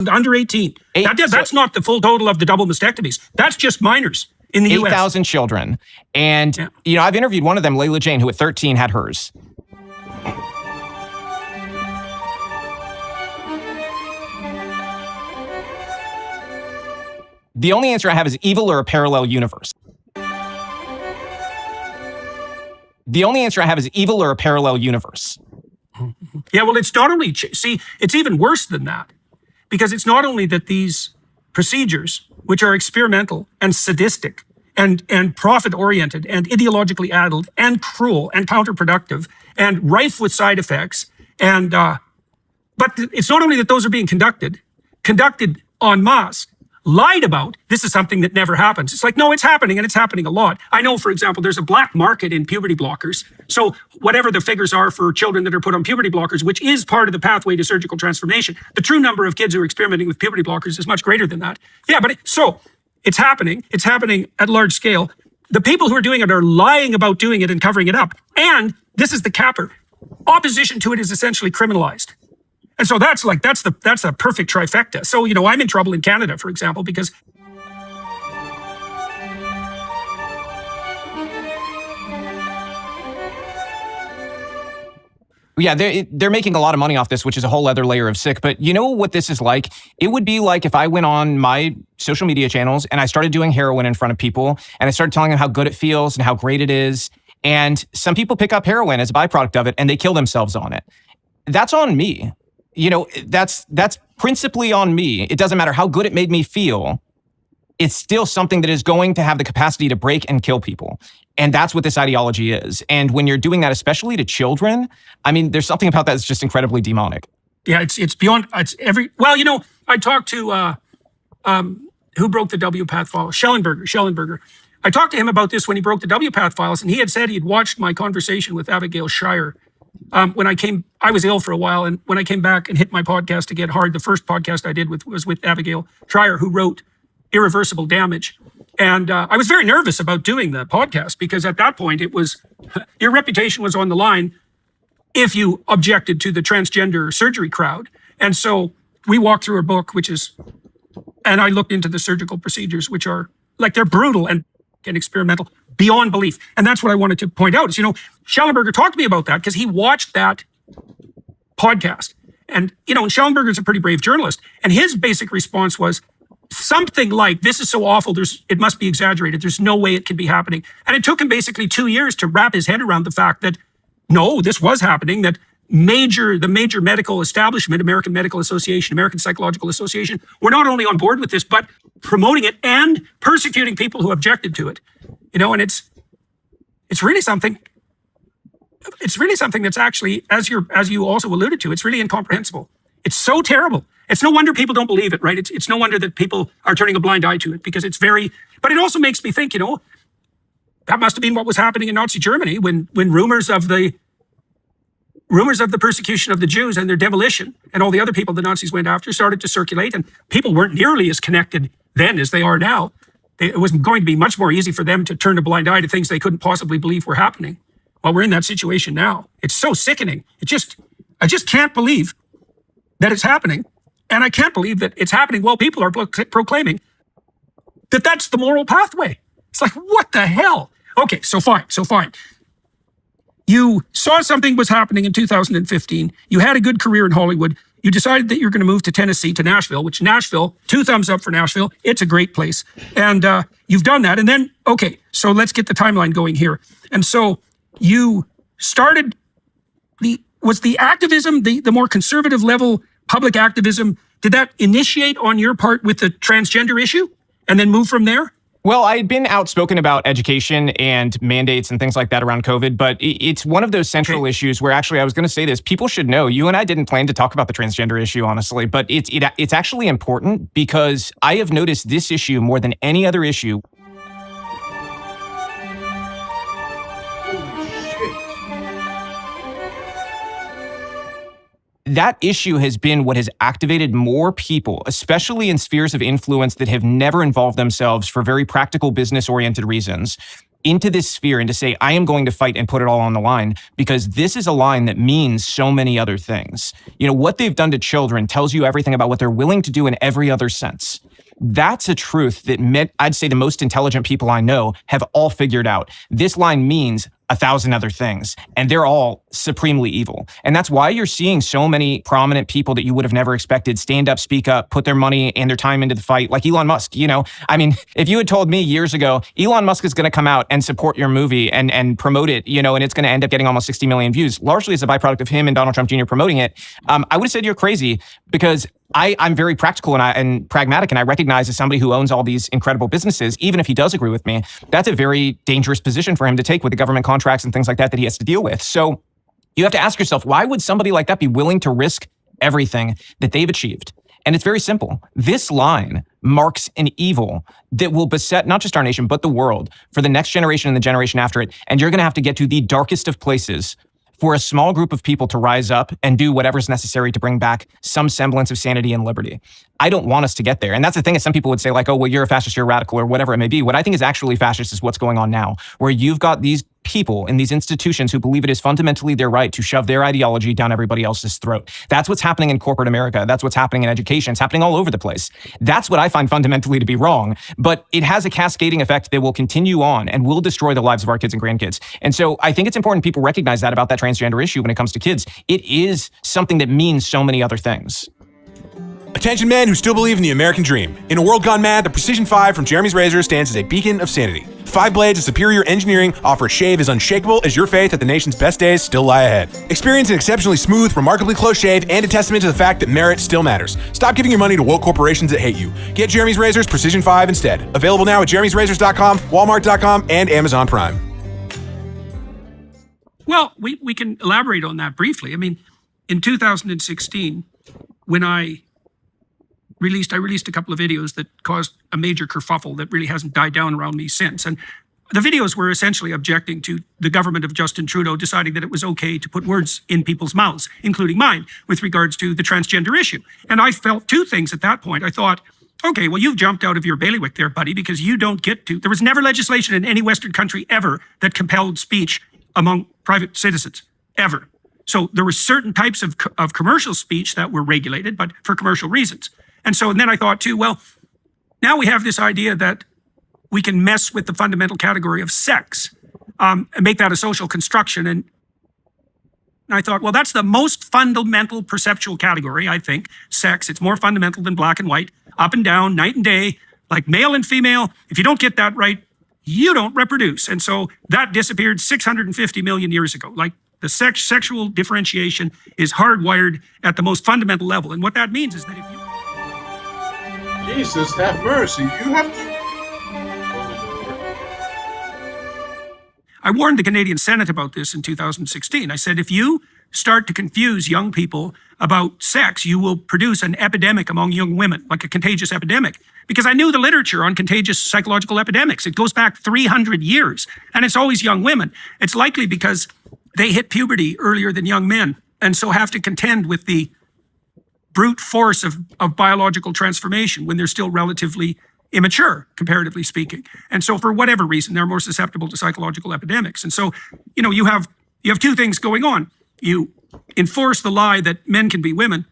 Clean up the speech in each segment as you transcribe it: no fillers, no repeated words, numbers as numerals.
Under 18. That's not the full total of the double mastectomies. That's just minors in the U.S. 8,000 children. And, I've interviewed one of them, Layla Jane, who at 13 had hers. The only answer I have is evil or a parallel universe. The only answer I have is evil or a parallel universe. Yeah, well, it's not only, it's even worse than that. Because it's not only that these procedures, which are experimental and sadistic and profit-oriented and ideologically addled and cruel and counterproductive and rife with side effects, but it's not only that those are being conducted en masse, lied about. This is something that never happens. It's like, no, it's happening, and it's happening a lot. I know, for example, there's a black market in puberty blockers. So whatever the figures are for children that are put on puberty blockers, which is part of the pathway to surgical transformation, the true number of kids who are experimenting with puberty blockers is much greater than that. Yeah, but it's happening. It's happening at large scale. The people who are doing it are lying about doing it and covering it up. And this is the capper. Opposition to it is essentially criminalized. And so that's a perfect trifecta. So, I'm in trouble in Canada, for example, because yeah, they're making a lot of money off this, which is a whole other layer of sick. But you know what this is like? It would be like if I went on my social media channels and I started doing heroin in front of people and I started telling them how good it feels and how great it is. And some people pick up heroin as a byproduct of it and they kill themselves on it. That's on me. That's principally on me. It doesn't matter how good it made me feel. It's still something that is going to have the capacity to break and kill people. And that's what this ideology is. And when you're doing that, especially to children, there's something about that that's just incredibly demonic. Yeah, it's beyond, I talked to, who broke the W-Path files? Schellenberger. I talked to him about this when he broke the W-Path files, and he had said he'd watched my conversation with Abigail Shrier. When I was ill for a while, and when I came back and hit my podcast to get hard, the first podcast I did was with Abigail Shrier, who wrote Irreversible Damage. And I was very nervous about doing the podcast because at that point it was, your reputation was on the line if you objected to the transgender surgery crowd. And so we walked through her book, and I looked into the surgical procedures, which are they're brutal and experimental beyond belief. And that's what I wanted to point out is, Schellenberger talked to me about that because he watched that podcast. And, and Schellenberger's a pretty brave journalist. And his basic response was something like, this is so awful, it must be exaggerated. There's no way it can be happening. And it took him basically 2 years to wrap his head around the fact that, no, this was happening, that the major medical establishment, American Medical Association, American Psychological Association, were not only on board with this, but promoting it and persecuting people who objected to it. And it's really something. It's really something that's actually, as you also alluded to, it's really incomprehensible. It's so terrible. It's no wonder people don't believe it, right? It's no wonder that people are turning a blind eye to it because but it also makes me think, that must have been what was happening in Nazi Germany when rumors of the persecution of the Jews and their demolition and all the other people the Nazis went after started to circulate, and people weren't nearly as connected then as they are now. It was going to be much more easy for them to turn a blind eye to things they couldn't possibly believe were happening. Well, we're in that situation now. It's so sickening. I just can't believe that it's happening. And I can't believe that it's happening while people are proclaiming that that's the moral pathway. It's like, what the hell? Okay, so fine. You saw something was happening in 2015. You had a good career in Hollywood. You decided that you're going to move to Tennessee, to Nashville, which Nashville, 2 thumbs up for Nashville. It's a great place. And you've done that. And then, okay, so let's get the timeline going here. And so you started was the activism, the more conservative level public activism, did that initiate on your part with the transgender issue and then move from there? Well, I had been outspoken about education and mandates and things like that around COVID, but it's one of those central issues where actually I was going to say this. People should know, you and I didn't plan to talk about the transgender issue, honestly, but it's actually important because I have noticed this issue more than any other issue. That issue has been what has activated more people, especially in spheres of influence that have never involved themselves for very practical business-oriented reasons. into this sphere and to say, I am going to fight and put it all on the line, because this is a line that means so many other things. You know, what they've done to children tells you everything about what they're willing to do in every other sense. That's a truth that I'd say the most intelligent people I know have all figured out. This line means 1,000 other things, and they're all supremely evil. And that's why you're seeing so many prominent people that you would have never expected stand up, speak up, put their money and their time into the fight, like Elon Musk. You know, I mean, if you had told me years ago, Elon Musk is going to come out and support your movie and promote it, you know, and it's going to end up getting almost 60 million views, largely as a byproduct of him and Donald Trump Jr. promoting it, I would have said you're crazy, because I'm very practical and pragmatic, and I recognize as somebody who owns all these incredible businesses, even if he does agree with me, that's a very dangerous position for him to take with the government contracts and things like that he has to deal with. So you have to ask yourself, why would somebody like that be willing to risk everything that they've achieved? And it's very simple. This line marks an evil that will beset not just our nation, but the world for the next generation and the generation after it. And you're going to have to get to the darkest of places for a small group of people to rise up and do whatever's necessary to bring back some semblance of sanity and liberty. I don't want us to get there. And that's the thing, is some people would say like, oh, well, you're a fascist, you're a radical, or whatever it may be. What I think is actually fascist is what's going on now, where you've got these people in these institutions who believe it is fundamentally their right to shove their ideology down everybody else's throat. That's what's happening in corporate America. That's what's happening in education. It's happening all over the place. That's what I find fundamentally to be wrong, but it has a cascading effect that will continue on and will destroy the lives of our kids and grandkids. And so I think it's important people recognize that about that transgender issue when it comes to kids. It is something that means so many other things. Attention men who still believe in the American dream. In a world gone mad, the Precision 5 from Jeremy's Razor stands as a beacon of sanity. 5 blades of superior engineering offer a shave as unshakable as your faith that the nation's best days still lie ahead. Experience an exceptionally smooth, remarkably close shave, and a testament to the fact that merit still matters. Stop giving your money to woke corporations that hate you. Get Jeremy's Razor's Precision 5 instead. Available now at jeremy'srazors.com, walmart.com, and Amazon Prime. Well, we can elaborate on that briefly. I mean, in 2016, when I released a couple of videos that caused a major kerfuffle that really hasn't died down around me since. And the videos were essentially objecting to the government of Justin Trudeau deciding that it was okay to put words in people's mouths, including mine, with regards to the transgender issue. And I felt two things at that point. I thought, okay, well, you've jumped out of your bailiwick there, buddy, because you don't get to. There was never legislation in any Western country ever that compelled speech among private citizens, ever. So there were certain types of commercial speech that were regulated, but for commercial reasons. And then I thought too, well, now we have this idea that we can mess with the fundamental category of sex and make that a social construction. And I thought, well, that's the most fundamental perceptual category, I think, sex. It's more fundamental than black and white, up and down, night and day, like male and female. If you don't get that right, you don't reproduce. And so that disappeared 650 million years ago. Like the sexual differentiation is hardwired at the most fundamental level. And what that means is that if you... Jesus, have mercy. You have to... I warned the Canadian Senate about this in 2016. I said, if you start to confuse young people about sex, you will produce an epidemic among young women, like a contagious epidemic. Because I knew the literature on contagious psychological epidemics. It goes back 300 years, and it's always young women. It's likely because they hit puberty earlier than young men, and so have to contend with the brute force of biological transformation when they're still relatively immature, comparatively speaking. And so for whatever reason, they're more susceptible to psychological epidemics. And so, you have two things going on. You enforce the lie that men can be women,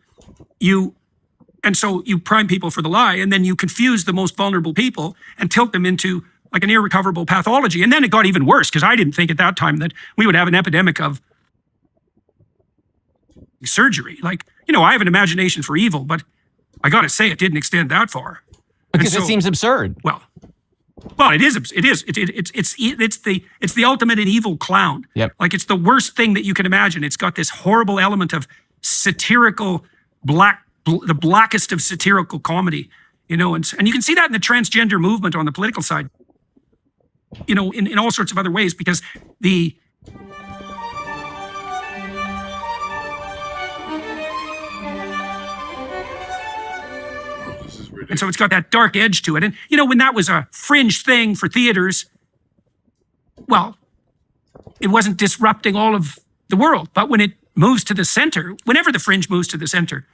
and so you prime people for the lie, and then you confuse the most vulnerable people and tilt them into like an irrecoverable pathology. And then it got even worse, because I didn't think at that time that we would have an epidemic of surgery. Like, I have an imagination for evil, but I got to say it didn't extend that far. Because it seems absurd. Well, it is. It's the ultimate in evil clown. Yep. Like, it's the worst thing that you can imagine. It's got this horrible element of satirical the blackest of satirical comedy, and you can see that in the transgender movement on the political side, in all sorts of other ways, because and so it's got that dark edge to it. And, when that was a fringe thing for theaters, well, it wasn't disrupting all of the world. But when it moves to the center, whenever the fringe moves to the center,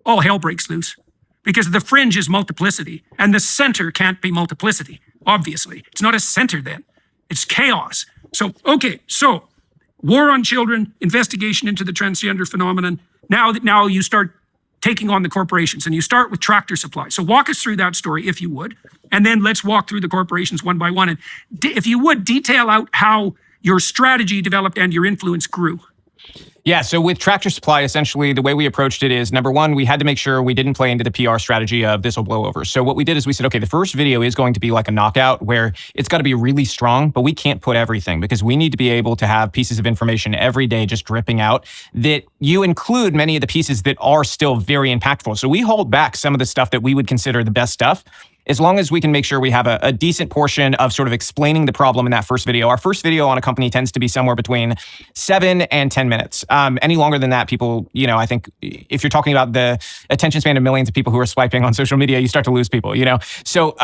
all hell breaks loose. Because the fringe is multiplicity, and the center can't be multiplicity, obviously. It's not a center then. It's chaos. So, okay, so war on children, investigation into the transgender phenomenon. Now you start taking on the corporations, and you start with Tractor Supply. So walk us through that story, if you would, and then let's walk through the corporations one by one. And if you would, detail out how your strategy developed and your influence grew. Yeah, so with Tractor Supply, essentially, the way we approached it is, number one, we had to make sure we didn't play into the PR strategy of this will blow over. So what we did is we said, okay, the first video is going to be like a knockout where it's got to be really strong, but we can't put everything because we need to be able to have pieces of information every day just dripping out that you include many of the pieces that are still very impactful. So we hold back some of the stuff that we would consider the best stuff, as long as we can make sure we have a decent portion of sort of explaining the problem in that first video. Our first video on a company tends to be somewhere between 7 and 10 minutes. Any longer than that, people, I think if you're talking about the attention span of millions of people who are swiping on social media, you start to lose people, So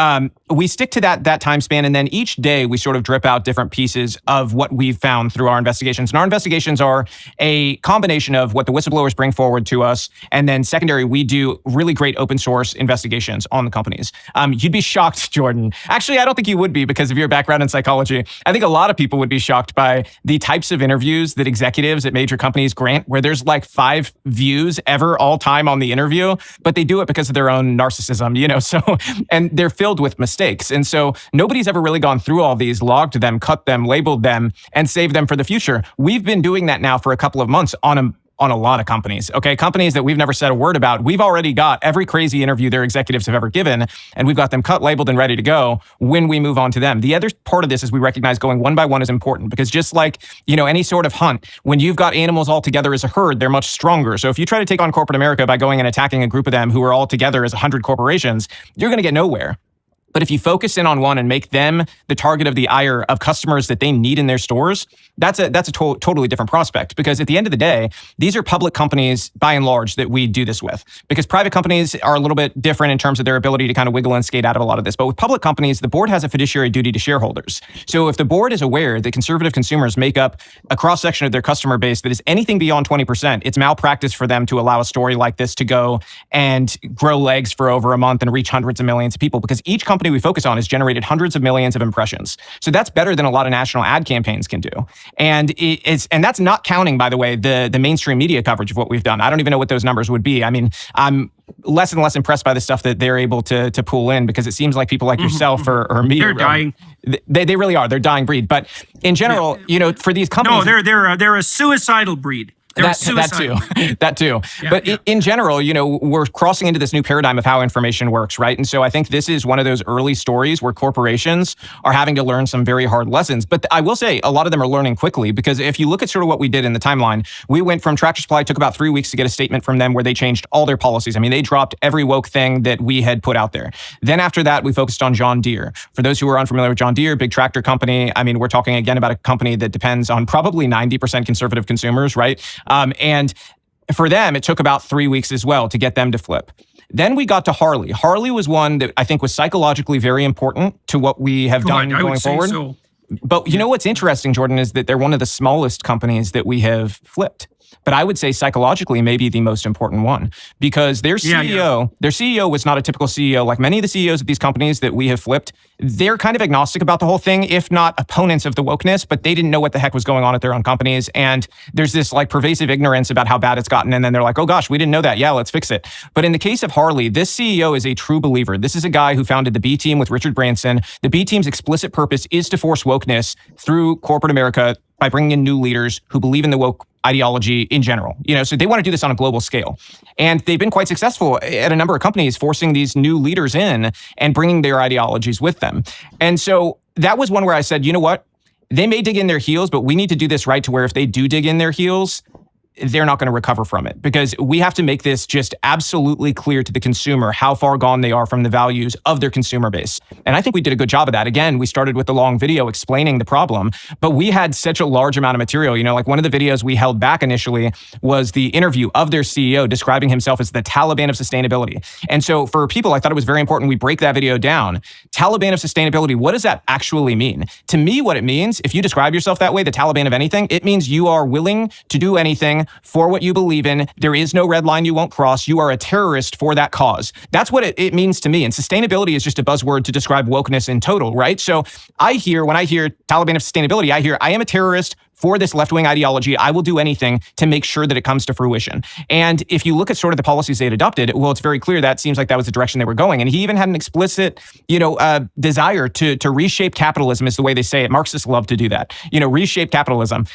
we stick to that time span. And then each day we sort of drip out different pieces of what we've found through our investigations. And our investigations are a combination of what the whistleblowers bring forward to us. And then secondary, we do really great open source investigations on the companies. You'd be shocked, Jordan. Actually, I don't think you would be because of your background in psychology. I think a lot of people would be shocked by the types of interviews that executives at major companies grant, where there's like 5 views ever all time on the interview, but they do it because of their own narcissism, So, and they're filled with mistakes. And so nobody's ever really gone through all these, logged them, cut them, labeled them, and saved them for the future. We've been doing that now for a couple of months on a lot of companies, okay? Companies that we've never said a word about. We've already got every crazy interview their executives have ever given, and we've got them cut, labeled, and ready to go when we move on to them. The other part of this is we recognize going one by one is important because just like, any sort of hunt, when you've got animals all together as a herd, they're much stronger. So if you try to take on corporate America by going and attacking a group of them who are all together as 100 corporations, you're going to get nowhere. But if you focus in on one and make them the target of the ire of customers that they need in their stores, that's a totally different prospect. Because at the end of the day, these are public companies, by and large, that we do this with. Because private companies are a little bit different in terms of their ability to kind of wiggle and skate out of a lot of this. But with public companies, the board has a fiduciary duty to shareholders. So if the board is aware that conservative consumers make up a cross-section of their customer base that is anything beyond 20%, it's malpractice for them to allow a story like this to go and grow legs for over a month and reach hundreds of millions of people. Because each company we focus on has generated hundreds of millions of impressions. So that's better than a lot of national ad campaigns can do. And and that's not counting, by the way, the mainstream media coverage of what we've done. I don't even know what those numbers would be. I mean, I'm less and less impressed by the stuff that they're able to pull in because it seems like people like yourself or me. They're dying. They really are. They're dying breed. But in general, for these companies, no, they're a suicidal breed. That too. Yeah, but yeah. In general, we're crossing into this new paradigm of how information works, right? And so I think this is one of those early stories where corporations are having to learn some very hard lessons. But I will say a lot of them are learning quickly because if you look at sort of what we did in the timeline, we went from Tractor Supply, took about 3 weeks to get a statement from them where they changed all their policies. I mean, they dropped every woke thing that we had put out there. Then after that, we focused on John Deere. For those who are unfamiliar with John Deere, big tractor company. I mean, we're talking again about a company that depends on probably 90% conservative consumers, right? And for them, it took about 3 weeks as well to get them to flip. Then we got to Harley. Harley was one that I think was psychologically very important to what we have done going forward. So. But you know what's interesting, Jordan, is that they're one of the smallest companies that we have flipped. But I would say psychologically, maybe the most important one because their CEO was not a typical CEO. Like many of the CEOs of these companies that we have flipped, they're kind of agnostic about the whole thing, if not opponents of the wokeness, but they didn't know what the heck was going on at their own companies. And there's this like pervasive ignorance about how bad it's gotten. And then they're like, oh gosh, we didn't know that. Yeah, let's fix it. But in the case of Harley, this CEO is a true believer. This is a guy who founded the B Team with Richard Branson. The B Team's explicit purpose is to force wokeness through corporate America by bringing in new leaders who believe in the woke ideology in general. So they want to do this on a global scale. And they've been quite successful at a number of companies forcing these new leaders in and bringing their ideologies with them. And so that was one where I said, you know what? They may dig in their heels, but we need to do this right to where if they do dig in their heels, they're not going to recover from it because we have to make this just absolutely clear to the consumer how far gone they are from the values of their consumer base. And I think we did a good job of that. Again, we started with the long video explaining the problem, but we had such a large amount of material. Like one of the videos we held back initially was the interview of their CEO describing himself as the Taliban of sustainability. And so for people, I thought it was very important we break that video down. Taliban of sustainability, what does that actually mean? To me, what it means, if you describe yourself that way, the Taliban of anything, it means you are willing to do anything for what you believe in. There is no red line you won't cross. You are a terrorist for that cause. That's what it means to me. And sustainability is just a buzzword to describe wokeness in total, right? So when I hear Taliban of sustainability, I am a terrorist for this left-wing ideology. I will do anything to make sure that it comes to fruition. And if you look at sort of the policies they had adopted, well, it's very clear that seems like that was the direction they were going. And he even had an explicit, desire to reshape capitalism, is the way they say it. Marxists love to do that. Reshape capitalism.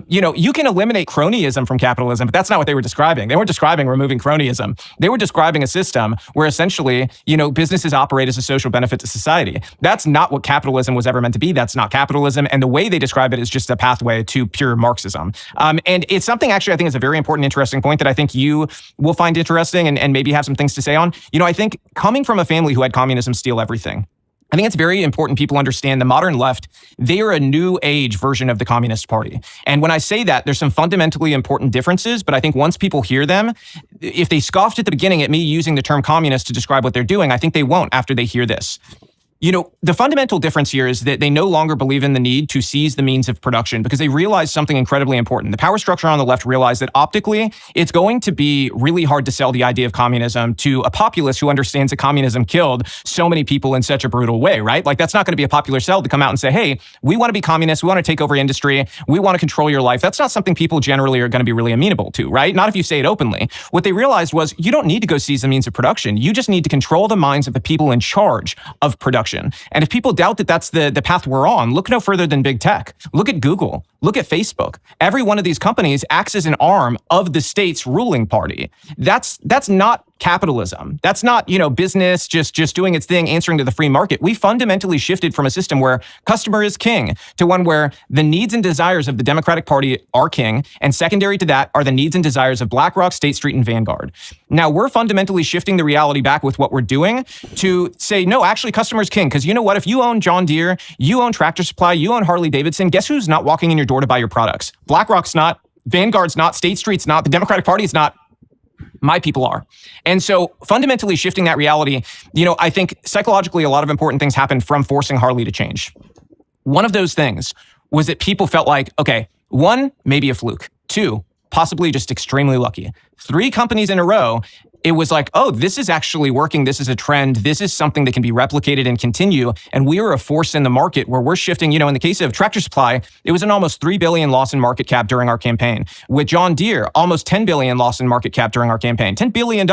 You can eliminate cronyism from capitalism, but that's not what they were describing. They weren't describing removing cronyism. They were describing a system where essentially, businesses operate as a social benefit to society. That's not what capitalism was ever meant to be. That's not capitalism. And the way they describe it is just a pathway to pure Marxism. And it's something actually I think is a very important, interesting point that I think you will find interesting and maybe have some things to say on. I think coming from a family who had communism steal everything, I think it's very important people understand the modern left, they are a new age version of the Communist Party. And when I say that, there's some fundamentally important differences, but I think once people hear them, if they scoffed at the beginning at me using the term communist to describe what they're doing, I think they won't after they hear this. The fundamental difference here is that they no longer believe in the need to seize the means of production because they realize something incredibly important. The power structure on the left realized that optically, it's going to be really hard to sell the idea of communism to a populace who understands that communism killed so many people in such a brutal way, right? Like, that's not going to be a popular sell to come out and say, hey, we want to be communists, we want to take over industry, we want to control your life. That's not something people generally are going to be really amenable to, right? Not if you say it openly. What they realized was you don't need to go seize the means of production. You just need to control the minds of the people in charge of production. And if people doubt that that's the path we're on, look no further than big tech. Look at Google. Look at Facebook. Every one of these companies acts as an arm of the state's ruling party. That's not capitalism. That's not, business just doing its thing, answering to the free market. We fundamentally shifted from a system where customer is king to one where the needs and desires of the Democratic Party are king, and secondary to that are the needs and desires of BlackRock, State Street, and Vanguard. Now, we're fundamentally shifting the reality back with what we're doing to say, no, actually, customer's king. Because you know what? If you own John Deere, you own Tractor Supply, you own Harley Davidson, guess who's not walking in your door to buy your products? BlackRock's not, Vanguard's not, State Street's not, the Democratic Party's not. My people are. And so fundamentally shifting that reality, I think psychologically a lot of important things happened from forcing Harley to change. One of those things was that people felt like, okay, one, maybe a fluke. Two, possibly just extremely lucky. 3 companies in a row, it was like, oh, this is actually working. This is a trend. This is something that can be replicated and continue. And we are a force in the market where we're shifting. In the case of Tractor Supply, it was an almost $3 billion loss in market cap during our campaign. With John Deere, almost $10 billion loss in market cap during our campaign. $10 billion.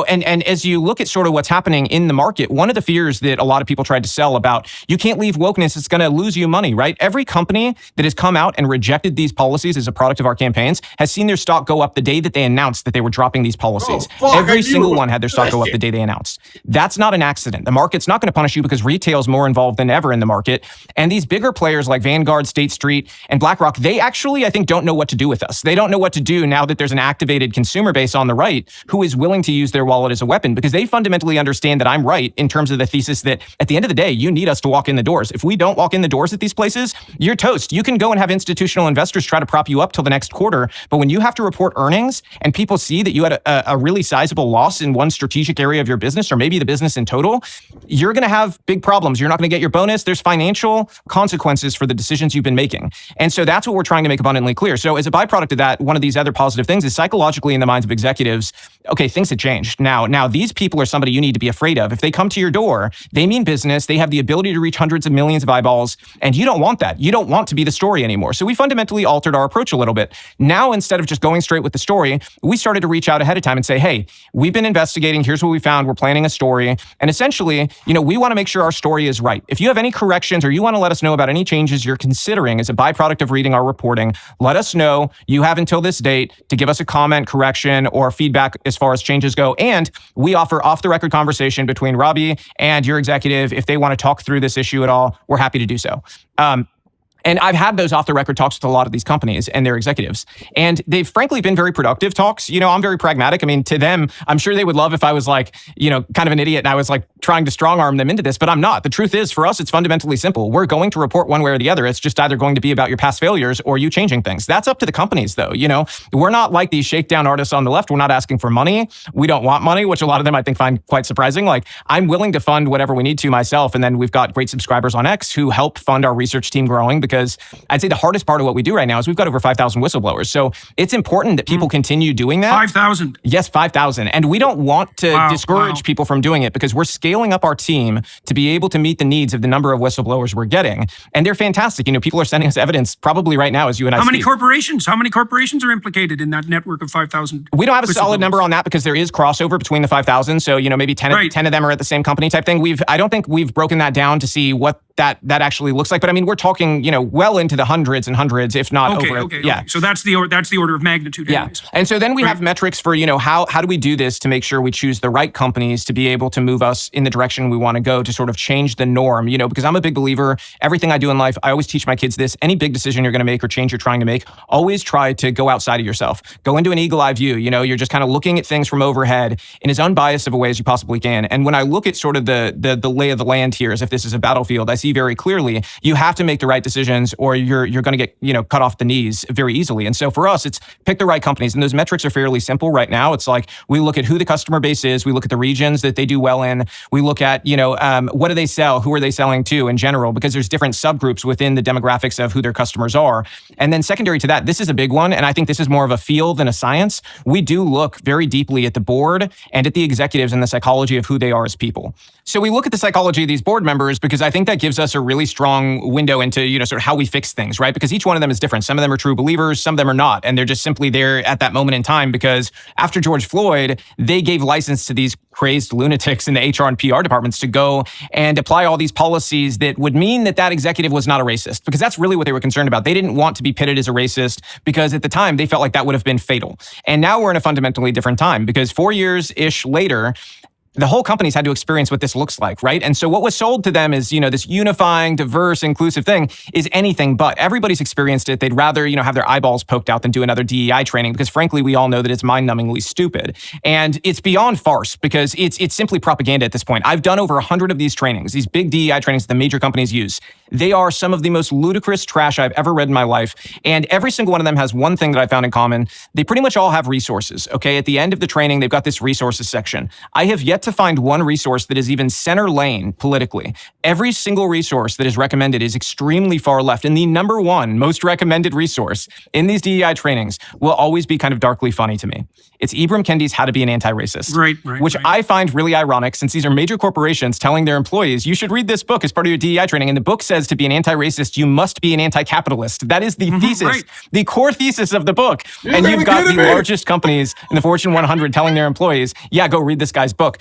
And as you look at sort of what's happening in the market, one of the fears that a lot of people tried to sell about, you can't leave wokeness, it's going to lose you money, right? Every company that has come out and rejected these policies as a product of our campaigns has seen their stock go up the day that they announced that they were dropping these policies. Every single one had their stock go up the day they announced. That's not an accident. The market's not going to punish you because retail's more involved than ever in the market. And these bigger players like Vanguard, State Street, and BlackRock, they actually, I think, don't know what to do with us. They don't know what to do now that there's an activated consumer base on the right who is willing to use their wallet as a weapon because they fundamentally understand that I'm right in terms of the thesis that at the end of the day, you need us to walk in the doors. If we don't walk in the doors at these places, you're toast. You can go and have institutional investors try to prop you up till the next quarter. But when you have to report earnings and people see that you had a really sizable loss in one strategic area of your business, or maybe the business in total, you're going to have big problems. You're not going to get your bonus. There's financial consequences for the decisions you've been making. And so that's what we're trying to make abundantly clear. So as a byproduct of that, one of these other positive things is psychologically in the minds of executives, okay, things have changed. Now these people are somebody you need to be afraid of. If they come to your door, they mean business. They have the ability to reach hundreds of millions of eyeballs, and you don't want that. You don't want to be the story anymore. So we fundamentally altered our approach a little bit. Now, instead of just going straight with the story, we started to reach out ahead of time and say, hey, we've been investigating. Here's what we found. We're planning a story. And essentially, we want to make sure our story is right. If you have any corrections or you want to let us know about any changes you're considering as a byproduct of reading our reporting, let us know. You have until this date to give us a comment, correction, or feedback as far as changes go. And we offer off-the-record conversation between Robbie and your executive. If they want to talk through this issue at all, we're happy to do so. And I've had those off-the-record talks with a lot of these companies and their executives. And they've frankly been very productive talks. I'm very pragmatic. I mean, to them, I'm sure they would love if I was like, kind of an idiot and I was like trying to strong-arm them into this, but I'm not. The truth is, for us, it's fundamentally simple. We're going to report one way or the other. It's just either going to be about your past failures or you changing things. That's up to the companies, though. We're not like these shakedown artists on the left. We're not asking for money. We don't want money, which a lot of them I think find quite surprising. Like, I'm willing to fund whatever we need to myself. And then we've got great subscribers on X who help fund our research team growing because because I'd say the hardest part of what we do right now is we've got over 5,000 whistleblowers. So it's important that people continue doing that. 5,000. Yes, 5,000. And we don't want to discourage people from doing it because we're scaling up our team to be able to meet the needs of the number of whistleblowers we're getting. And they're fantastic. People are sending us evidence probably right now as you and I How many speak. corporations? How many corporations are implicated in that network of 5,000? We don't have a solid number on that because there is crossover between the 5,000. So, maybe 10 of them are at the same company type thing. I don't think we've broken that down to see what that actually looks like. But I mean, we're talking, well into the hundreds and hundreds, if not over. Okay. So that's the order of magnitude. Anyways. Yeah. And so then we have metrics for, how do we do this to make sure we choose the right companies to be able to move us in the direction we want to go to sort of change the norm, because I'm a big believer, everything I do in life, I always teach my kids this, any big decision you're going to make or change you're trying to make, always try to go outside of yourself. Go into an eagle eye view, you're just kind of looking at things from overhead in as unbiased of a way as you possibly can. And when I look at sort of the lay of the land here, as if this is a battlefield, I see very clearly you have to make the right decisions or you're going to get, cut off the knees very easily. And so for us, it's pick the right companies. And those metrics are fairly simple right now. It's like we look at who the customer base is. We look at the regions that they do well in. We look at, what do they sell? Who are they selling to in general? Because there's different subgroups within the demographics of who their customers are. And then secondary to that, this is a big one. And I think this is more of a feel than a science. We do look very deeply at the board and at the executives and the psychology of who they are as people. So we look at the psychology of these board members because I think that gives us a really strong window into, sort of how we fix things, right? Because each one of them is different. Some of them are true believers, some of them are not. And they're just simply there at that moment in time because after George Floyd, they gave license to these crazed lunatics in the HR and PR departments to go and apply all these policies that would mean that executive was not a racist, because that's really what they were concerned about. They didn't want to be pitted as a racist because at the time they felt like that would have been fatal. And now we're in a fundamentally different time because 4 years-ish later, the whole company's had to experience what this looks like, right? And so what was sold to them is, this unifying, diverse, inclusive thing is anything but. Everybody's experienced it. They'd rather, have their eyeballs poked out than do another DEI training because frankly, we all know that it's mind-numbingly stupid. And it's beyond farce because it's simply propaganda at this point. I've done over 100 of these trainings, these big DEI trainings that the major companies use. They are some of the most ludicrous trash I've ever read in my life. And every single one of them has one thing that I found in common. They pretty much all have resources, okay? At the end of the training, they've got this resources section. I have yet to find one resource that is even center lane politically. Every single resource that is recommended is extremely far left. And the number one most recommended resource in these DEI trainings will always be kind of darkly funny to me. It's Ibram Kendi's How to Be an Anti-Racist, which I find really ironic since these are major corporations telling their employees, you should read this book as part of your DEI training. And the book says to be an anti-racist, you must be an anti-capitalist. That is the thesis, the core thesis of the book. And you've got the largest companies in the Fortune 100 telling their employees, yeah, go read this guy's book.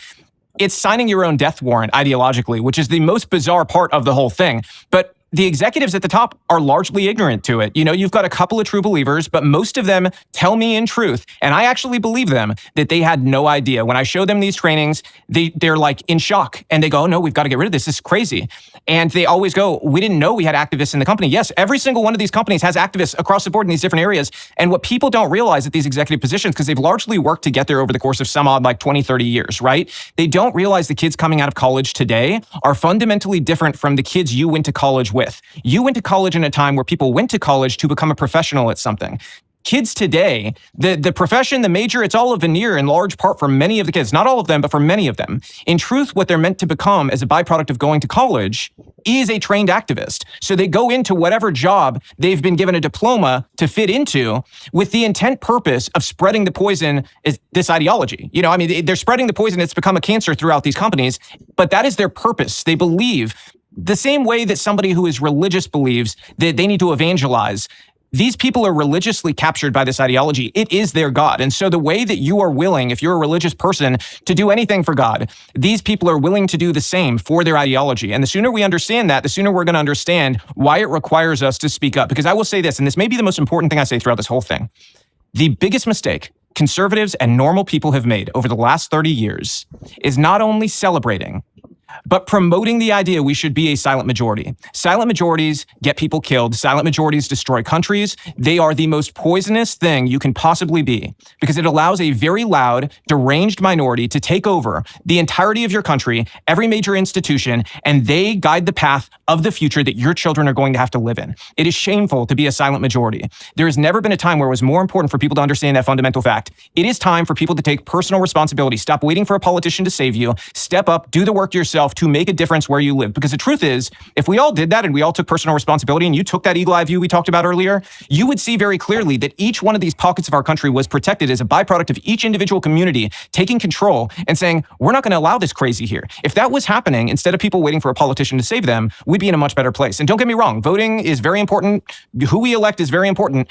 It's signing your own death warrant ideologically, which is the most bizarre part of the whole thing. But the executives at the top are largely ignorant to it. You've got a couple of true believers, but most of them tell me in truth, and I actually believe them, that they had no idea. When I show them these trainings, they're like in shock and they go, oh, no, we've got to get rid of this. This is crazy. And they always go, we didn't know we had activists in the company. Yes, every single one of these companies has activists across the board in these different areas. And what people don't realize at these executive positions, because they've largely worked to get there over the course of some odd like 20, 30 years, right? They don't realize the kids coming out of college today are fundamentally different from the kids you went to college with. You went to college in a time where people went to college to become a professional at something. Kids today, the profession, the major, it's all a veneer in large part for many of the kids. Not all of them, but for many of them. In truth, what they're meant to become as a byproduct of going to college is a trained activist. So they go into whatever job they've been given a diploma to fit into with the intent purpose of spreading the poison, is this ideology. They're spreading the poison. It's become a cancer throughout these companies, but that is their purpose. They believe the same way that somebody who is religious believes that they need to evangelize. These people are religiously captured by this ideology. It is their God. And so the way that you are willing, if you're a religious person, to do anything for God, these people are willing to do the same for their ideology. And the sooner we understand that, the sooner we're going to understand why it requires us to speak up. Because I will say this, and this may be the most important thing I say throughout this whole thing. The biggest mistake conservatives and normal people have made over the last 30 years is not only celebrating, but promoting the idea we should be a silent majority. Silent majorities get people killed. Silent majorities destroy countries. They are the most poisonous thing you can possibly be because it allows a very loud, deranged minority to take over the entirety of your country, every major institution, and they guide the path of the future that your children are going to have to live in. It is shameful to be a silent majority. There has never been a time where it was more important for people to understand that fundamental fact. It is time for people to take personal responsibility. Stop waiting for a politician to save you. Step up, do the work yourself. yourself to make a difference where you live. Because the truth is, if we all did that and we all took personal responsibility and you took that eagle eye view we talked about earlier, you would see very clearly that each one of these pockets of our country was protected as a byproduct of each individual community taking control and saying, we're not going to allow this crazy here. If that was happening, instead of people waiting for a politician to save them, we'd be in a much better place. And don't get me wrong, voting is very important. Who we elect is very important.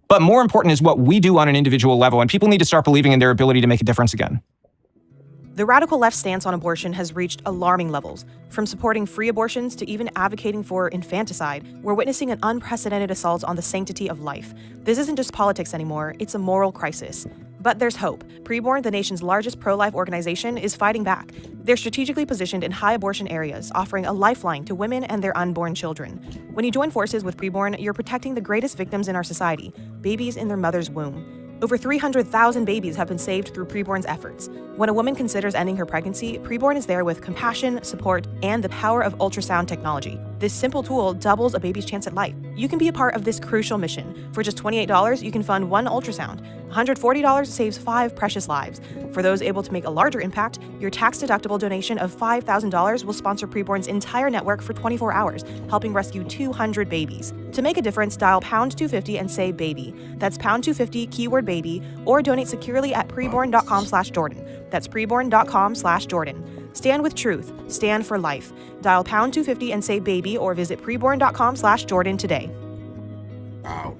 But more important is what we do on an individual level. And people need to start believing in their ability to make a difference again. The radical left stance on abortion has reached alarming levels. From supporting free abortions to even advocating for infanticide, we're witnessing an unprecedented assault on the sanctity of life. This isn't just politics anymore, it's a moral crisis. But there's hope. Preborn, the nation's largest pro-life organization, is fighting back. They're strategically positioned in high abortion areas, offering a lifeline to women and their unborn children. When you join forces with Preborn, you're protecting the greatest victims in our society, babies in their mother's womb. Over 300,000 babies have been saved through Preborn's efforts. When a woman considers ending her pregnancy, Preborn is there with compassion, support, and the power of ultrasound technology. This simple tool doubles a baby's chance at life. You can be a part of this crucial mission. For just $28, you can fund one ultrasound. $140 saves 5 precious lives. For those able to make a larger impact, your tax-deductible donation of $5,000 will sponsor Preborn's entire network for 24 hours, helping rescue 200 babies. To make a difference, dial pound 250 and say baby. That's pound 250 keyword baby, or donate securely at preborn.com/Jordan. That's preborn.com/Jordan. Stand with truth. Stand for life. Dial pound 250 and say baby, or visit preborn.com/Jordan today. Wow.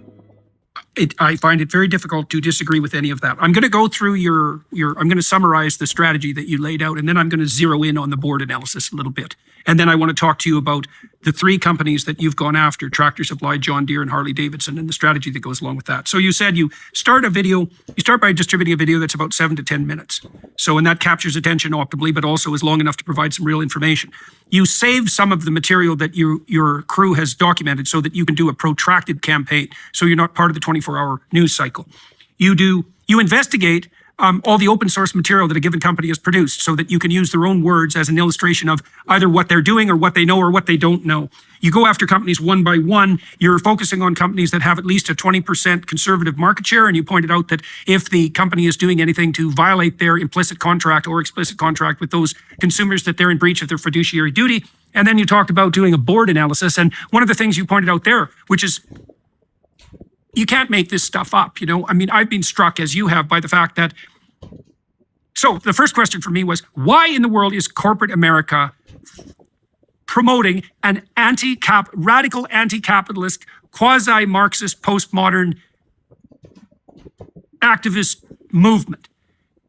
I find it very difficult to disagree with any of that. I'm going to go through I'm going to summarize the strategy that you laid out, and then I'm going to zero in on the board analysis a little bit. And then I want to talk to you about the 3 companies that you've gone after, Tractor Supply, John Deere, and Harley Davidson, and the strategy that goes along with that. So you said you start by distributing a video that's about 7 to 10 minutes. So, and that captures attention optimally, but also is long enough to provide some real information. You save some of the material that your crew has documented so that you can do a protracted campaign, so you're not part of the 24-hour news cycle. You investigate all the open source material that a given company has produced so that you can use their own words as an illustration of either what they're doing or what they know or what they don't know. You go after companies one by one. You're focusing on companies that have at least a 20% conservative market share. And you pointed out that if the company is doing anything to violate their implicit contract or explicit contract with those consumers, that they're in breach of their fiduciary duty. And then you talked about doing a board analysis. And one of the things you pointed out there, which is you can't make this stuff up. I mean, I've been struck, as you have, by the fact that. So the first question for me was, why in the world is corporate America promoting an radical anti-capitalist, quasi-Marxist, postmodern activist movement?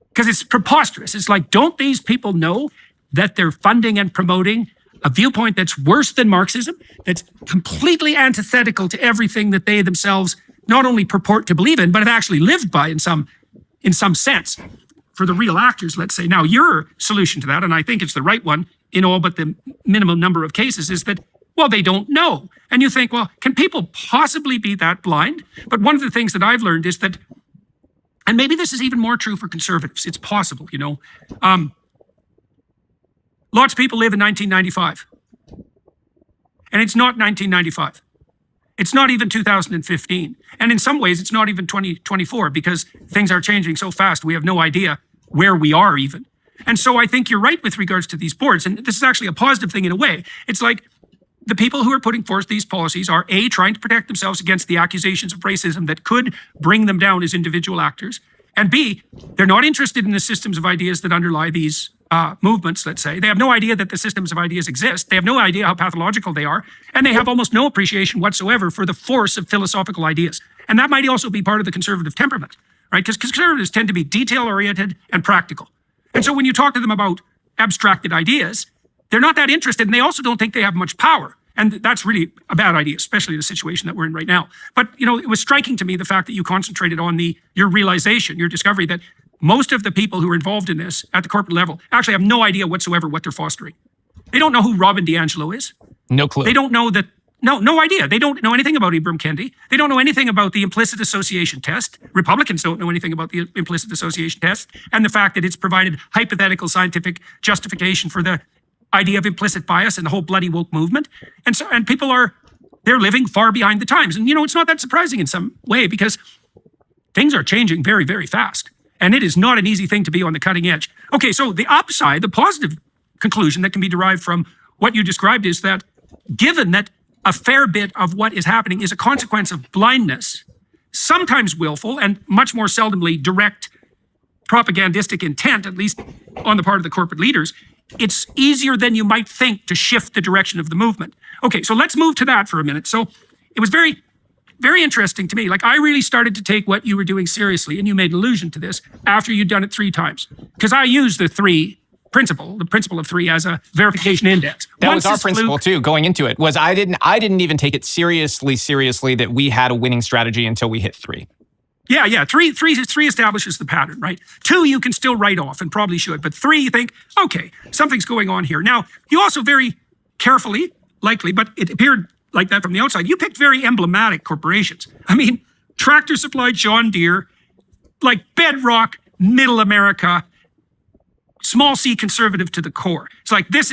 Because it's preposterous. It's like, don't these people know that they're funding and promoting a viewpoint that's worse than Marxism, that's completely antithetical to everything that they themselves not only purport to believe in, but have actually lived by in some sense? For the real actors, let's say. Now, your solution to that, and I think it's the right one in all but the minimum number of cases, is that, well, they don't know. And you think, well, can people possibly be that blind? But one of the things that I've learned is that, and maybe this is even more true for conservatives, it's possible, lots of people live in 1995. And it's not 1995. It's not even 2015. And in some ways, it's not even 2024 because things are changing so fast, we have no idea where we are even. And so I think you're right with regards to these boards. And this is actually a positive thing in a way. It's like the people who are putting forth these policies are A, trying to protect themselves against the accusations of racism that could bring them down as individual actors. And B, they're not interested in the systems of ideas that underlie these movements, let's say. They have no idea that the systems of ideas exist. They have no idea how pathological they are. And they have almost no appreciation whatsoever for the force of philosophical ideas. And that might also be part of the conservative temperament, right? Because conservatives tend to be detail-oriented and practical. And so when you talk to them about abstracted ideas, they're not that interested, and they also don't think they have much power. And that's really a bad idea, especially in the situation that we're in right now. But, it was striking to me the fact that you concentrated on your realization, your discovery that most of the people who are involved in this at the corporate level actually have no idea whatsoever what they're fostering. They don't know who Robin DiAngelo is. No clue. They don't know that, no idea. They don't know anything about Ibram Kendi. They don't know anything about the implicit association test. Republicans don't know anything about the implicit association test and the fact that it's provided hypothetical scientific justification for the idea of implicit bias and the whole bloody woke movement. And people they're living far behind the times. And, it's not that surprising in some way because things are changing very, very fast. And it is not an easy thing to be on the cutting edge. Okay, so the upside, the positive conclusion that can be derived from what you described is that given that a fair bit of what is happening is a consequence of blindness, sometimes willful and much more seldomly direct propagandistic intent, at least on the part of the corporate leaders, it's easier than you might think to shift the direction of the movement. Okay, so let's move to that for a minute. So it was very, very interesting to me. Like, I really started to take what you were doing seriously, and you made allusion to this after you'd done it 3 times. Because I use the principle of 3 as a verification index. That was our principle too, going into it, was I didn't even take it seriously that we had a winning strategy until we hit 3. Yeah. Three establishes the pattern, right? 2, you can still write off and probably should. But 3, you think, okay, something's going on here. Now, you also very carefully, likely, but it appeared like that from the outside, you picked very emblematic corporations. I mean, Tractor Supply, John Deere, like bedrock, middle America, small c conservative to the core. It's like, this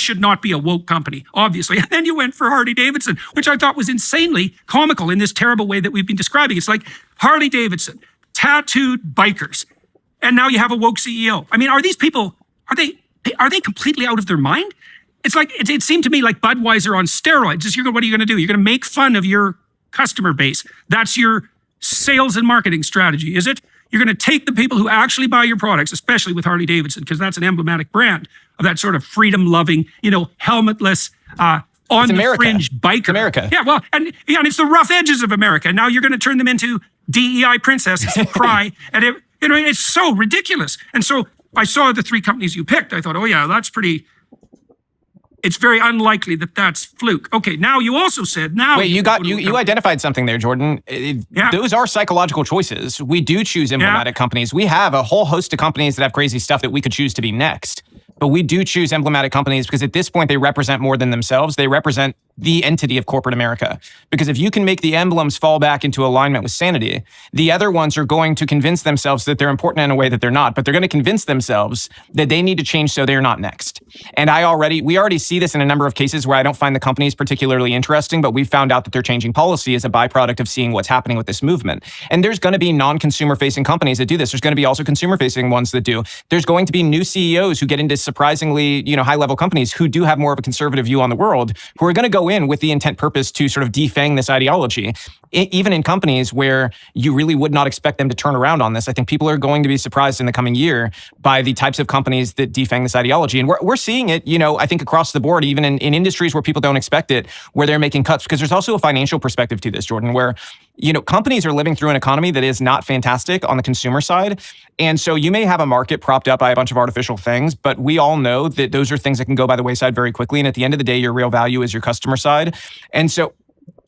should not be a woke company, obviously. And then you went for Harley Davidson, which I thought was insanely comical in this terrible way that we've been describing. It's like Harley Davidson, tattooed bikers, and now you have a woke CEO. I mean, are these people, are they completely out of their mind? It's like, it seemed to me like Budweiser on steroids. Just, what are you going to do? You're going to make fun of your customer base. That's your sales and marketing strategy, is it? You're going to take the people who actually buy your products, especially with Harley Davidson, because that's an emblematic brand of that sort of freedom-loving, helmetless, on the fringe biker. It's America. Yeah, well, and it's the rough edges of America. Now you're going to turn them into DEI princesses who cry, and it's so ridiculous. And so I saw the 3 companies you picked. I thought, oh yeah, that's pretty. It's very unlikely that that's fluke. Okay, now you also said Wait, you identified something there, Jordan. Those are psychological choices. We do choose emblematic companies. We have a whole host of companies that have crazy stuff that we could choose to be next. But we do choose emblematic companies because at this point they represent more than themselves. They represent the entity of corporate America. Because if you can make the emblems fall back into alignment with sanity, the other ones are going to convince themselves that they're important in a way that they're not, but they're going to convince themselves that they need to change so they're not next. And we already see this in a number of cases where I don't find the companies particularly interesting, but we've found out that they're changing policy as a byproduct of seeing what's happening with this movement. And there's going to be non-consumer facing companies that do this. There's going to be also consumer facing ones that do. There's going to be new CEOs who get into surprisingly, high level companies who do have more of a conservative view on the world, who are going to go in with the intent purpose to sort of defang this ideology. Even in companies where you really would not expect them to turn around on this, I think people are going to be surprised in the coming year by the types of companies that defang this ideology. And we're seeing it, I think across the board, even in industries where people don't expect it, where they're making cuts, because there's also a financial perspective to this, Jordan, where companies are living through an economy that is not fantastic on the consumer side. And so you may have a market propped up by a bunch of artificial things, but we all know that those are things that can go by the wayside very quickly. And at the end of the day, your real value is your customer side. And so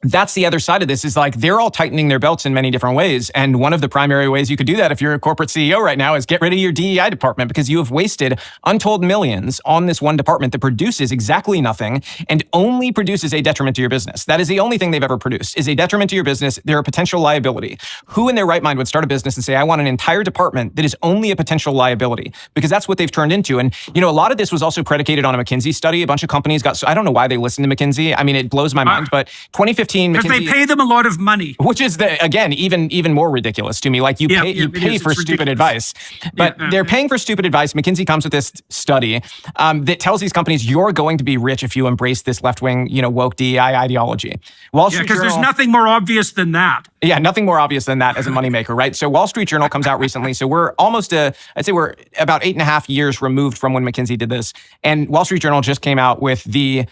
that's the other side of this, is like they're all tightening their belts in many different ways. And one of the primary ways you could do that if you're a corporate CEO right now is get rid of your DEI department, because you have wasted untold millions on this one department that produces exactly nothing and only produces a detriment to your business. That is the only thing they've ever produced, is a detriment to your business. They're a potential liability. Who in their right mind would start a business and say, I want an entire department that is only a potential liability? Because that's what they've turned into. And a lot of this was also predicated on a McKinsey study. A bunch of companies I don't know why they listened to McKinsey. I mean, it blows my mind, but 2015, because they pay them a lot of money, which is again even more ridiculous to me. Like you pay for stupid advice, but they're paying for stupid advice. McKinsey comes with this study that tells these companies you're going to be rich if you embrace this left wing, woke DEI ideology. Wall Street because Journal, there's nothing more obvious than that. Yeah, nothing more obvious than that as a moneymaker, right? So Wall Street Journal comes out recently. So we're almost I'd say we're about 8.5 years removed from when McKinsey did this, and Wall Street Journal just came out with the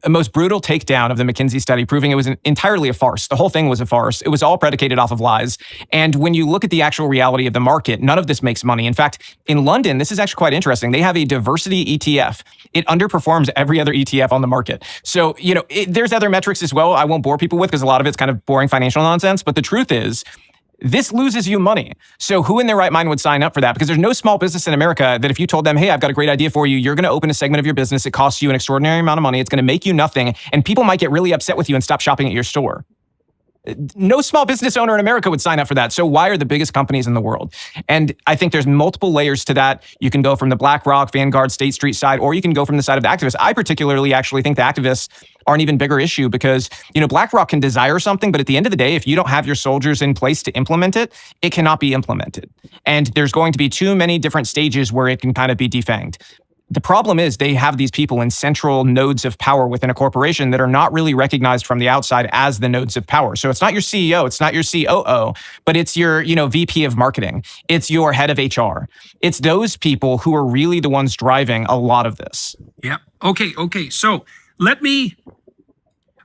most brutal takedown of the McKinsey study, proving it was entirely a farce. The whole thing was a farce. It was all predicated off of lies. And when you look at the actual reality of the market, none of this makes money. In fact, in London, this is actually quite interesting. They have a diversity ETF. It underperforms every other ETF on the market. So, there's other metrics as well I won't bore people with because a lot of it's kind of boring financial nonsense. But the truth is, this loses you money. So who in their right mind would sign up for that? Because there's no small business in America that if you told them, hey, I've got a great idea for you, you're going to open a segment of your business. It costs you an extraordinary amount of money. It's going to make you nothing. And people might get really upset with you and stop shopping at your store. No small business owner in America would sign up for that. So why are the biggest companies in the world? And I think there's multiple layers to that. You can go from the BlackRock, Vanguard, State Street side, or you can go from the side of the activists. I particularly actually think the activists are an even bigger issue because, BlackRock can desire something, but at the end of the day, if you don't have your soldiers in place to implement it, it cannot be implemented. And there's going to be too many different stages where it can kind of be defanged. The problem is they have these people in central nodes of power within a corporation that are not really recognized from the outside as the nodes of power. So it's not your CEO, it's not your COO, but it's your, VP of marketing. It's your head of HR. It's those people who are really the ones driving a lot of this. Yeah. Okay. So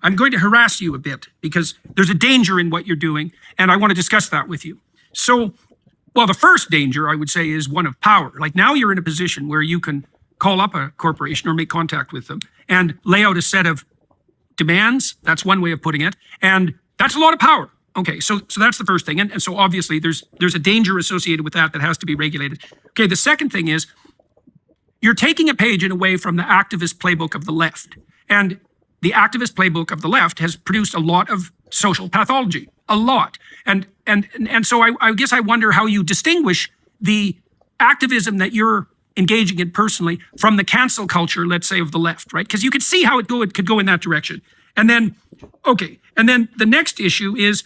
I'm going to harass you a bit because there's a danger in what you're doing, and I want to discuss that with you. So, well, the first danger I would say is one of power. Like now you're in a position where you can call up a corporation or make contact with them and lay out a set of demands. That's one way of putting it. And that's a lot of power. Okay, so that's the first thing. And so obviously there's a danger associated with that has to be regulated. Okay, the second thing is you're taking a page in a way from the activist playbook of the left. And the activist playbook of the left has produced a lot of social pathology, a lot. And so I guess I wonder how you distinguish the activism that you're engaging in personally from the cancel culture, let's say, of the left, right? Because you could see how it could go in that direction. And then the next issue is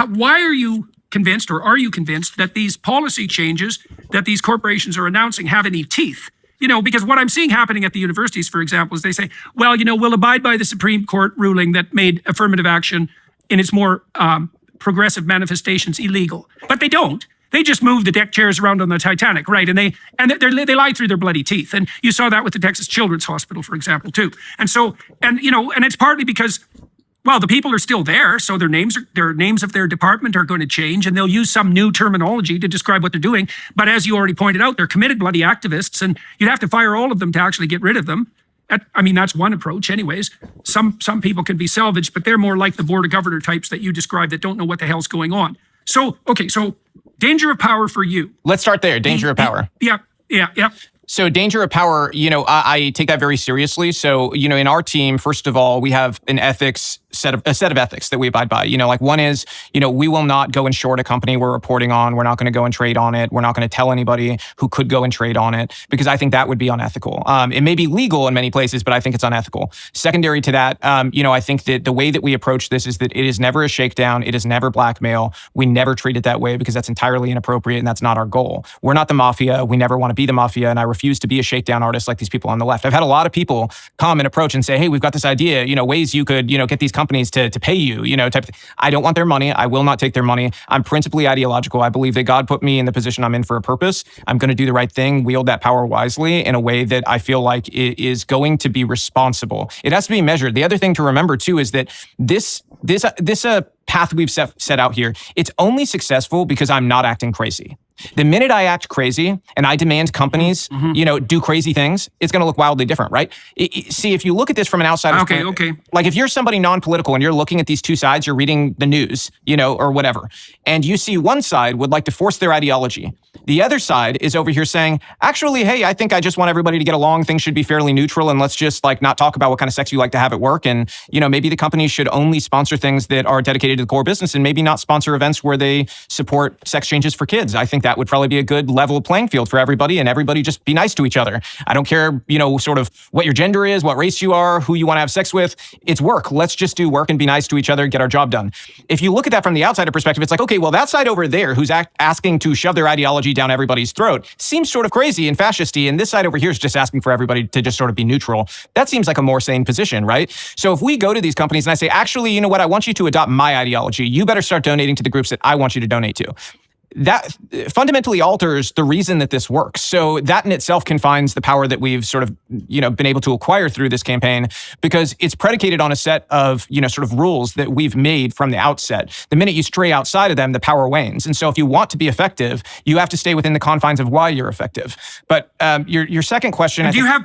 why are you convinced, or are you convinced, that these policy changes that these corporations are announcing have any teeth? Because what I'm seeing happening at the universities, for example, is they say, well, we'll abide by the Supreme Court ruling that made affirmative action in its more progressive manifestations illegal. But they don't. They just move the deck chairs around on the Titanic, right? And they lie through their bloody teeth. And you saw that with the Texas Children's Hospital, for example, too. And so, and it's partly because, well, the people are still there, so their names of their department are going to change, and they'll use some new terminology to describe what they're doing. But as you already pointed out, they're committed bloody activists, and you'd have to fire all of them to actually get rid of them. That's one approach anyways. Some people can be salvaged, but they're more like the board of governor types that you described that don't know what the hell's going on. So, okay, so danger of power for you. Let's start there. Danger of power. Yeah. So danger of power, I take that very seriously. So, in our team, first of all, we have a set of ethics that we abide by. One is, we will not go and short a company we're reporting on. We're not going to go and trade on it. We're not going to tell anybody who could go and trade on it, because I think that would be unethical. It may be legal in many places, but I think it's unethical. Secondary to that, I think that the way that we approach this is that it is never a shakedown. It is never blackmail. We never treat it that way because that's entirely inappropriate and that's not our goal. We're not the mafia. We never want to be the mafia, and I refuse to be a shakedown artist like these people on the left. I've had a lot of people come and approach and say, hey, we've got this idea, ways you could, get these companies to pay you, type of thing. I don't want their money. I will not take their money. I'm principally ideological. I believe that God put me in the position I'm in for a purpose. I'm going to do the right thing, wield that power wisely in a way that I feel like it is going to be responsible. It has to be measured. The other thing to remember too is that this path we've set out here, it's only successful because I'm not acting crazy. The minute I act crazy and I demand companies, do crazy things, it's going to look wildly different, right? See, if you look at this from an outsider's point, okay. Like if you're somebody non-political and you're looking at these two sides, you're reading the news, or whatever, and you see one side would like to force their ideology. The other side is over here saying, actually, hey, I think I just want everybody to get along. Things should be fairly neutral, and let's just not talk about what kind of sex you like to have at work. And, maybe the companies should only sponsor things that are dedicated to the core business and maybe not sponsor events where they support sex changes for kids. I think that would probably be a good level playing field for everybody, and everybody just be nice to each other. I don't care, sort of what your gender is, what race you are, who you want to have sex with. It's work. Let's just do work and be nice to each other, get our job done. If you look at that from the outsider perspective, it's like, okay, well, that side over there who's asking to shove their ideology down everybody's throat seems sort of crazy and fascisty, and this side over here is just asking for everybody to just sort of be neutral. That seems like a more sane position, right? So if we go to these companies and I say, actually, you know what, I want you to adopt my ideology. You better start donating to the groups that I want you to donate to. That fundamentally alters the reason that this works. So that in itself confines the power that we've sort of, been able to acquire through this campaign, because it's predicated on a set of, sort of rules that we've made from the outset. The minute you stray outside of them, the power wanes. And so if you want to be effective, you have to stay within the confines of why you're effective. But your second question, do you have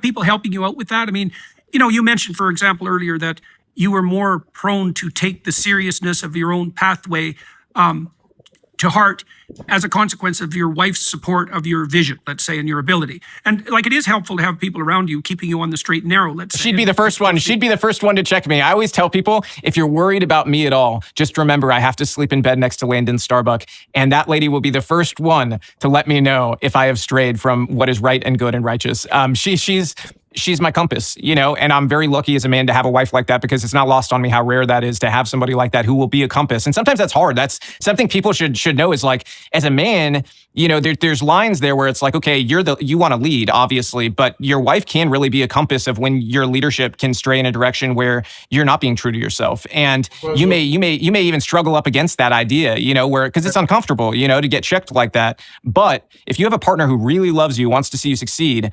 people helping you out with that? I mean, you mentioned, for example, earlier that you were more prone to take the seriousness of your own pathway to heart as a consequence of your wife's support of your vision, let's say, and your ability. And it is helpful to have people around you keeping you on the straight and narrow, let's say. She'd be the first one. She'd be the first one to check me. I always tell people, if you're worried about me at all, just remember I have to sleep in bed next to Landon Starbuck, and that lady will be the first one to let me know if I have strayed from what is right and good and righteous. She's she's my compass, and I'm very lucky as a man to have a wife like that, because it's not lost on me how rare that is to have somebody like that who will be a compass. And sometimes that's hard. That's something people should know, is like, as a man, there's lines there where it's like, okay, you want to lead, obviously, but your wife can really be a compass of when your leadership can stray in a direction where you're not being true to yourself. And you may even struggle up against that idea, because it's uncomfortable, to get checked like that. But if you have a partner who really loves you, wants to see you succeed,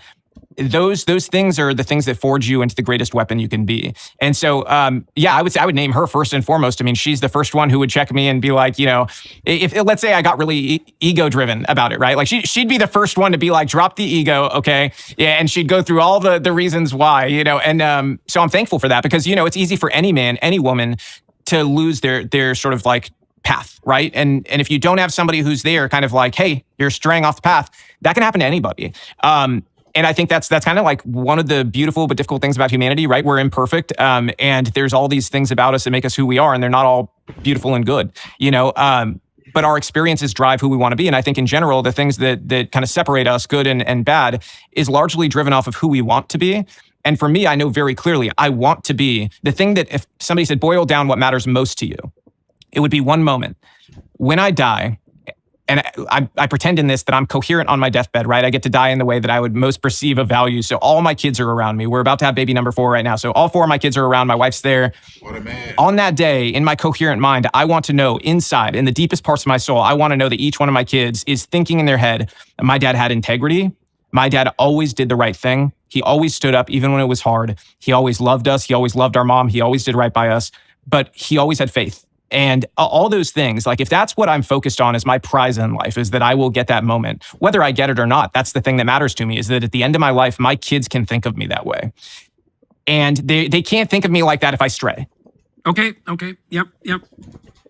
those things are the things that forge you into the greatest weapon you can be. And so, I would say I would name her first and foremost. I mean, she's the first one who would check me and be like, if let's say I got really ego driven about it, right? Like she'd be the first one to be like, drop the ego, okay? Yeah, and she'd go through all the reasons why, and so I'm thankful for that, because, it's easy for any man, any woman to lose their sort of like path, right? And if you don't have somebody who's there kind of like, hey, you're straying off the path, that can happen to anybody. And I think that's kind of like one of the beautiful but difficult things about humanity, right? We're imperfect, and there's all these things about us that make us who we are, and they're not all beautiful and good, but our experiences drive who we want to be. And I think in general, the things that kind of separate us, good and bad, is largely driven off of who we want to be. And for me, I know very clearly, I want to be the thing that if somebody said, boil down what matters most to you, it would be one moment. When I die, and I pretend in this that I'm coherent on my deathbed, right? I get to die in the way that I would most perceive of value. So all my kids are around me. We're about to have baby number 4 right now. So all 4 of my kids are around. My wife's there. What a man. On that day, in my coherent mind, I want to know inside, in the deepest parts of my soul, I want to know that each one of my kids is thinking in their head, my dad had integrity. My dad always did the right thing. He always stood up even when it was hard. He always loved us. He always loved our mom. He always did right by us. But he always had faith. And all those things, like if that's what I'm focused on as my prize in life, is that I will get that moment, whether I get it or not. That's the thing that matters to me, is that at the end of my life, my kids can think of me that way. And they can't think of me like that if I stray. Okay. Yep.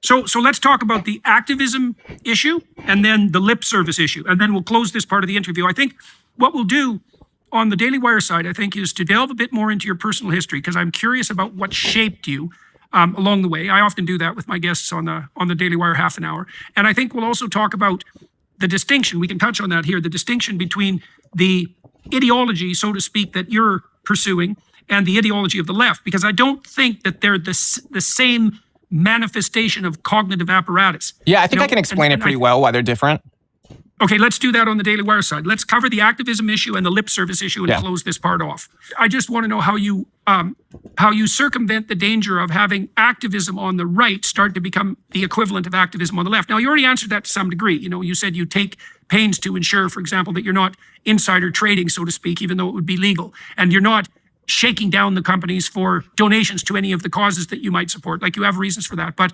So let's talk about the activism issue and then the lip service issue. And then we'll close this part of the interview. I think what we'll do on the Daily Wire side, I think, is to delve a bit more into your personal history, because I'm curious about what shaped you along the way. I often do that with my guests on the Daily Wire half an hour. And I think we'll also talk about the distinction, we can touch on that here, the distinction between the ideology, so to speak, that you're pursuing and the ideology of the left, because I don't think that they're the same manifestation of cognitive apparatus. Yeah, I think I can explain it pretty well why they're different. Okay, let's do that on the Daily Wire side. Let's cover the activism issue and the lip service issue and close this part off. I just want to know how you circumvent the danger of having activism on the right start to become the equivalent of activism on the left. Now, you already answered that to some degree. You said you take pains to ensure, for example, that you're not insider trading, so to speak, even though it would be legal, and you're not shaking down the companies for donations to any of the causes that you might support. Like, you have reasons for that. But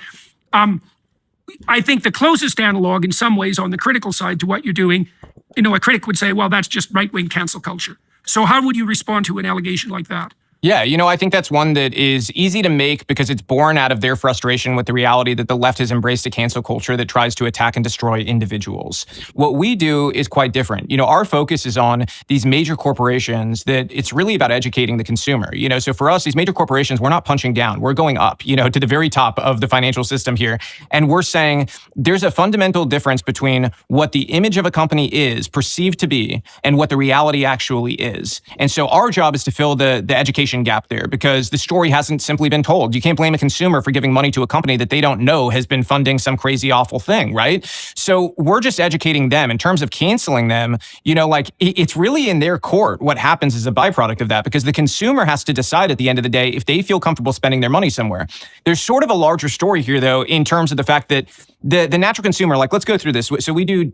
I think the closest analog in some ways on the critical side to what you're doing, a critic would say, well, that's just right-wing cancel culture. So how would you respond to an allegation like that? Yeah, I think that's one that is easy to make because it's born out of their frustration with the reality that the left has embraced a cancel culture that tries to attack and destroy individuals. What we do is quite different. Our focus is on these major corporations that it's really about educating the consumer. So for us, these major corporations, we're not punching down. We're going up, to the very top of the financial system here. And we're saying there's a fundamental difference between what the image of a company is perceived to be and what the reality actually is. And so our job is to fill the education gap there, because the story hasn't simply been told. You can't blame a consumer for giving money to a company that they don't know has been funding some crazy awful thing, right? So we're just educating them. In terms of canceling them, it's really in their court what happens as a byproduct of that, because the consumer has to decide at the end of the day if they feel comfortable spending their money somewhere. There's sort of a larger story here, though, in terms of the fact that the natural consumer, let's go through this. So we do,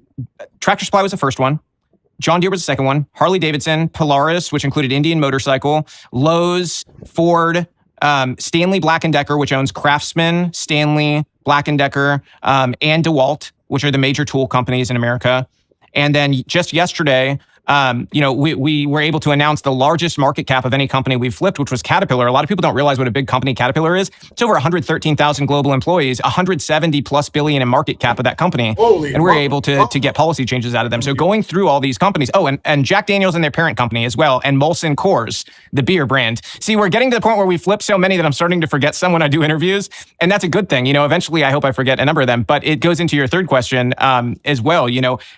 Tractor Supply was the first one. John Deere was the second one, Harley Davidson, Polaris, which included Indian Motorcycle, Lowe's, Ford, Stanley Black & Decker, which owns Craftsman, Stanley, Black & Decker, and DeWalt, which are the major tool companies in America. And then just yesterday, we were able to announce the largest market cap of any company we've flipped, which was Caterpillar. A lot of people don't realize what a big company Caterpillar is. It's over 113,000 global employees, 170 plus billion in market cap of that company. And we're able to get policy changes out of them. So going through all these companies, and Jack Daniels and their parent company as well, and Molson Coors, the beer brand. See, we're getting to the point where we flip so many that I'm starting to forget some when I do interviews. And that's a good thing. Eventually I hope I forget a number of them, but it goes into your third question as well.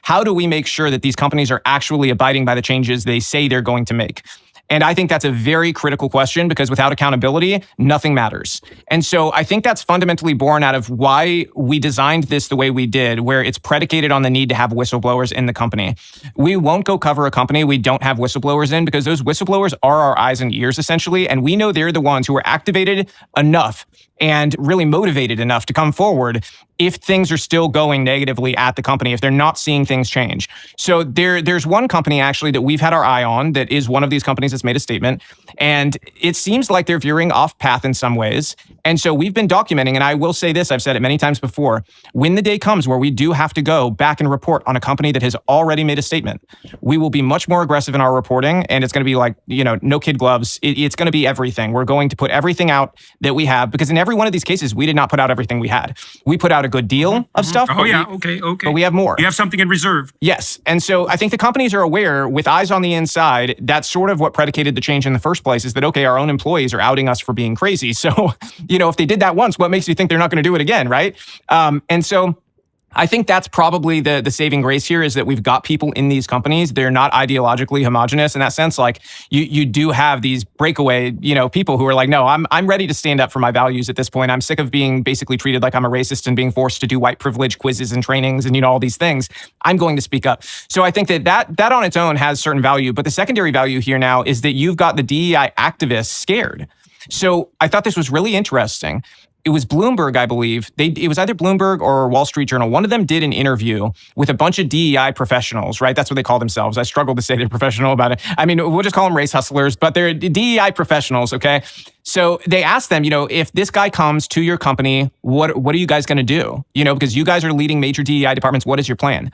How do we make sure that these companies are actually abiding by the changes they say they're going to make? And I think that's a very critical question because without accountability, nothing matters. And so I think that's fundamentally born out of why we designed this the way we did, where it's predicated on the need to have whistleblowers in the company. We won't go cover a company we don't have whistleblowers in because those whistleblowers are our eyes and ears, essentially. And we know they're the ones who are activated enough and really motivated enough to come forward if things are still going negatively at the company, if they're not seeing things change. So there's one company actually that we've had our eye on that is one of these companies that's made a statement. And it seems like they're veering off path in some ways. And so we've been documenting, and I will say this, I've said it many times before, when the day comes where we do have to go back and report on a company that has already made a statement, we will be much more aggressive in our reporting. And it's going to be like, no kid gloves. It's going to be everything. We're going to put everything out that we have, because in every one of these cases, we did not put out everything we had. We put out a good deal of stuff. Oh, yeah. Okay. But we have more. You have something in reserve. Yes. And so I think the companies are aware, with eyes on the inside, that's sort of what predicated the change in the first place, is that, okay, our own employees are outing us for being crazy. So, if they did that once, what makes you think they're not going to do it again, right? And so I think that's probably the saving grace here, is that we've got people in these companies. They're not ideologically homogenous in that sense. Like you do have these breakaway, people who are like, no, I'm ready to stand up for my values at this point. I'm sick of being basically treated like I'm a racist and being forced to do white privilege quizzes and trainings and, all these things. I'm going to speak up. So I think that on its own has certain value. But the secondary value here now is that you've got the DEI activists scared. So I thought this was really interesting. It was Bloomberg, I believe. It was either Bloomberg or Wall Street Journal. One of them did an interview with a bunch of DEI professionals, right? That's what they call themselves. I struggle to say they're professional about it. I mean, we'll just call them race hustlers, but they're DEI professionals, okay? So they asked them, if this guy comes to your company, what are you guys going to do? Because you guys are leading major DEI departments. What is your plan?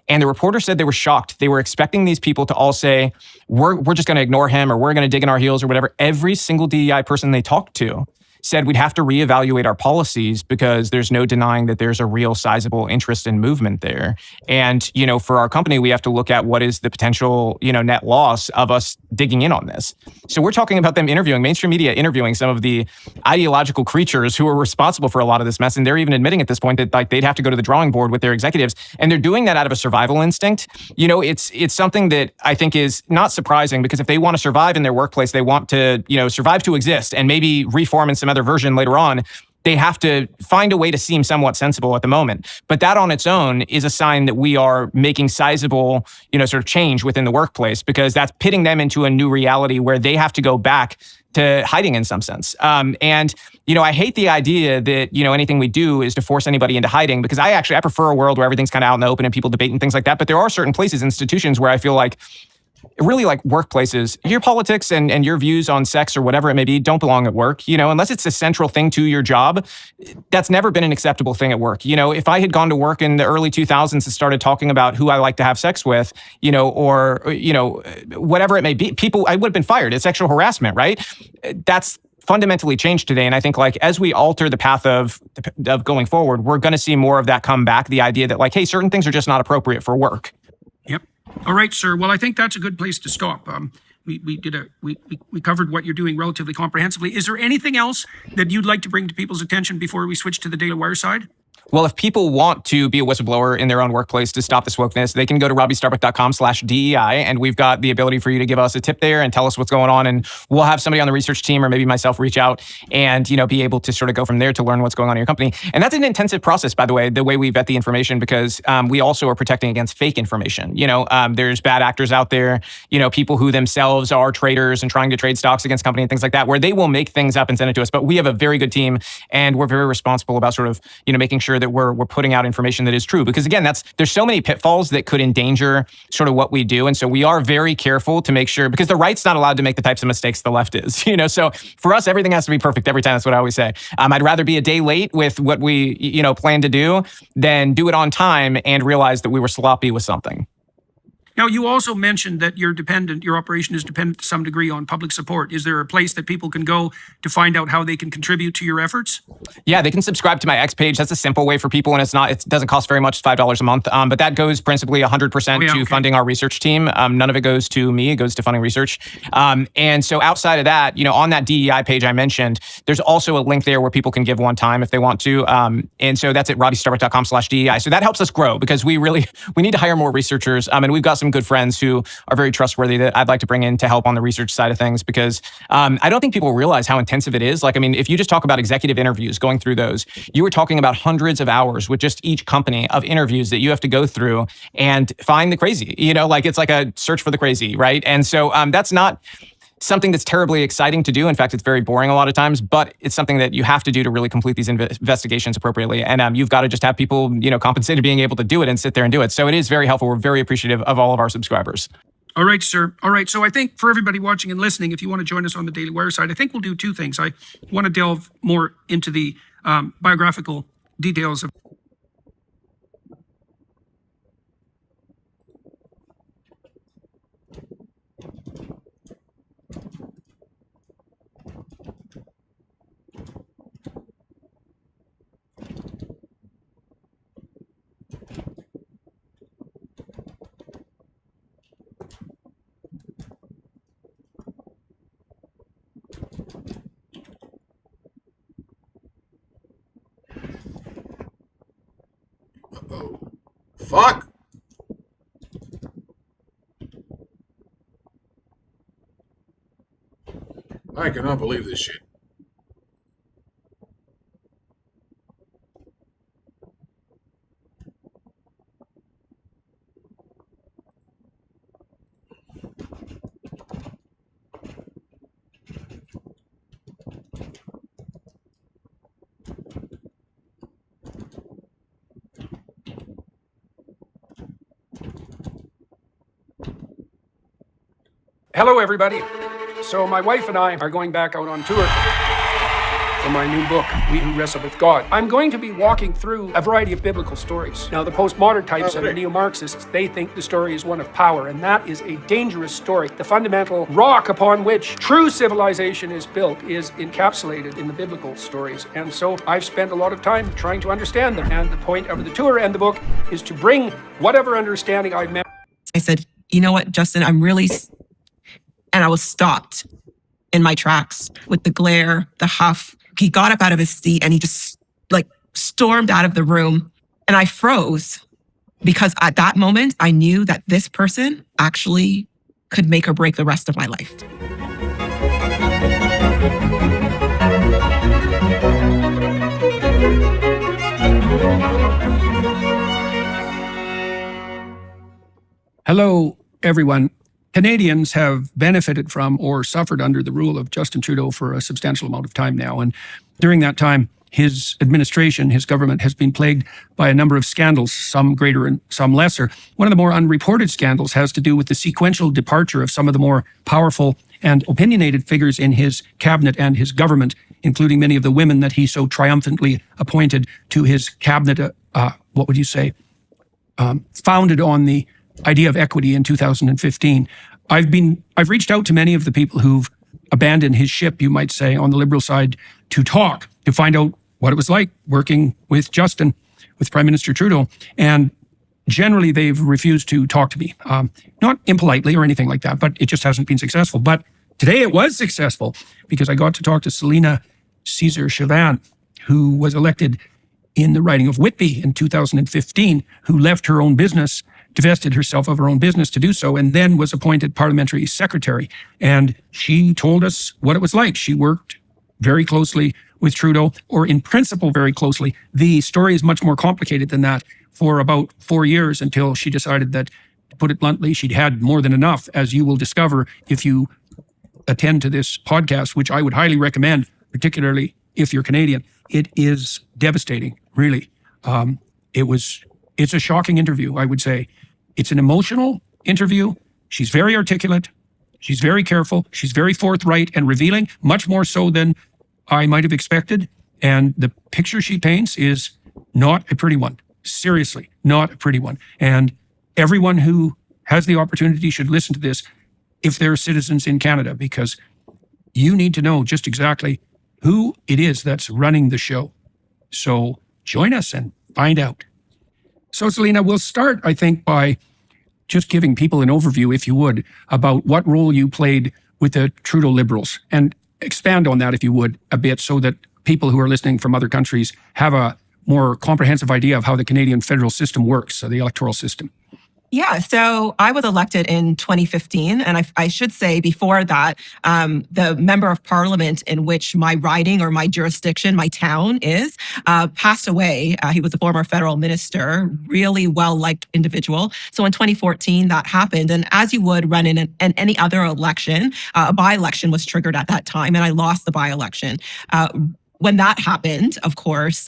And the reporter said they were shocked. They were expecting these people to all say, we're just going to ignore him, or we're going to dig in our heels, or whatever. Every single DEI person they talked to said we'd have to reevaluate our policies because there's no denying that there's a real sizable interest in movement there. And, for our company, we have to look at what is the potential, net loss of us digging in on this. So we're talking about them mainstream media interviewing some of the ideological creatures who are responsible for a lot of this mess. And they're even admitting at this point that they'd have to go to the drawing board with their executives. And they're doing that out of a survival instinct. It's something that I think is not surprising, because if they want to survive in their workplace, they want to, survive to exist and maybe reform in some other version later on. They have to find a way to seem somewhat sensible at the moment. But that on its own is a sign that we are making sizable, sort of change within the workplace, because that's pitting them into a new reality where they have to go back to hiding in some sense. And I hate the idea that, anything we do is to force anybody into hiding, because I prefer a world where everything's kind of out in the open and people debate and things like that. But there are certain places, institutions, where I feel like, really like workplaces, your politics and your views on sex or whatever it may be don't belong at work, unless it's a central thing to your job. That's never been an acceptable thing at work. If I had gone to work in the early 2000s and started talking about who I like to have sex with, or whatever it may be, I would have been fired. It's sexual harassment, right? That's fundamentally changed today. And I think as we alter the path of going forward, we're going to see more of that come back. The idea that hey, certain things are just not appropriate for work. Yep. All right, sir. Well, I think that's a good place to stop. We covered what you're doing relatively comprehensively. Is there anything else that you'd like to bring to people's attention before we switch to the Daily Wire side? Well, if people want to be a whistleblower in their own workplace to stop this wokeness, they can go to robbiestarbuck.com/DEI, and we've got the ability for you to give us a tip there and tell us what's going on. And we'll have somebody on the research team, or maybe myself, reach out and, be able to sort of go from there to learn what's going on in your company. And that's an intensive process, by the way we vet the information, because we also are protecting against fake information. There's bad actors out there, people who themselves are traders and trying to trade stocks against company and things like that, where they will make things up and send it to us. But we have a very good team, and we're very responsible about sort of, making sure that we're putting out information that is true. Because again, there's so many pitfalls that could endanger sort of what we do. And so we are very careful to make sure, because the right's not allowed to make the types of mistakes the left is, so for us, everything has to be perfect every time. That's what I always say. I'd rather be a day late with what we, plan to do than do it on time and realize that we were sloppy with something. Now, you also mentioned that your operation is dependent to some degree on public support. Is there a place that people can go to find out how they can contribute to your efforts? Yeah, they can subscribe to my X page. That's a simple way for people, and it doesn't cost very much. It's $5 a month. But that goes principally 100% to funding our research team. None of it goes to me. It goes to funding research. And so outside of that, on that DEI page I mentioned, there's also a link there where people can give one time if they want to. And so that's at robbiestarbuck.com/DEI. So that helps us grow, because we need to hire more researchers. And we've got some some good friends who are very trustworthy that I'd like to bring in to help on the research side of things, because I don't think people realize how intensive it is. Like, I mean, if you just talk about executive interviews, going through those, you were talking about hundreds of hours with just each company of interviews that you have to go through and find the crazy, like it's like a search for the crazy, right? And so that's not something that's terribly exciting to do. In fact, it's very boring a lot of times, but it's something that you have to do to really complete these investigations appropriately. And you've got to just have people, compensated being able to do it and sit there and do it. So it is very helpful. We're very appreciative of all of our subscribers. All right, sir. All right. So I think for everybody watching and listening, if you want to join us on the Daily Wire side, I think we'll do two things. I want to delve more into the biographical details of Uh-oh. Fuck! I cannot believe this shit. Hello, everybody. So my wife and I are going back out on tour for my new book, We Who Wrestle with God. I'm going to be walking through a variety of biblical stories. Now, the postmodern types and the neo-Marxists, they think the story is one of power, and that is a dangerous story. The fundamental rock upon which true civilization is built is encapsulated in the biblical stories. And so I've spent a lot of time trying to understand them. And the point of the tour and the book is to bring whatever understanding I've met. I said, you know what, Justin, and I was stopped in my tracks with the glare, the huff. He got up out of his seat and he just stormed out of the room. And I froze because at that moment, I knew that this person actually could make or break the rest of my life. Hello, everyone. Canadians have benefited from or suffered under the rule of Justin Trudeau for a substantial amount of time now. And during that time, his administration, his government has been plagued by a number of scandals, some greater and some lesser. One of the more unreported scandals has to do with the sequential departure of some of the more powerful and opinionated figures in his cabinet and his government, including many of the women that he so triumphantly appointed to his cabinet, founded on the idea of equity in 2015. I've reached out to many of the people who've abandoned his ship, you might say, on the Liberal side to talk, to find out what it was like working with Justin, with Prime Minister Trudeau. And generally, they've refused to talk to me. Not impolitely or anything like that, but it just hasn't been successful. But today it was successful because I got to talk to Selina Caesar-Chavannes, who was elected in the riding of Whitby in 2015, who left her own business, divested herself of her own business to do so, and then was appointed parliamentary secretary. And she told us what it was like. She worked very closely with Trudeau, or in principle very closely. The story is much more complicated than that, for about 4 years, until she decided that, to put it bluntly, she'd had more than enough, as you will discover if you attend to this podcast, which I would highly recommend, particularly if you're Canadian. It is devastating, really. It's a shocking interview, I would say. It's an emotional interview. She's very articulate. She's very careful. She's very forthright and revealing, much more so than I might have expected. And the picture she paints is not a pretty one. Seriously, not a pretty one. And everyone who has the opportunity should listen to this if they're citizens in Canada, because you need to know just exactly who it is that's running the show. So join us and find out. So, Selina, we'll start, I think, by just giving people an overview, if you would, about what role you played with the Trudeau Liberals, and expand on that, if you would, a bit, so that people who are listening from other countries have a more comprehensive idea of how the Canadian federal system works, so the electoral system. Yeah, so I was elected in 2015, and I should say before that, the member of parliament in which my riding or my jurisdiction, my town is, passed away. He was a former federal minister, really well-liked individual. So in 2014, that happened, and as you would run in any other election, a by-election was triggered at that time, and I lost the by-election. When that happened, of course,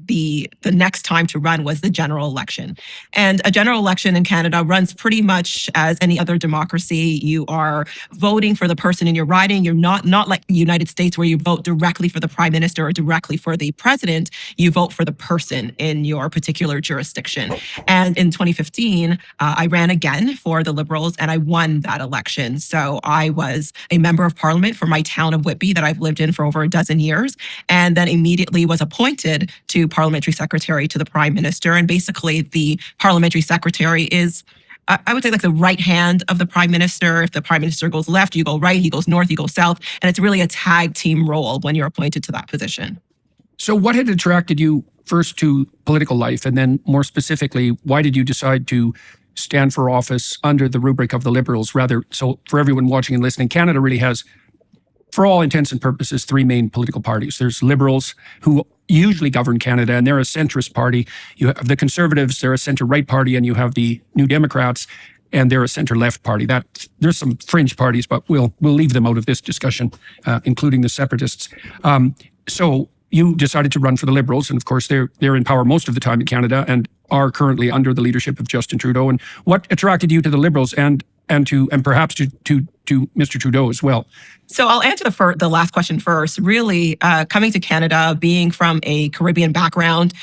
the next time to run was the general election. And a general election in Canada runs pretty much as any other democracy. You are voting for the person in your riding. You're not like the United States where you vote directly for the prime minister or directly for the president. You vote for the person in your particular jurisdiction. And in 2015, I ran again for the Liberals and I won that election. So I was a member of parliament for my town of Whitby that I've lived in for over a dozen years, and then immediately was appointed to parliamentary secretary to the prime minister. And basically the parliamentary secretary is, I would say, like the right hand of the prime minister. If the prime minister goes left, you go right, he goes north, you go south. And it's really a tag team role when you're appointed to that position. So what had attracted you first to political life? And then more specifically, why did you decide to stand for office under the rubric of the Liberals? Rather, so for everyone watching and listening, Canada really has, for all intents and purposes, three main political parties. There's Liberals, who usually govern Canada, and they're a centrist party. You have the Conservatives, they're a center-right party, and you have the New Democrats, and they're a center-left party. There's some fringe parties, but we'll leave them out of this discussion, including the separatists. So you decided to run for the Liberals, and of course they're in power most of the time in Canada and are currently under the leadership of Justin Trudeau. And what attracted you to the Liberals and perhaps to Mr. Trudeau as well? So I'll answer the last question first. Really, coming to Canada, being from a Caribbean background,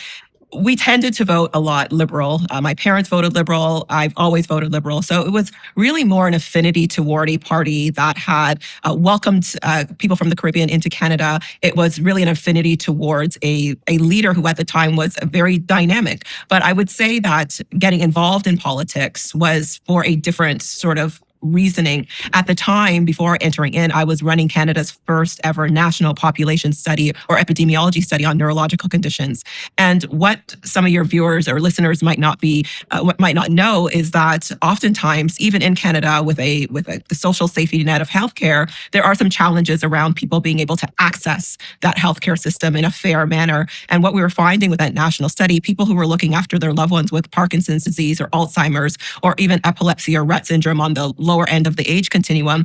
we tended to vote a lot Liberal. My parents voted Liberal. I've always voted Liberal. So it was really more an affinity toward a party that had welcomed people from the Caribbean into Canada. It was really an affinity towards a leader who at the time was very dynamic. But I would say that getting involved in politics was for a different sort of reasoning. At the time, before entering in, I was running Canada's first ever national population study or epidemiology study on neurological conditions. And what some of your viewers or listeners might not know is that oftentimes, even in Canada, with the social safety net of healthcare, there are some challenges around people being able to access that healthcare system in a fair manner. And what we were finding with that national study, people who were looking after their loved ones with Parkinson's disease or Alzheimer's or even epilepsy or Rett syndrome on the lower end of the age continuum,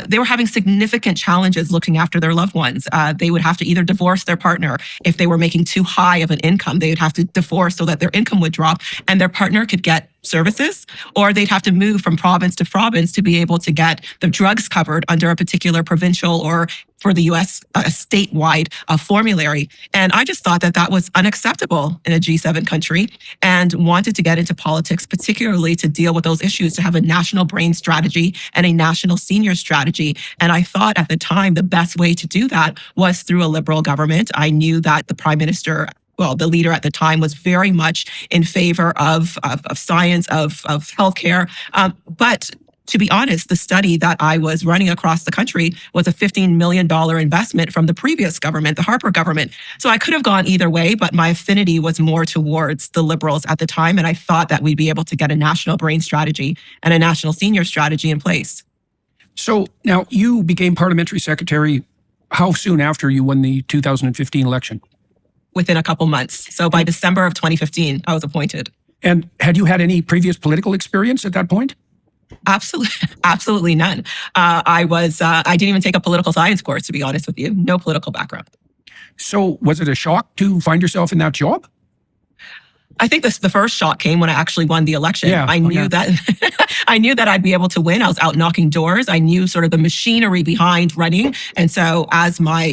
they were having significant challenges looking after their loved ones. They would have to either divorce their partner. If they were making too high of an income, they would have to divorce so that their income would drop and their partner could get services, or they'd have to move from province to province to be able to get the drugs covered under a particular provincial or, for the US, a statewide formulary. And I just thought that that was unacceptable in a G7 country and wanted to get into politics, particularly to deal with those issues, to have a national brain strategy and a national senior strategy. And I thought at the time the best way to do that was through a Liberal government. I knew that the Prime Minister, well, the leader at the time, was very much in favor of science, of healthcare. But to be honest, the study that I was running across the country was a $15 million investment from the previous government, the Harper government. So I could have gone either way, but my affinity was more towards the Liberals at the time. And I thought that we'd be able to get a national brain strategy and a national senior strategy in place. So now you became parliamentary secretary how soon after you won the 2015 election? Within a couple months. So by December of 2015, I was appointed. And had you had any previous political experience at that point? Absolutely none. I didn't even take a political science course, to be honest with you. No political background. So was it a shock to find yourself in that job? I think the first shock came when I actually won the election. Yeah, I knew that I'd be able to win. I was out knocking doors. I knew sort of the machinery behind running. And so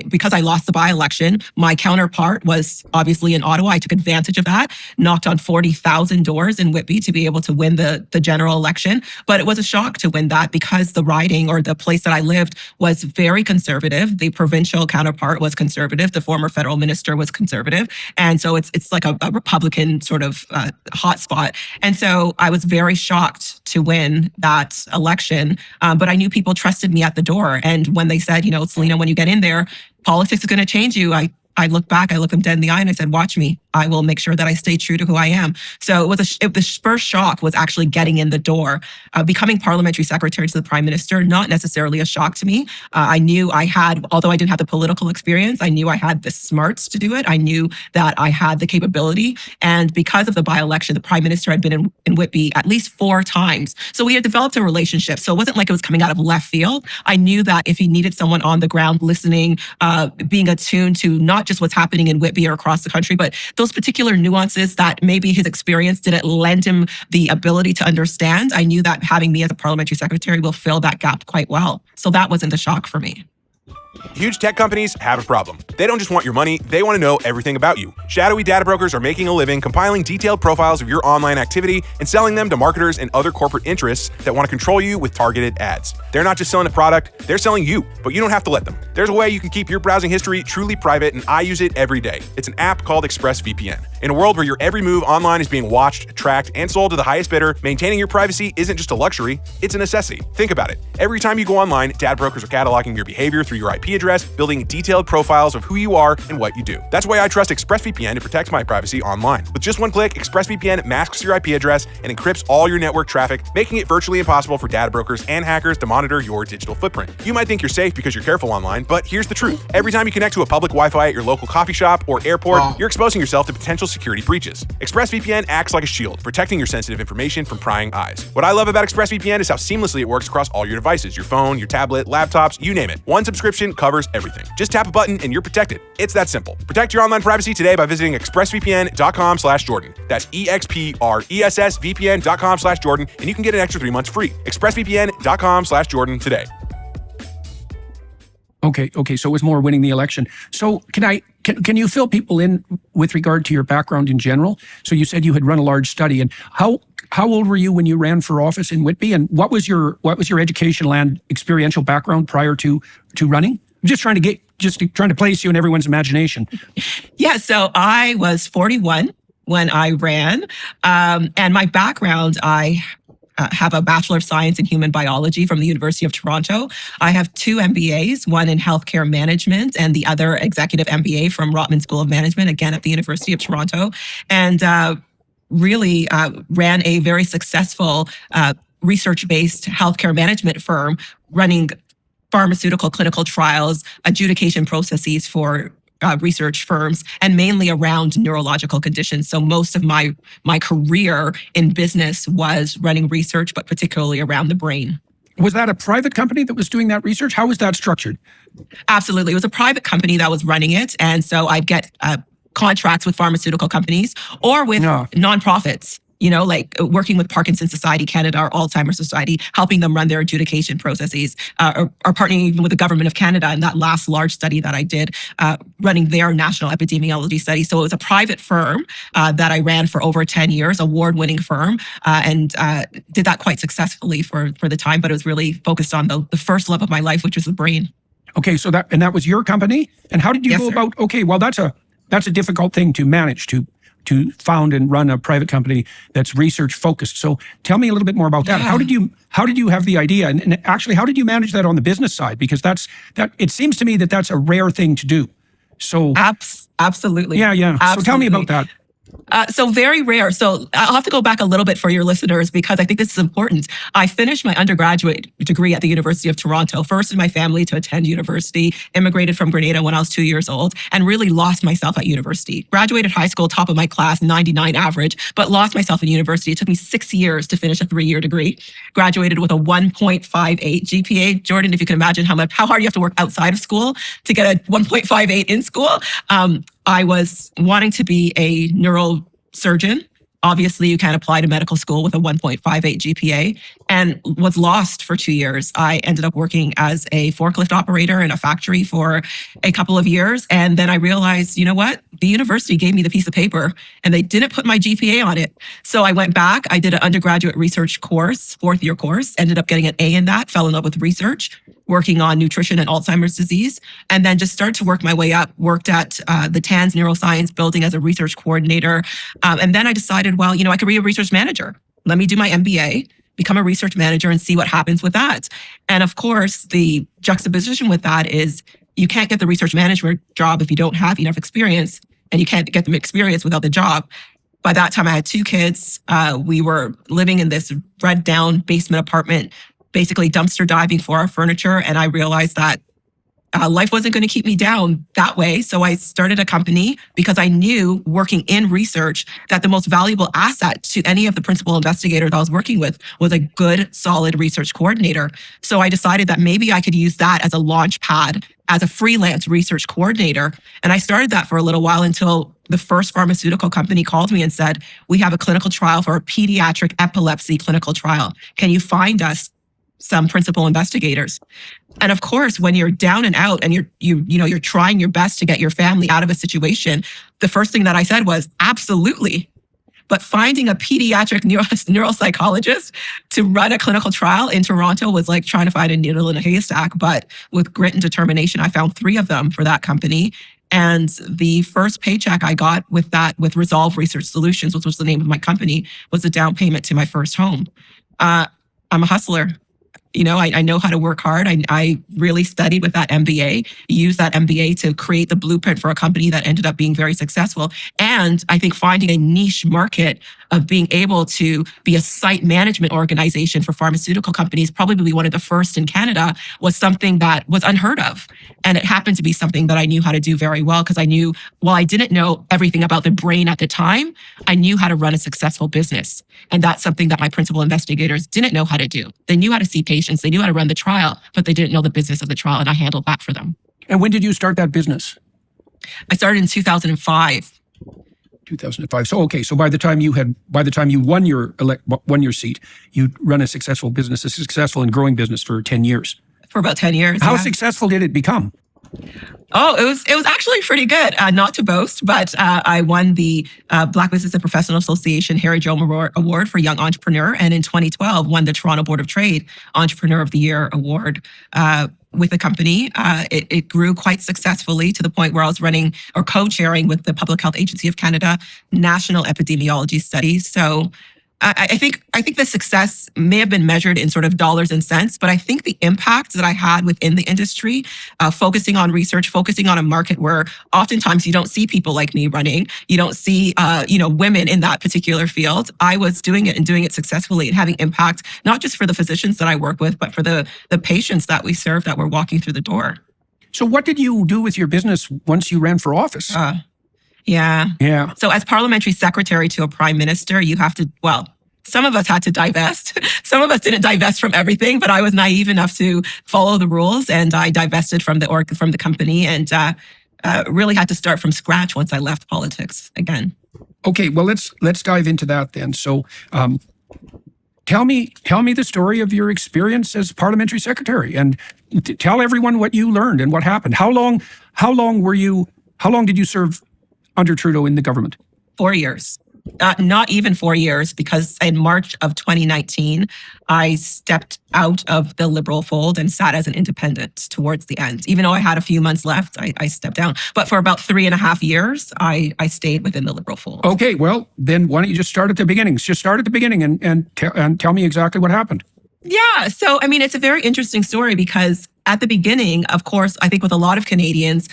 because I lost the by-election, my counterpart was obviously in Ottawa. I took advantage of that, knocked on 40,000 doors in Whitby to be able to win the general election. But it was a shock to win that because the riding or the place that I lived was very conservative. The provincial counterpart was conservative. The former federal minister was conservative. And so it's like a Republican sort of hotspot. And so I was very shocked to win that election. But I knew people trusted me at the door. And when they said, Selena, when you get in there, politics is going to change you, I I looked back, I looked them dead in the eye and I said, watch me. I will make sure that I stay true to who I am. So the first shock was actually getting in the door, becoming parliamentary secretary to the prime minister, not necessarily a shock to me. I knew I had, although I didn't have the political experience, I knew I had the smarts to do it. I knew that I had the capability. And because of the by-election, the prime minister had been in Whitby at least 4 times. So we had developed a relationship. So it wasn't like it was coming out of left field. I knew that if he needed someone on the ground listening, being attuned to not just what's happening in Whitby or across the country, but those particular nuances that maybe his experience didn't lend him the ability to understand, I knew that having me as a parliamentary secretary will fill that gap quite well. So that wasn't a shock for me. Huge tech companies have a problem. They don't just want your money, they want to know everything about you. Shadowy data brokers are making a living compiling detailed profiles of your online activity and selling them to marketers and other corporate interests that want to control you with targeted ads. They're not just selling a product, they're selling you, but you don't have to let them. There's a way you can keep your browsing history truly private, and I use it every day. It's an app called ExpressVPN. In a world where your every move online is being watched, tracked, and sold to the highest bidder, maintaining your privacy isn't just a luxury, it's a necessity. Think about it. Every time you go online, data brokers are cataloging your behavior through your IP address, building detailed profiles of who you are and what you do. That's why I trust ExpressVPN to protect my privacy online. With just one click, ExpressVPN masks your IP address and encrypts all your network traffic, making it virtually impossible for data brokers and hackers to monitor your digital footprint. You might think you're safe because you're careful online, but here's the truth. Every time you connect to a public Wi-Fi at your local coffee shop or airport, you're exposing yourself to potential security breaches. ExpressVPN acts like a shield, protecting your sensitive information from prying eyes. What I love about ExpressVPN is how seamlessly it works across all your devices, your phone, your tablet, laptops, you name it. One subscription covers everything. Just tap a button and you're protected. It's that simple. Protect your online privacy today by visiting expressvpn.com/Jordan. That's EXPRESSVPN.com/Jordan, and you can get an extra 3 months free. expressvpn.com/Jordan today. Okay. So it was more winning the election. So can you fill people in with regard to your background in general? So you said you had run a large study, and how old were you when you ran for office in Whitby, and what was your educational and experiential background prior to running? I'm just trying to place you in everyone's imagination. Yeah, so I was 41 when I ran, and my background, I have a Bachelor of Science in Human Biology from the University of Toronto. I have 2 MBAs, one in healthcare management and the other executive MBA from Rotman School of Management, again at the University of Toronto, and really ran a very successful research-based healthcare management firm running pharmaceutical clinical trials, adjudication processes for research firms, and mainly around neurological conditions. So most of my career in business was running research, but particularly around the brain. Was that a private company that was doing that research? How was that structured? Absolutely. It was a private company that was running it. And so I'd get contracts with pharmaceutical companies or with nonprofits, like working with Parkinson's Society Canada or Alzheimer's Society, helping them run their adjudication processes, or partnering even with the government of Canada in that last large study that I did, running their national epidemiology study. So it was a private firm that I ran for over 10 years, award-winning firm, and did that quite successfully for the time, but it was really focused on the first love of my life, which was the brain. Okay, so that was your company? And how did you go about, okay, well, that's a difficult thing to manage, to found and run a private company that's research focused. So tell me a little bit more about that. How did you have the idea, and actually how did you manage that on the business side? Because that it seems to me that's a rare thing to do. So absolutely. Yeah. Absolutely. So tell me about that. So very rare. So I'll have to go back a little bit for your listeners because I think this is important. I finished my undergraduate degree at the University of Toronto, first in my family to attend university, immigrated from Grenada when I was 2 years old, and really lost myself at university. Graduated high school, top of my class, 99 average, but lost myself in university. It took me 6 years to finish a 3-year degree. Graduated with a 1.58 GPA. Jordan, if you can imagine how hard you have to work outside of school to get a 1.58 in school. I was wanting to be a neurosurgeon. Obviously, you can't apply to medical school with a 1.58 GPA, and was lost for 2 years. I ended up working as a forklift operator in a factory for a couple of years. And then I realized, you know what? The university gave me the piece of paper and they didn't put my GPA on it. So I went back, I did an undergraduate research course, 4th-year course, ended up getting an A in that, fell in love with research, working on nutrition and Alzheimer's disease, and then just started to work my way up, worked at the TANS Neuroscience Building as a research coordinator. And then I decided, well, I could be a research manager. Let me do my MBA, become a research manager and see what happens with that. And of course, the juxtaposition with that is you can't get the research management job if you don't have enough experience, and you can't get the experience without the job. By that time, I had 2 kids. We were living in this red down basement apartment, basically dumpster diving for our furniture. And I realized that life wasn't going to keep me down that way. So I started a company because I knew, working in research, that the most valuable asset to any of the principal investigators I was working with was a good, solid research coordinator. So I decided that maybe I could use that as a launch pad as a freelance research coordinator. And I started that for a little while until the first pharmaceutical company called me and said, we have a clinical trial for a pediatric epilepsy clinical trial. Can you find us some principal investigators? And of course, when you're down and out and you're trying your best to get your family out of a situation, the first thing that I said was absolutely. But finding a pediatric neuropsychologist to run a clinical trial in Toronto was like trying to find a needle in a haystack. But with grit and determination, I found 3 of them for that company. And the first paycheck I got with Resolve Research Solutions, which was the name of my company, was a down payment to my first home. I'm a hustler. I know how to work hard. I really studied with that MBA, used that MBA to create the blueprint for a company that ended up being very successful. And I think finding a niche market of being able to be a site management organization for pharmaceutical companies, probably one of the first in Canada, was something that was unheard of. And it happened to be something that I knew how to do very well, because I knew, while I didn't know everything about the brain at the time, I knew how to run a successful business. And that's something that my principal investigators didn't know how to do. They knew how to see patients, they knew how to run the trial, but they didn't know the business of the trial, and I handled that for them. And when did you start that business? I started in 2005. 2005. So okay. So by the time you won your seat, you'd run a successful and growing business for 10 years. For about 10 years. How successful did it become? Oh, it was actually pretty good. Not to boast, but I won the Black Business and Professional Association Harry Jo Award for Young Entrepreneur, and in 2012 won the Toronto Board of Trade Entrepreneur of the Year Award. With the company, it grew quite successfully to the point where I was running or co-chairing with the Public Health Agency of Canada national epidemiology studies. So I think the success may have been measured in sort of dollars and cents, but I think the impact that I had within the industry, focusing on research, focusing on a market where oftentimes you don't see people like me running, you don't see women in that particular field. I was doing it and doing it successfully and having impact, not just for the physicians that I work with, but for the patients that we serve that were walking through the door. So what did you do with your business once you ran for office? Yeah. So as parliamentary secretary to a prime minister, you have to, some of us had to divest. Some of us didn't divest from everything, but I was naive enough to follow the rules, and I divested from the company, and really had to start from scratch once I left politics again. Okay, well let's dive into that then. So tell me the story of your experience as parliamentary secretary, and tell everyone what you learned and what happened. How long did you serve under Trudeau in the government? 4 years. Not even 4 years, because in March of 2019, I stepped out of the Liberal fold and sat as an independent towards the end. Even though I had a few months left, I stepped down. But for about 3.5 years, I stayed within the Liberal fold. Okay, well, then why don't you just start at the beginning? Just start at the beginning and tell me exactly what happened. Yeah. So, it's a very interesting story, because at the beginning, of course, I think with a lot of Canadians,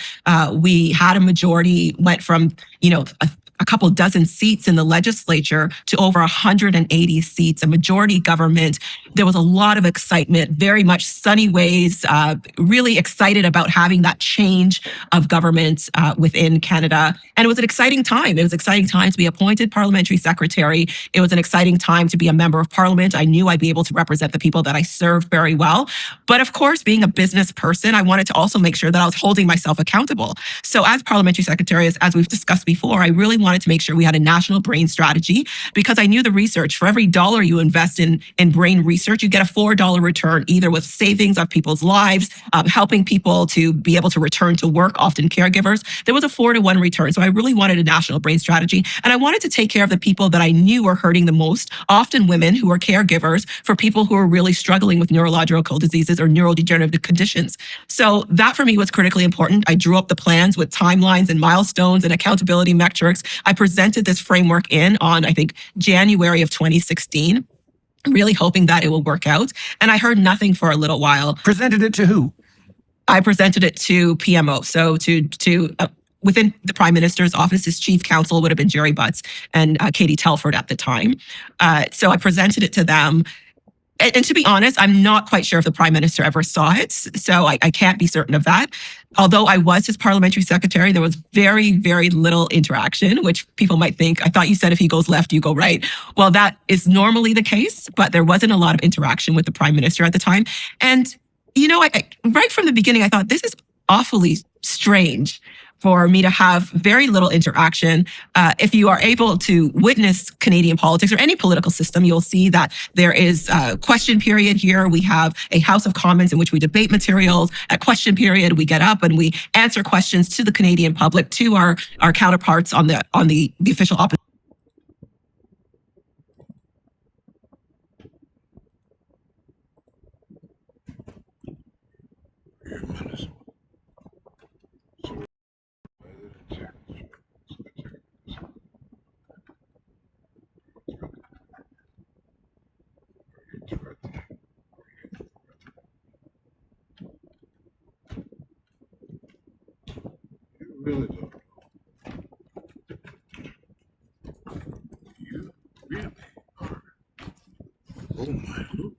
we had a majority, went from, a couple dozen seats in the legislature to over 180 seats, a majority government. There was a lot of excitement, very much sunny ways, really excited about having that change of government within Canada. And it was an exciting time. It was an exciting time to be appointed parliamentary secretary. It was an exciting time to be a member of parliament. I knew I'd be able to represent the people that I served very well. But of course, being a business person, I wanted to also make sure that I was holding myself accountable. So as parliamentary secretary, as we've discussed before, I really wanted to make sure we had a national brain strategy, because I knew the research. For every dollar you invest in brain research, you get a $4 return, either with savings of people's lives, helping people to be able to return to work, often caregivers. There was a 4-to-1 return. So I really wanted a national brain strategy. And I wanted to take care of the people that I knew were hurting the most, often women who are caregivers for people who are really struggling with neurological diseases or neurodegenerative conditions. So that for me was critically important. I drew up the plans with timelines and milestones and accountability metrics. I presented this framework on, I think, January of 2016, really hoping that it will work out. And I heard nothing for a little while. Presented it to who? I presented it to PMO, so to within the Prime Minister's office, his chief counsel would have been Jerry Butts and Katie Telford at the time. So I presented it to them. And to be honest, I'm not quite sure if the Prime Minister ever saw it. So I can't be certain of that. Although I was his parliamentary secretary, there was very, very little interaction, which people might think, I thought you said if he goes left, you go right. Well, that is normally the case, but there wasn't a lot of interaction with the Prime Minister at the time. And, you know, right from the beginning, I thought this is awfully strange for me to have very little interaction. If you are able to witness Canadian politics or any political system, you'll see that there is a question period here. We have a House of Commons in which we debate materials. At question period, we get up and we answer questions to the Canadian public, to our counterparts on the official opposition. You really don't. You really are. Oh my lord.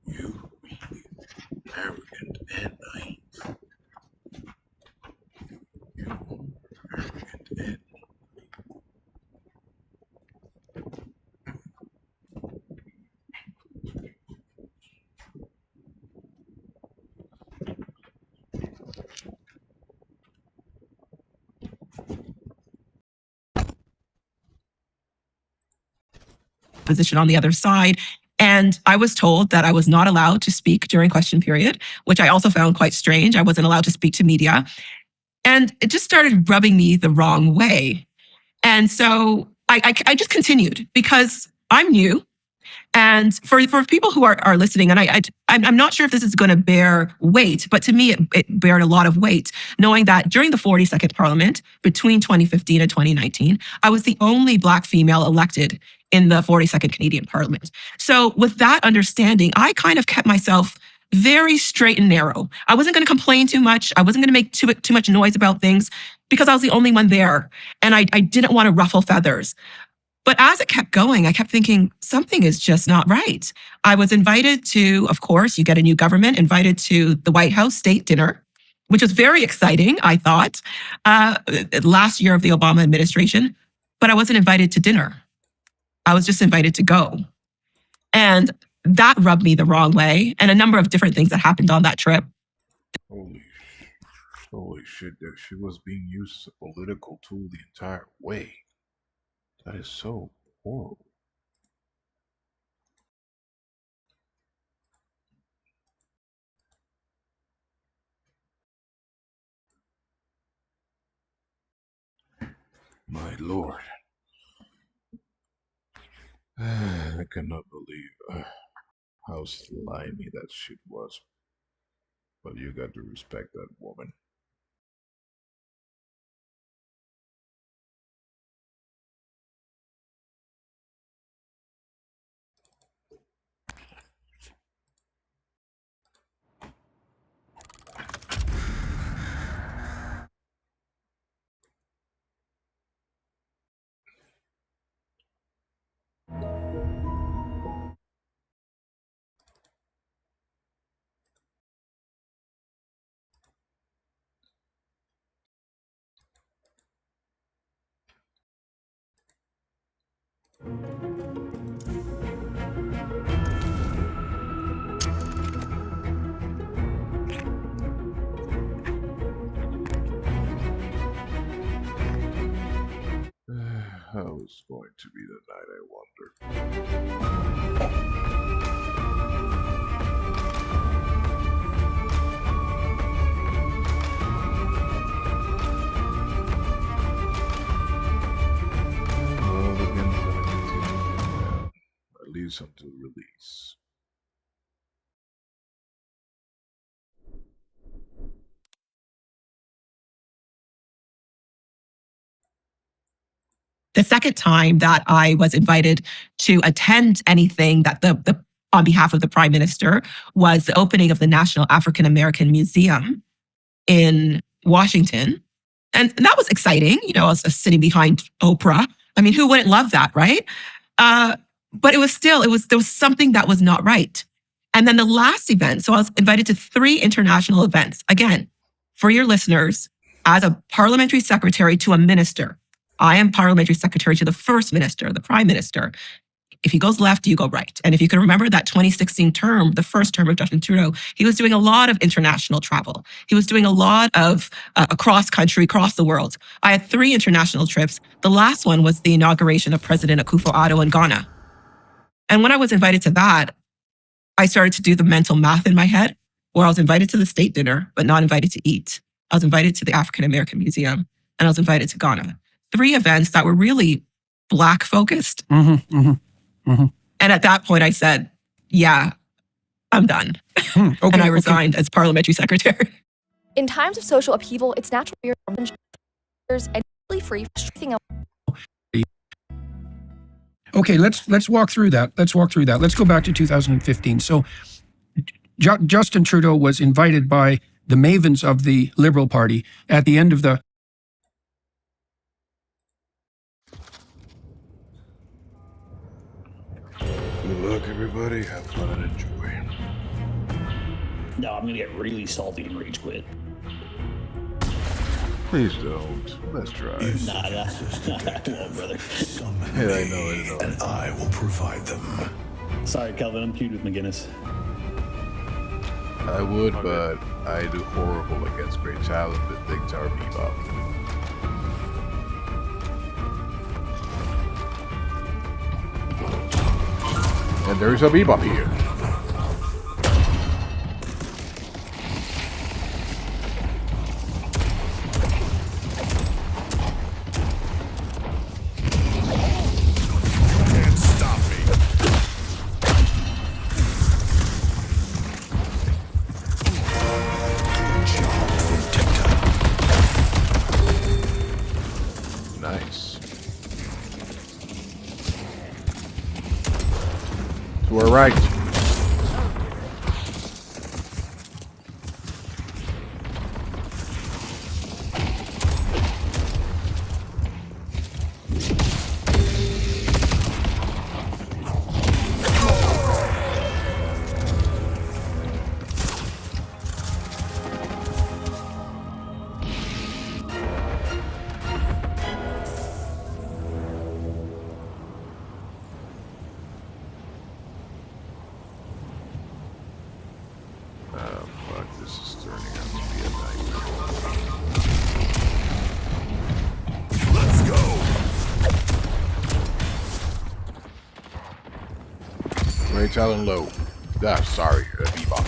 You really arrogant and naive. You are arrogant and Position on the other side. And I was told that I was not allowed to speak during question period, which I also found quite strange. I wasn't allowed to speak to media. And it just started rubbing me the wrong way. And so I just continued because I'm new. And for people who are listening, and I'm not sure if this is going to bear weight, but to me, it bared a lot of weight, knowing that during the 42nd Parliament, between 2015 and 2019, I was the only Black female elected in the 42nd Canadian Parliament. So with that understanding, I kind of kept myself very straight and narrow. I wasn't going to complain too much. I wasn't going to make too much noise about things because I was the only one there. And I didn't want to ruffle feathers. But as it kept going, I kept thinking something is just not right. I was invited to, of course, you get a new government, invited to the White House state dinner, which was very exciting, I thought, last year of the Obama administration. But I wasn't invited to dinner. I was just invited to go. And that rubbed me the wrong way. And a number of different things that happened on that trip. Holy shit, that she was being used as a political tool the entire way. That is so horrible. My lord. I cannot believe how slimy that shit was. But you got to respect that woman. How is going to be the night, I wonder. Well, the game's gonna continue, at least until release. The second time that I was invited to attend anything that the on behalf of the Prime Minister was the opening of the National African American Museum in Washington. And that was exciting. You know, I was sitting behind Oprah. I mean, who wouldn't love that, right? But there was something that was not right. And then the last event, so I was invited to 3 international events. Again, for your listeners, as a parliamentary secretary to a minister, I am parliamentary secretary to the first minister, the prime minister. If he goes left, you go right. And if you can remember that 2016 term, the first term of Justin Trudeau, he was doing a lot of international travel. He was doing a lot of across country, across the world. I had 3 international trips. The last one was the inauguration of President Akufo-Addo in Ghana. And when I was invited to that, I started to do the mental math in my head, where I was invited to the state dinner, but not invited to eat. I was invited to the African American Museum, and I was invited to Ghana. 3 events that were really Black focused. And at that point, I said, yeah, I'm done. Okay, and I resigned as parliamentary secretary. In times of social upheaval, it's natural for your and really free from Okay, let's walk through that. Let's go back to 2015. So Justin Trudeau was invited by the mavens of the Liberal Party at the end of the Good luck, everybody. Have fun and enjoy. No, I'm gonna get really salty and rage quit. Please don't. Let's try. Nah, I won't, brother. Yeah, I know. And I will provide them. Sorry, Kelvin, I'm queued with McGinnis. I would, but I do horrible against great talent with Big Tower Bebop. And there's a Bebop here. Can't stop me. Job from TikTok. Nice. To our right. Fuck, this is turning out to be a nightmare. Let's go. Great talent low. Sorry, Bebop.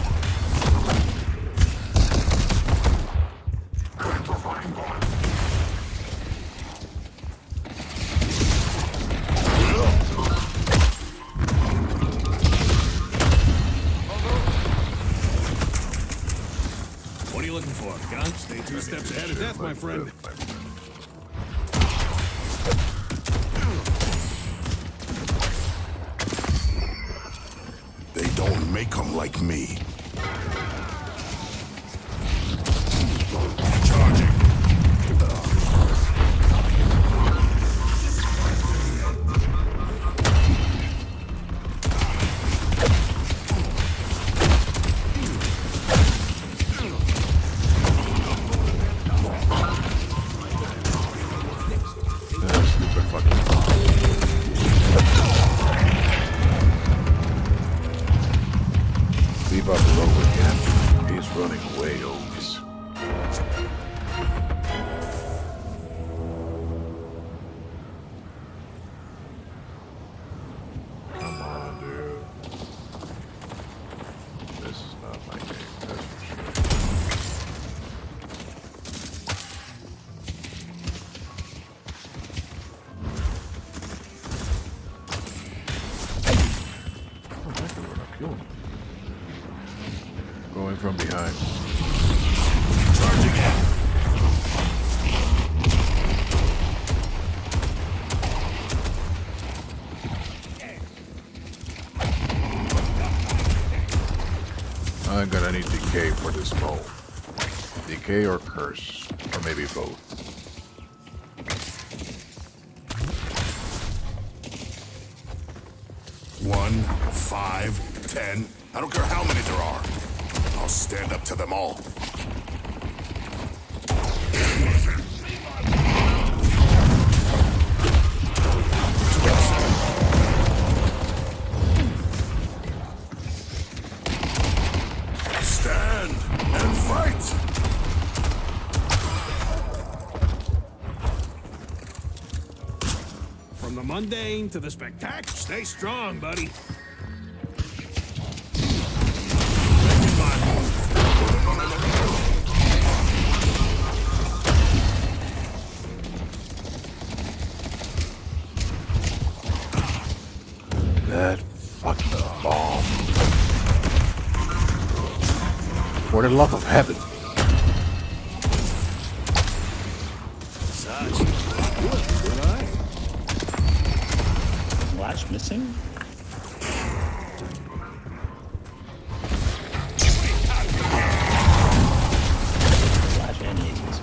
What are you looking for? Gun? Stay 2 steps ahead of death, my friend. They don't make them like me. Charging. Stupid fucking. Bebop is this mole? Decay or curse? Or maybe both? One, 5, 10. I don't care how many there are. I'll stand up to them all. Stand and fight! From the mundane to the spectacular. Stay strong, buddy. Making my move. That fucking bomb. For the love of heaven. Such. Good eye. Lash missing? Lash and Hades.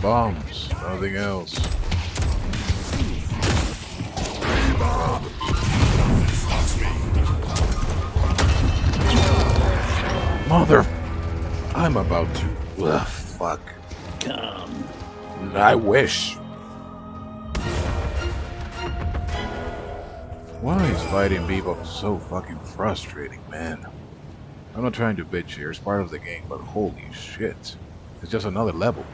Bombs, nothing else. Mother... I'm about to... Ugh, fuck. Come. I wish. Why is fighting Bebop so fucking frustrating, man? I'm not trying to bitch here, it's part of the game, but holy shit. It's just another level.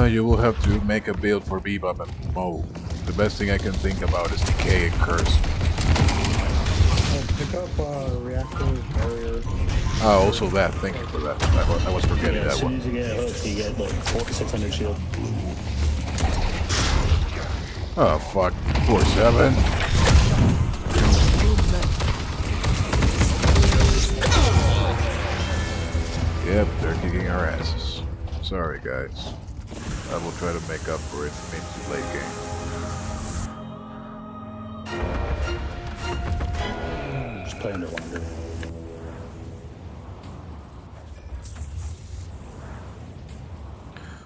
You will have to make a build for Bebop and Mo. The best thing I can think about is Decay and Curse. Pick up reactive barrier. Oh, also that. Thank you for that. I was forgetting Yeah, that as one. soon as you get hooked, you get like 600 shield. Oh, fuck. 4-7. Yep, they're kicking our asses. Sorry, guys. I will try to make up for it mid to late game. Just play under longer.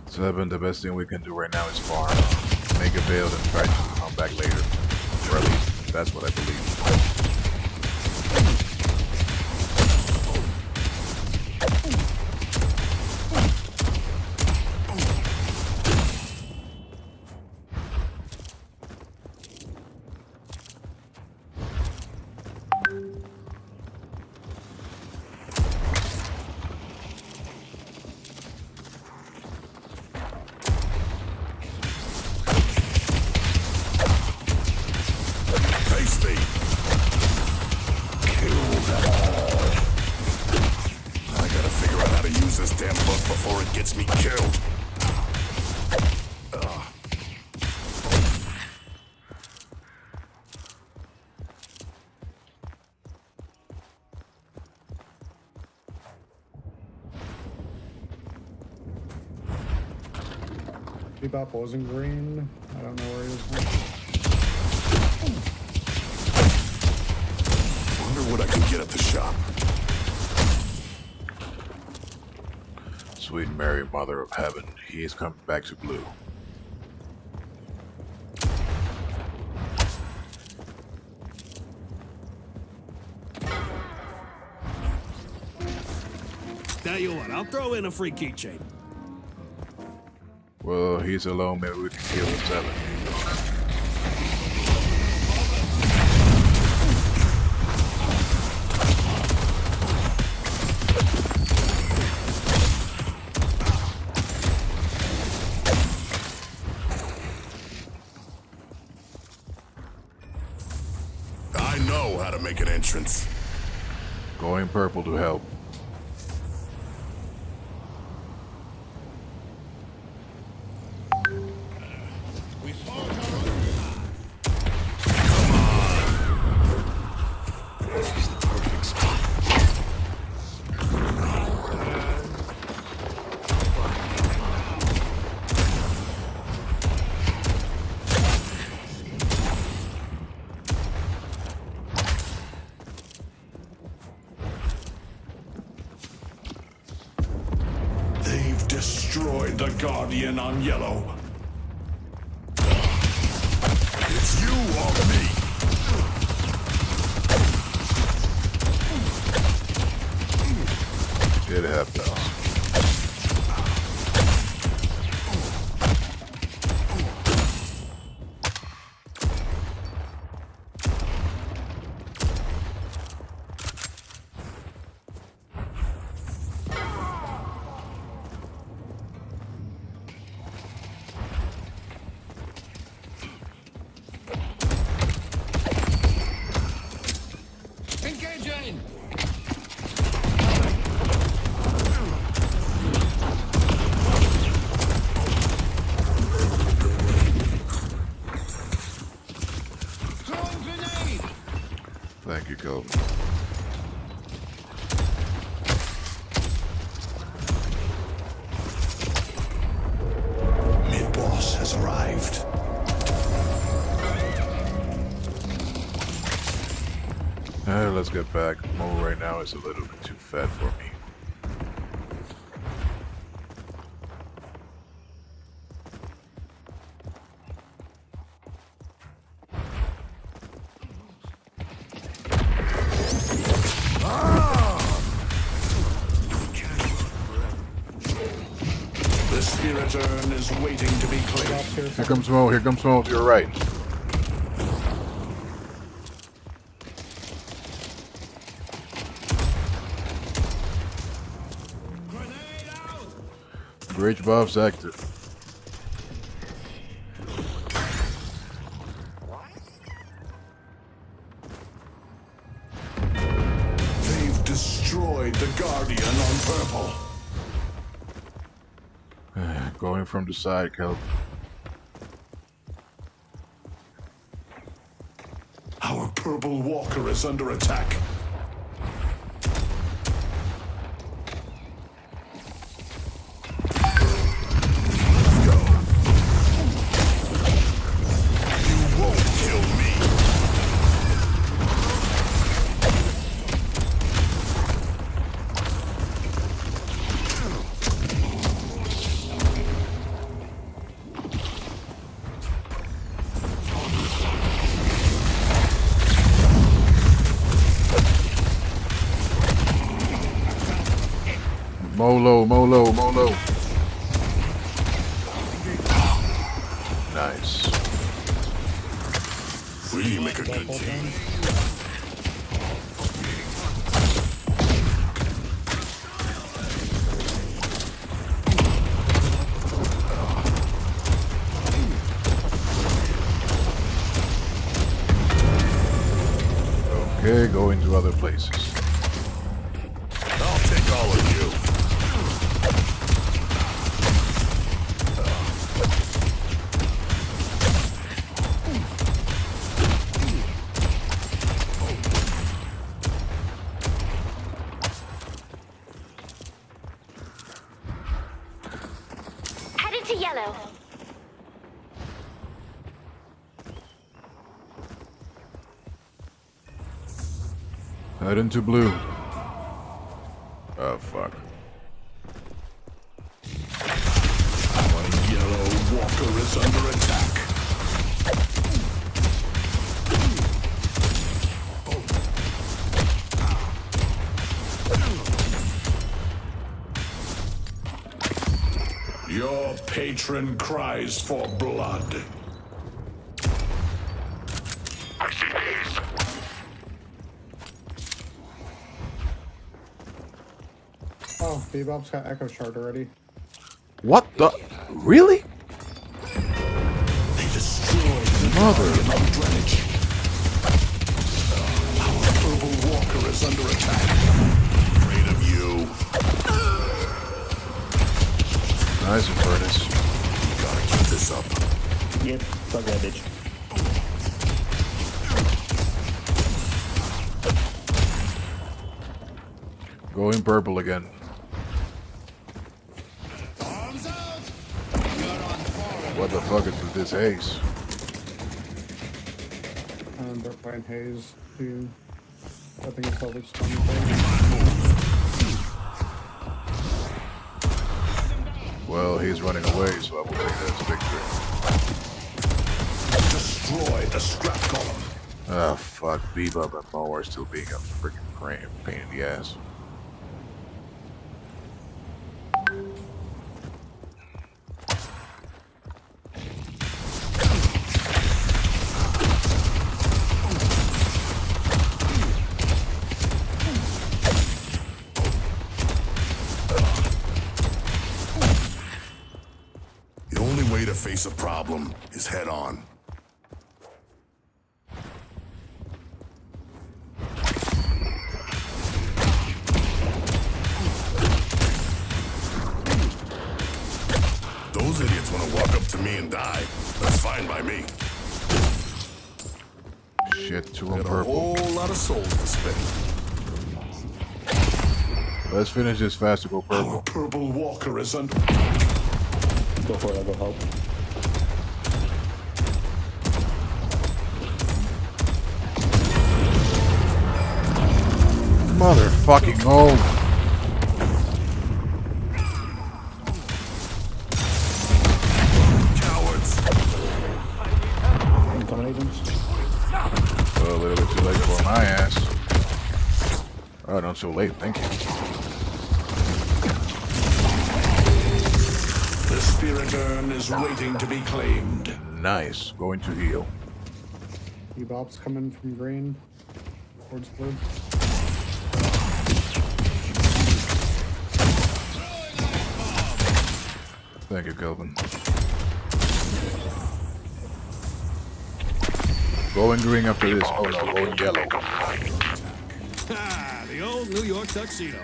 Seven, the best thing we can do right now is farm. Make a build and try to come back later. Or at least, that's what I believe. This damn book before it gets me killed. Bebop wasn't green. I don't know where he is. Wonder what I can get at the shop. Sweet Mary, Mother of Heaven, he is coming back to blue. Tell you what, I'll throw in a free keychain. Well, he's alone, maybe we can kill him 7. I know how to make an entrance. Going purple to help. destroyed the Guardian on yellow. It's you or me. It happened. Engaging! Throwing grenade! Thank you, Kelvin. Mid-boss has arrived. Let's get back. Mo right now is a little bit too fat for me. The spirit urn is waiting to be cleared. Here comes Mo. Here comes Mo to your right. Bridge buffs active. They've destroyed the Guardian on purple. Going from the side, Kelp. Our purple walker is under attack. Let's go. You won't kill me. Molo, Molo, Molo. Nice. We make a good team. Okay, going to other places. I'll take all of you. Headed to yellow. Head into blue. Oh, fuck. Our yellow walker is under attack. Your patron cries for blood. I see these. Oh, Bebop's got Echo Shard already. What the? Really? They destroyed the Mother. Guardian on Greenwich. Our purple walker is under attack. Afraid of you. Nice, Furnace. We gotta keep this up. Yep, fuck that bitch. Going purple again. Arms out! What the fuck is with this haze? And they're playing Haze, too. I think it's probably stun thing. Well, he's running away, so I will take that as victory. Destroy the strap column. Oh, fuck. Bebop and Mo are still being a freaking pain in the ass. The only way to face a problem is head on. Those idiots want to walk up to me and die. That's fine by me. Shit, two on Got a purple. whole lot of souls to spend. Let's finish this fast to go purple. Our purple walker is under. Go for it, I'll go help. Motherfucking oh. Cowards. Incoming agents. A little bit too late for my ass. Oh, not so late, thank you. The spirit urn is waiting to be claimed. Nice. Going to heal. Bebop's coming from green towards blue. Thank you, Kelvin. Going green after this. Oh no, going yellow. Ah, the old New York tuxedo.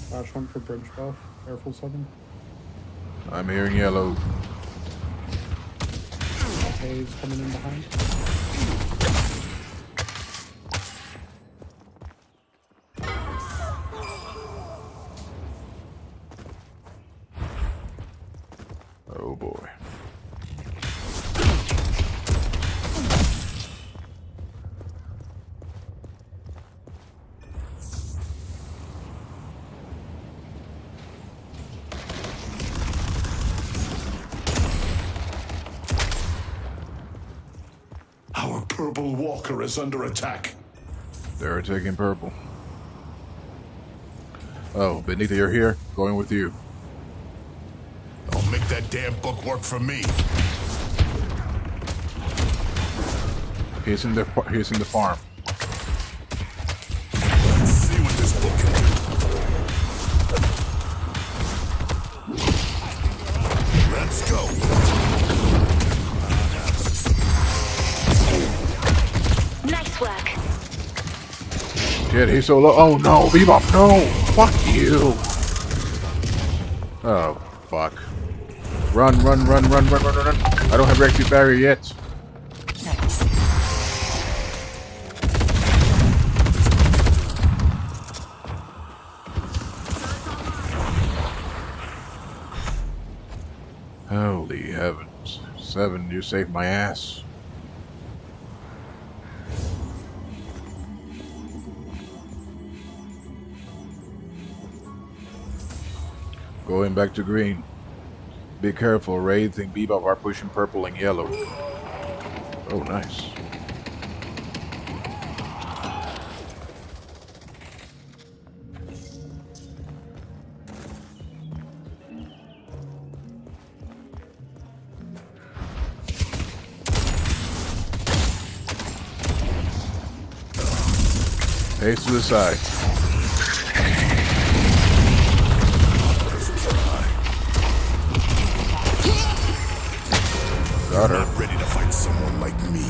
Flash one for bridge buff. Careful 7. I'm hearing yellow. Haze coming in behind. Oh boy. Our purple walker is under attack. They're taking purple. Oh, Benita, you're here. Going with you. I'll make that damn book work for me. He's in the farm. Let's see what this book can do. Let's go. Nice work. Shit, he's so low. Oh no, Bebop, no! Fuck you! Oh, fuck. Run. I don't have reactive barrier yet. Holy heavens. 7, you saved my ass. Going back to green. Be careful, Wraith and Bebop are pushing purple and yellow. Oh, nice. Haste to the side. Got her. Not ready to fight someone like me.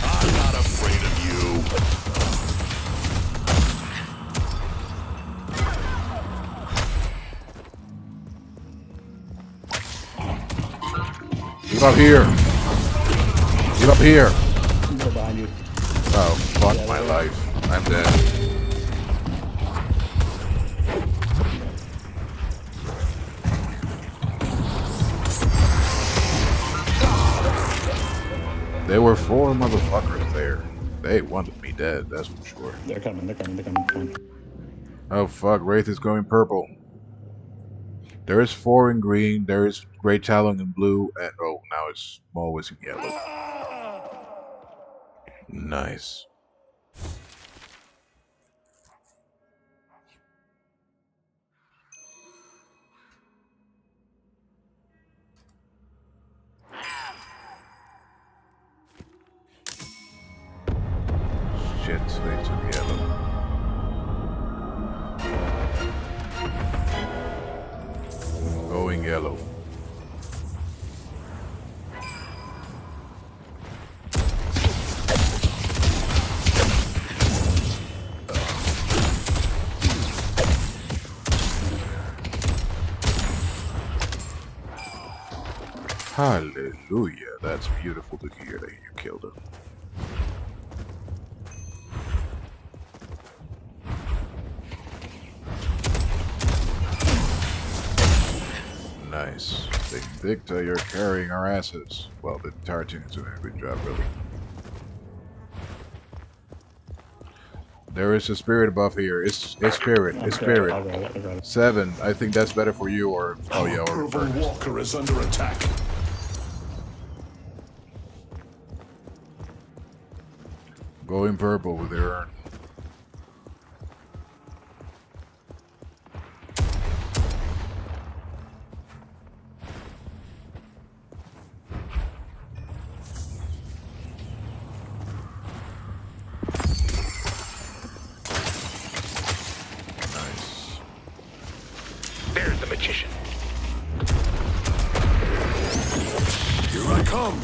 I'm not afraid of you. Get up here. Get up here. I'm right behind you. Oh. Fuck my life. I'm dead. There were 4 motherfuckers there. They wanted me dead, that's for sure. They're coming. Come on. Oh fuck, Wraith is going purple. There is 4 in green, there is Great Talon in blue, and oh, now it's always in yellow. Nice. Shit, they took yellow. Going yellow. Hallelujah, that's beautiful to hear that you killed him. Nice. Victor, you're carrying our asses. Well, the entire team is doing a good job, really. There is a spirit buff here. It's spirit. It's spirit. I'll grab it. 7. I think that's better for you, or oh yeah, or Purple Fergus. Walker is under attack. Going purple with your urn. Nice. There's the magician. Here I come.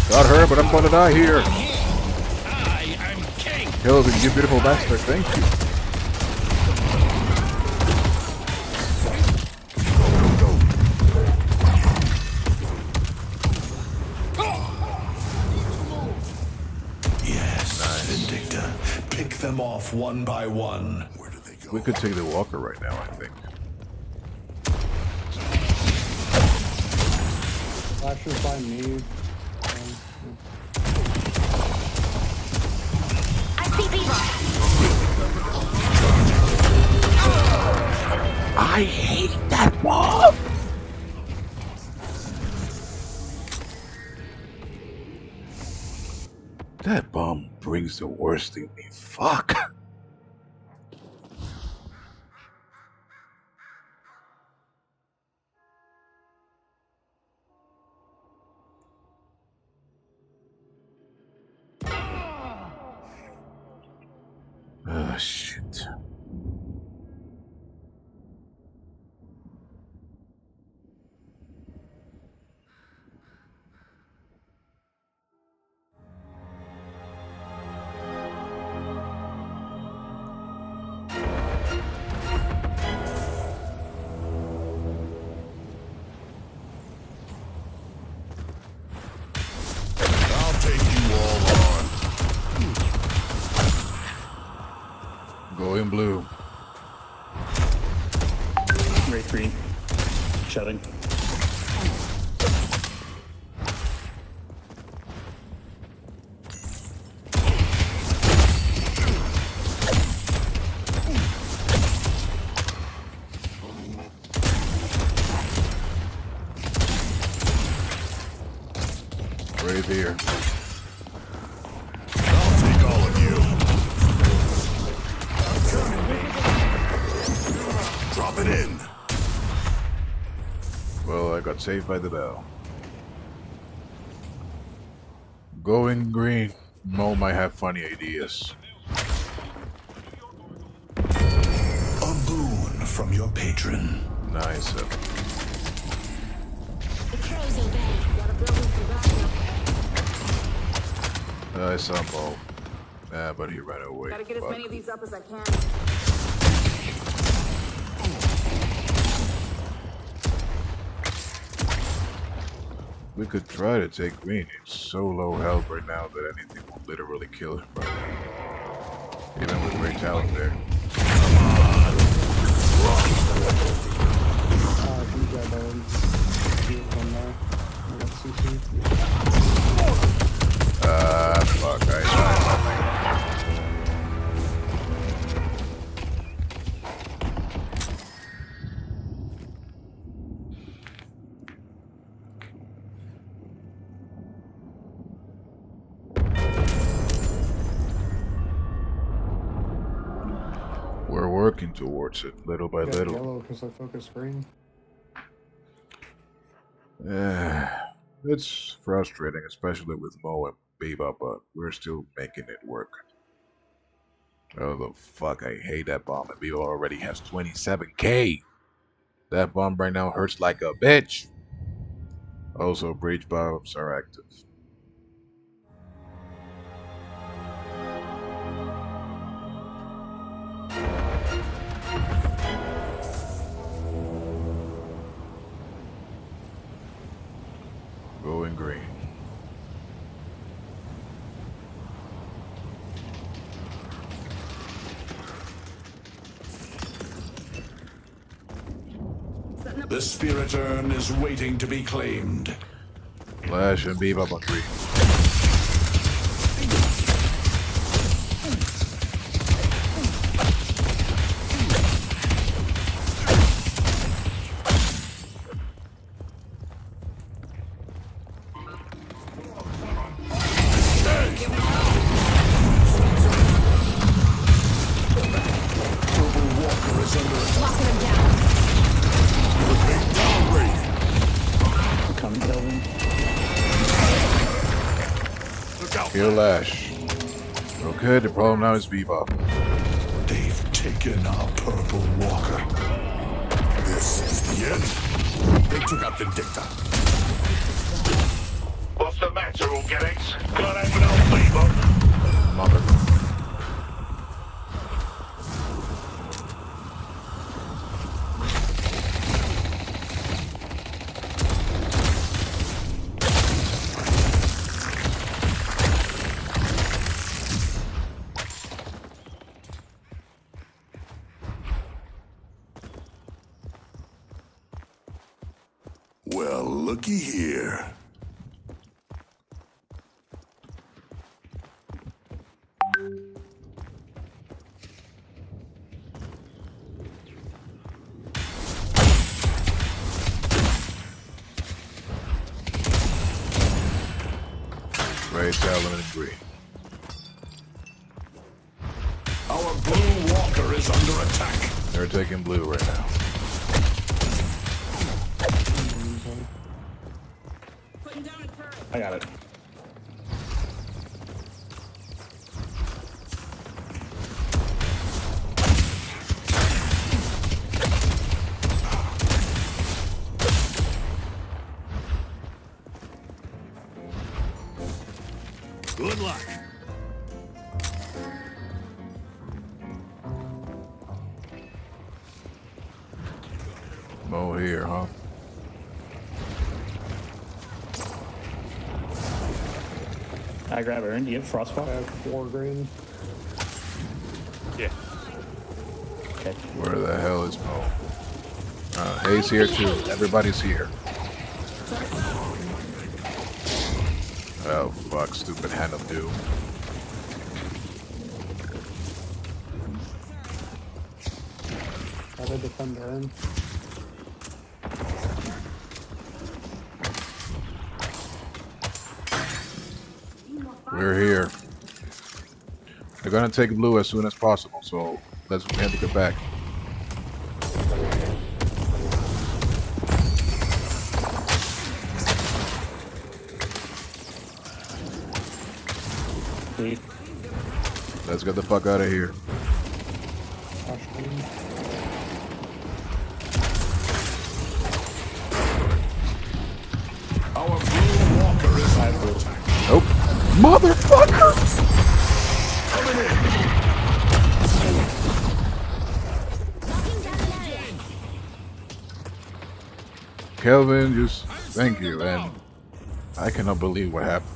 Got her, but I'm gonna die here. I am king. Kelvin, you beautiful bastard, thank you. Yes, Vindicta. Pick them off one by one. Where do they go? We could take the walker right now, I think. Flashers by me. I hate that bomb! That bomb brings the worst in me. Fuck! Ah, shit. I'll take you all on. Going blue. Wraith green. Shutting. Right here. I'll take all of you. Drop it in. Well, I got saved by the bell. Going green. Mo might have funny ideas. A boon from your patron. Nice. I saw Mo. But he ran away. Gotta get as Fuck. many of these up as I can. We could try to take green. It's so low health right now that anything will literally kill him, bro. Even with great talent there. Fuck, I died. We're working towards it, little by little. Yellow because I focus green. It's frustrating, especially with Mo and Bebop, but we're still making it work. Oh, the fuck, I hate that bomb, and Bebop already has 27k. That bomb right now hurts like a bitch. Also, breach bombs are active. Going green. The spirit urn is waiting to be claimed. Flash and Bebop on green. Kill Lash. Okay, the problem now is Bebop. They've taken our purple walker. This is the end. They took out Vindicta. What's the matter, organics? Got anyone else, Bebop? Mother. Well, looky here. Great talent in green. Our blue walker is under attack. They're taking blue right now. I got it. Good luck. Mo here, huh? I grab Aaron. Do you have I frostball? have 4 green. Yeah. Okay. Where the hell is Mo? Hayes here too. Everybody's here. Oh fuck, stupid Hand of Doom. Got a defender in. We're here. They're gonna take blue as soon as possible, so we have to get back. Lead. Let's get the fuck out of here. Flash green. Our blue walker is under attack. Nope. Motherfucker! Coming in. Kelvin, just thank you, and I cannot believe what happened.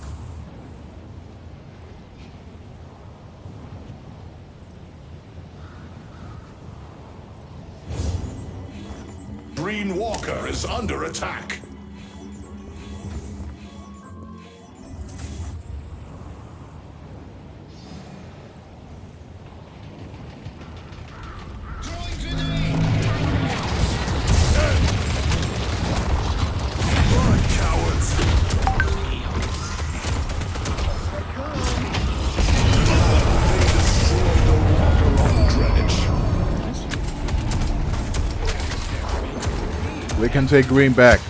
Green Walker is under attack. We can take green back.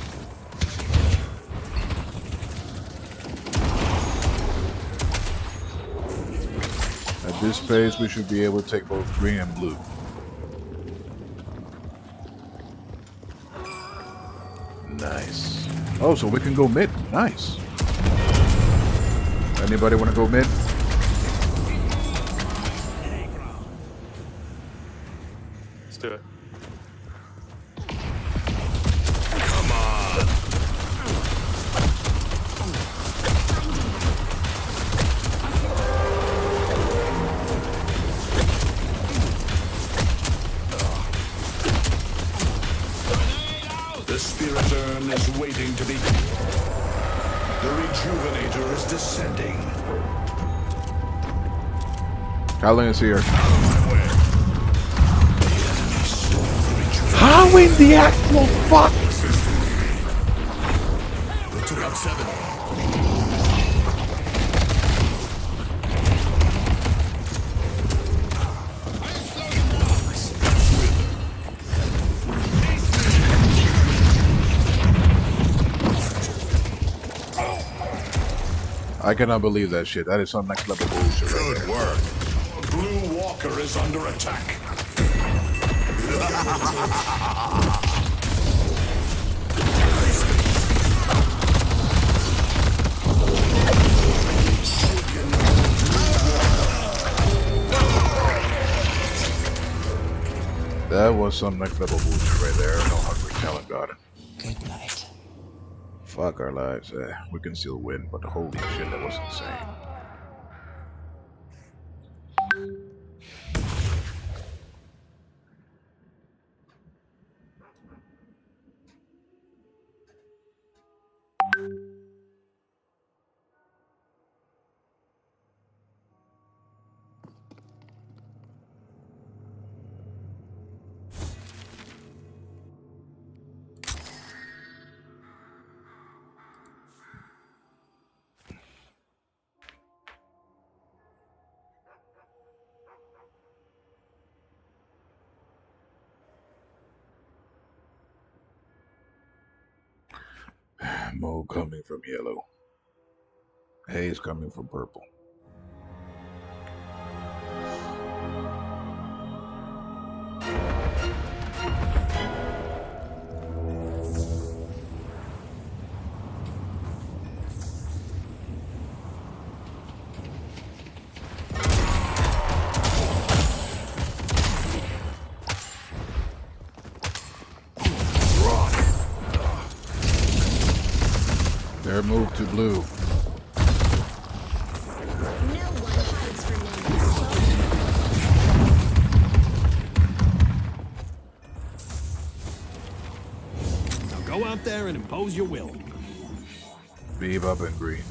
At this pace, we should be able to take both green and blue. Nice. Oh, so we can go mid. Nice. Anybody want to go mid? Let's do it. The spirit urn is waiting to be. The rejuvenator is descending. Howling is here. How in the actual fuck? We took out 7. I cannot believe that shit. That is some next level bullshit. Good work. Blue Walker is under attack. That was some next level bullshit right there. No hungry talent got it. Good night. Fuck our lives. We can still win, but holy shit, that was insane. Mo coming from yellow. Haze coming from purple. Their move to blue. Now go out there and impose your will. Beeve up in green.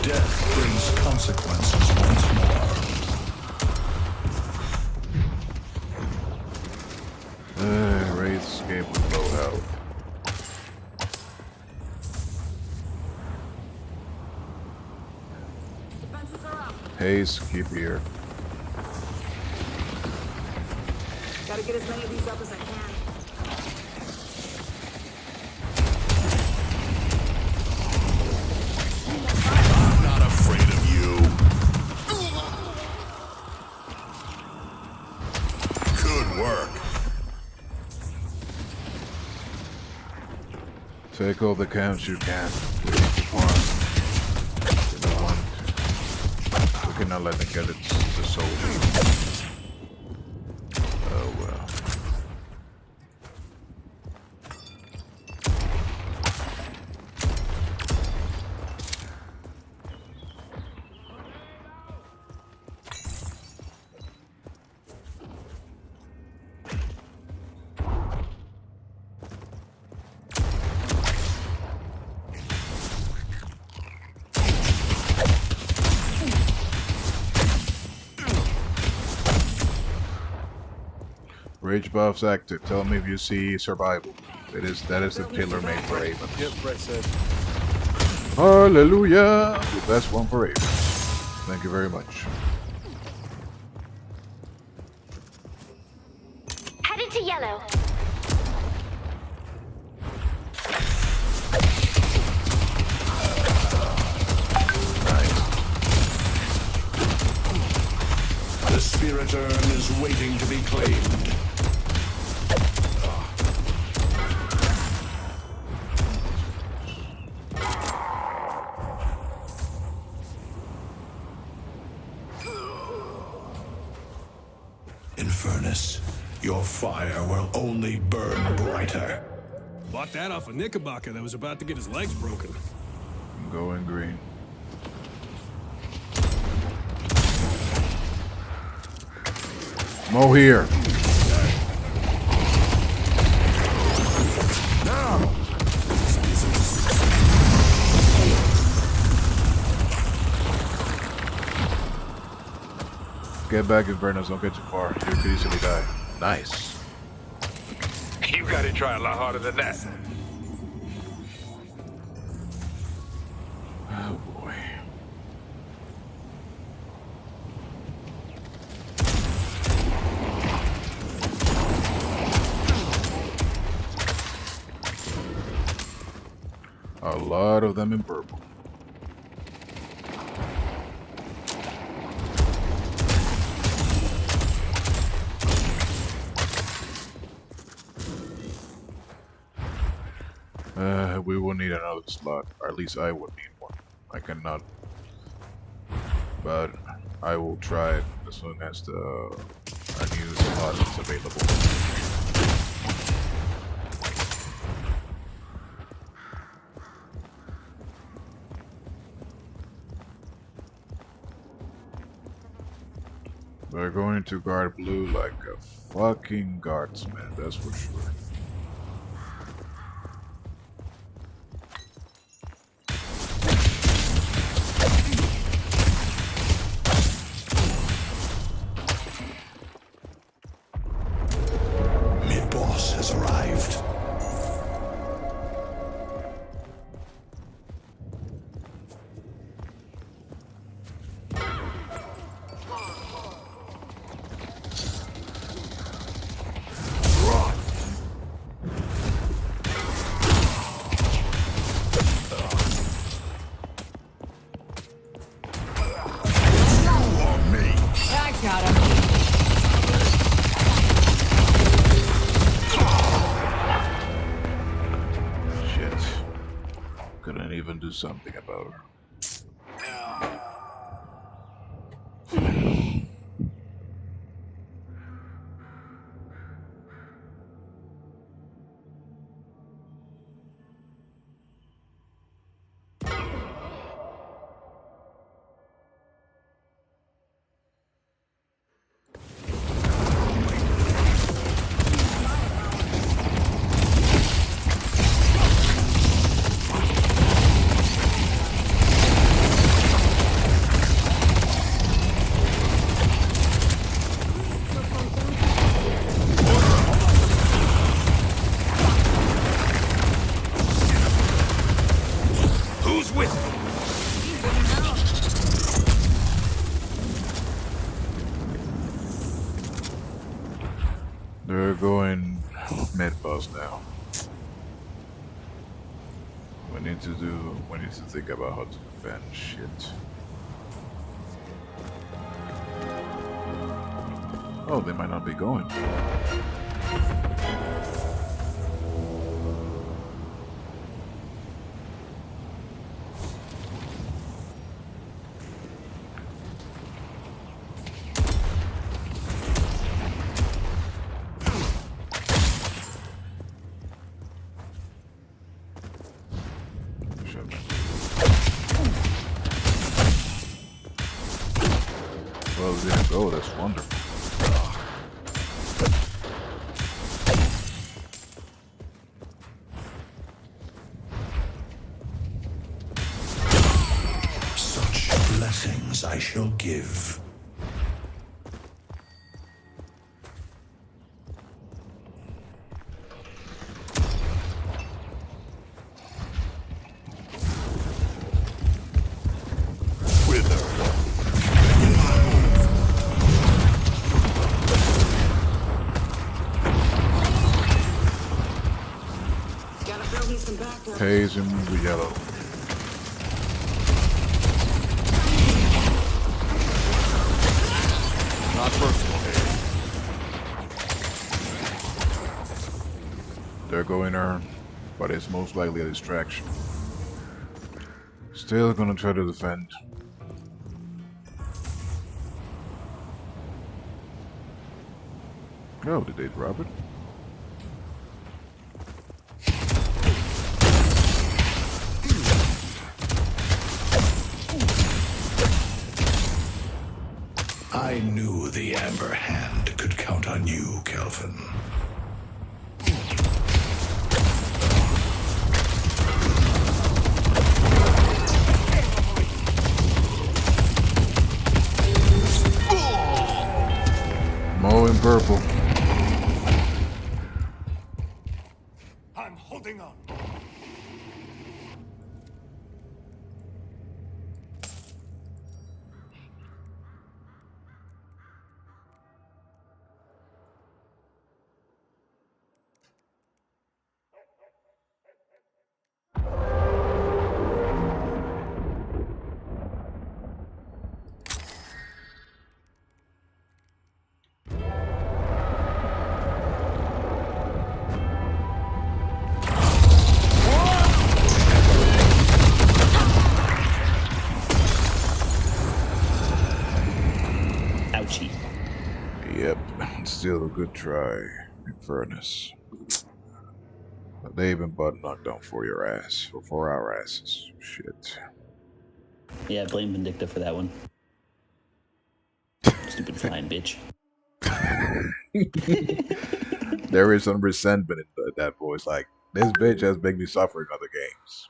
Death brings consequences once more. Wraiths gave with low health. Haze, keep here. Gotta get as many of these up as I can. I'm not afraid of you. Good work. Take all the counts you can. We need to farm. You don't want. We cannot let them get it to soldier. Oh well. Rage buffs active. Tell me if you see survival. That is the tailor-made for Ravens. Yep, Brett said. Hallelujah! The best one for Ravens. Thank you very much. Headed to yellow. The spirit urn is waiting to be claimed. Infernus, your fire will only burn brighter. Bought that off a Knickerbocker that was about to get his legs broken. I'm going green. Mo here. Now! Get back, Infernus. Don't get too far. You could easily die. Nice. You gotta try a lot harder than that. Oh boy. A lot of them in purple. We will need another slot, or at least I would need one. I cannot, but I will try it as soon as a new slot is available. They're going to guard blue like a fucking guardsman, that's for sure. Mid-boss has arrived. Couldn't even do something about her. We need to think about how to defend shit. Oh, they might not be going. Well, they didn't go. That's wonderful. Such blessings I shall give. Haze and the yellow. Not personal, Haze. They're going there, but it's most likely a distraction. Still gonna try to defend. Oh, did they drop it? I knew the Amber Hand could count on you, Kelvin. Mo in purple. I'm holding on. Ouchie. Yep, still a good try, in fairness. But they even butt knocked down for your ass, or for our asses. Shit. Yeah, blame Vindicta for that one. Stupid flying bitch. There is some resentment in that voice, like, this bitch has made me suffer in other games.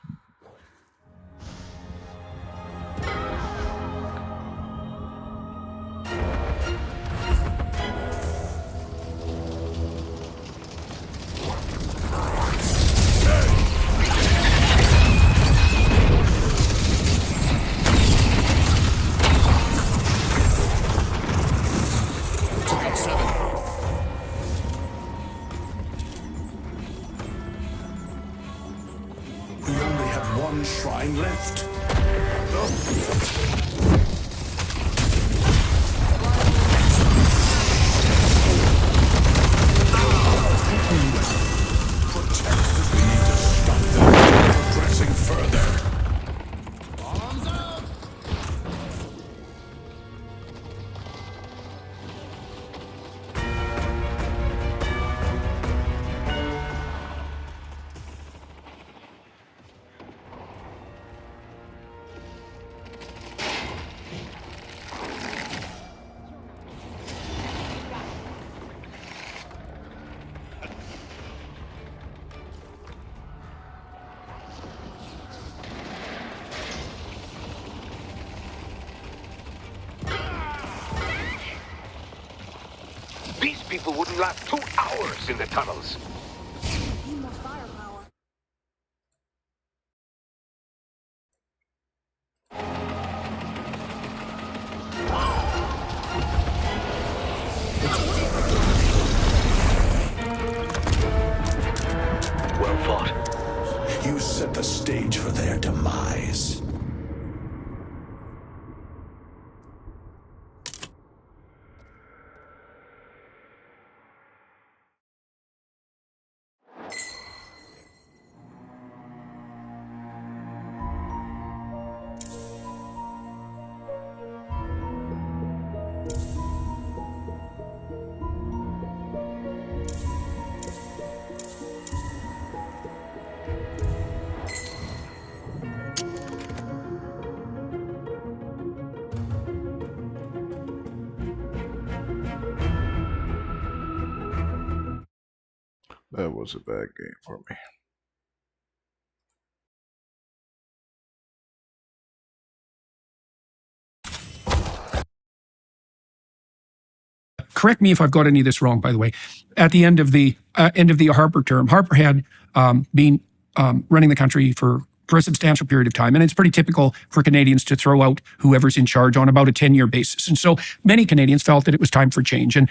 We only have one shrine left. We need to stop them from progressing further. These people wouldn't last 2 hours in the tunnels. Well fought. You set the stage for their demise. That was a bad game for me. Correct me if I've got any of this wrong, by the way. At the end of the Harper term, Harper had been running the country for a substantial period of time. And it's pretty typical for Canadians to throw out whoever's in charge on about a 10-year basis. And so many Canadians felt that it was time for change. And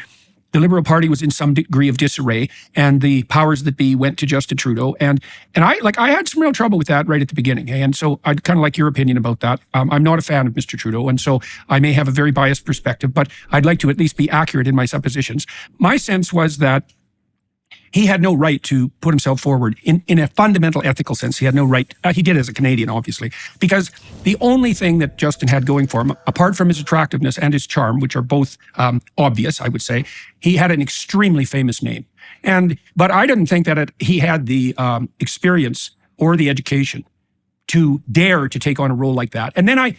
the Liberal Party was in some degree of disarray, and the powers that be went to Justin Trudeau. And I had some real trouble with that right at the beginning. And so I'd kind of like your opinion about that. I'm not a fan of Mr. Trudeau, and so I may have a very biased perspective, but I'd like to at least be accurate in my suppositions. My sense was that he had no right to put himself forward in a fundamental ethical sense. He had no right. He did as a Canadian, obviously, because the only thing that Justin had going for him, apart from his attractiveness and his charm, which are both obvious, I would say, he had an extremely famous name. But I didn't think that he had the experience or the education to dare to take on a role like that. And then I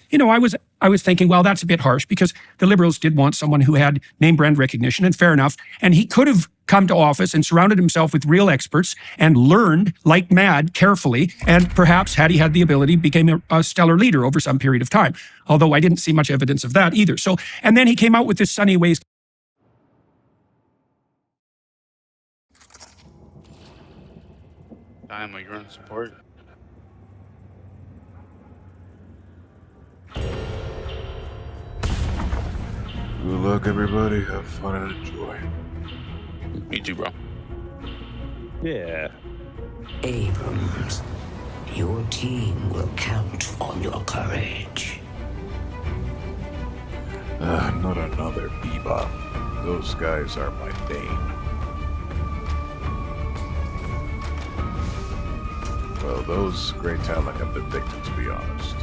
was thinking, well, that's a bit harsh, because the Liberals did want someone who had name brand recognition, and fair enough. And he could have come to office and surrounded himself with real experts and learned like mad carefully. And perhaps had he had the ability, became a stellar leader over some period of time. Although I didn't see much evidence of that either. So, and then he came out with this Sunny Ways. I'm a grunt support. Good luck, everybody. Have fun and enjoy. Me too, bro. Yeah. Abrams, your team will count on your courage. Not another bebop. Those guys are my bane. Well, those great talent have been victims, to be honest.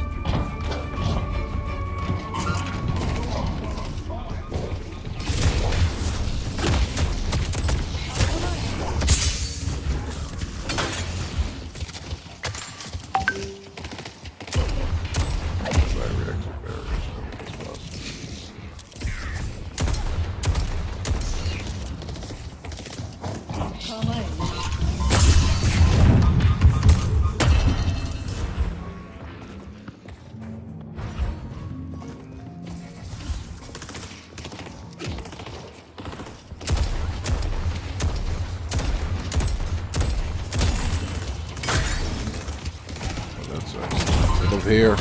Here.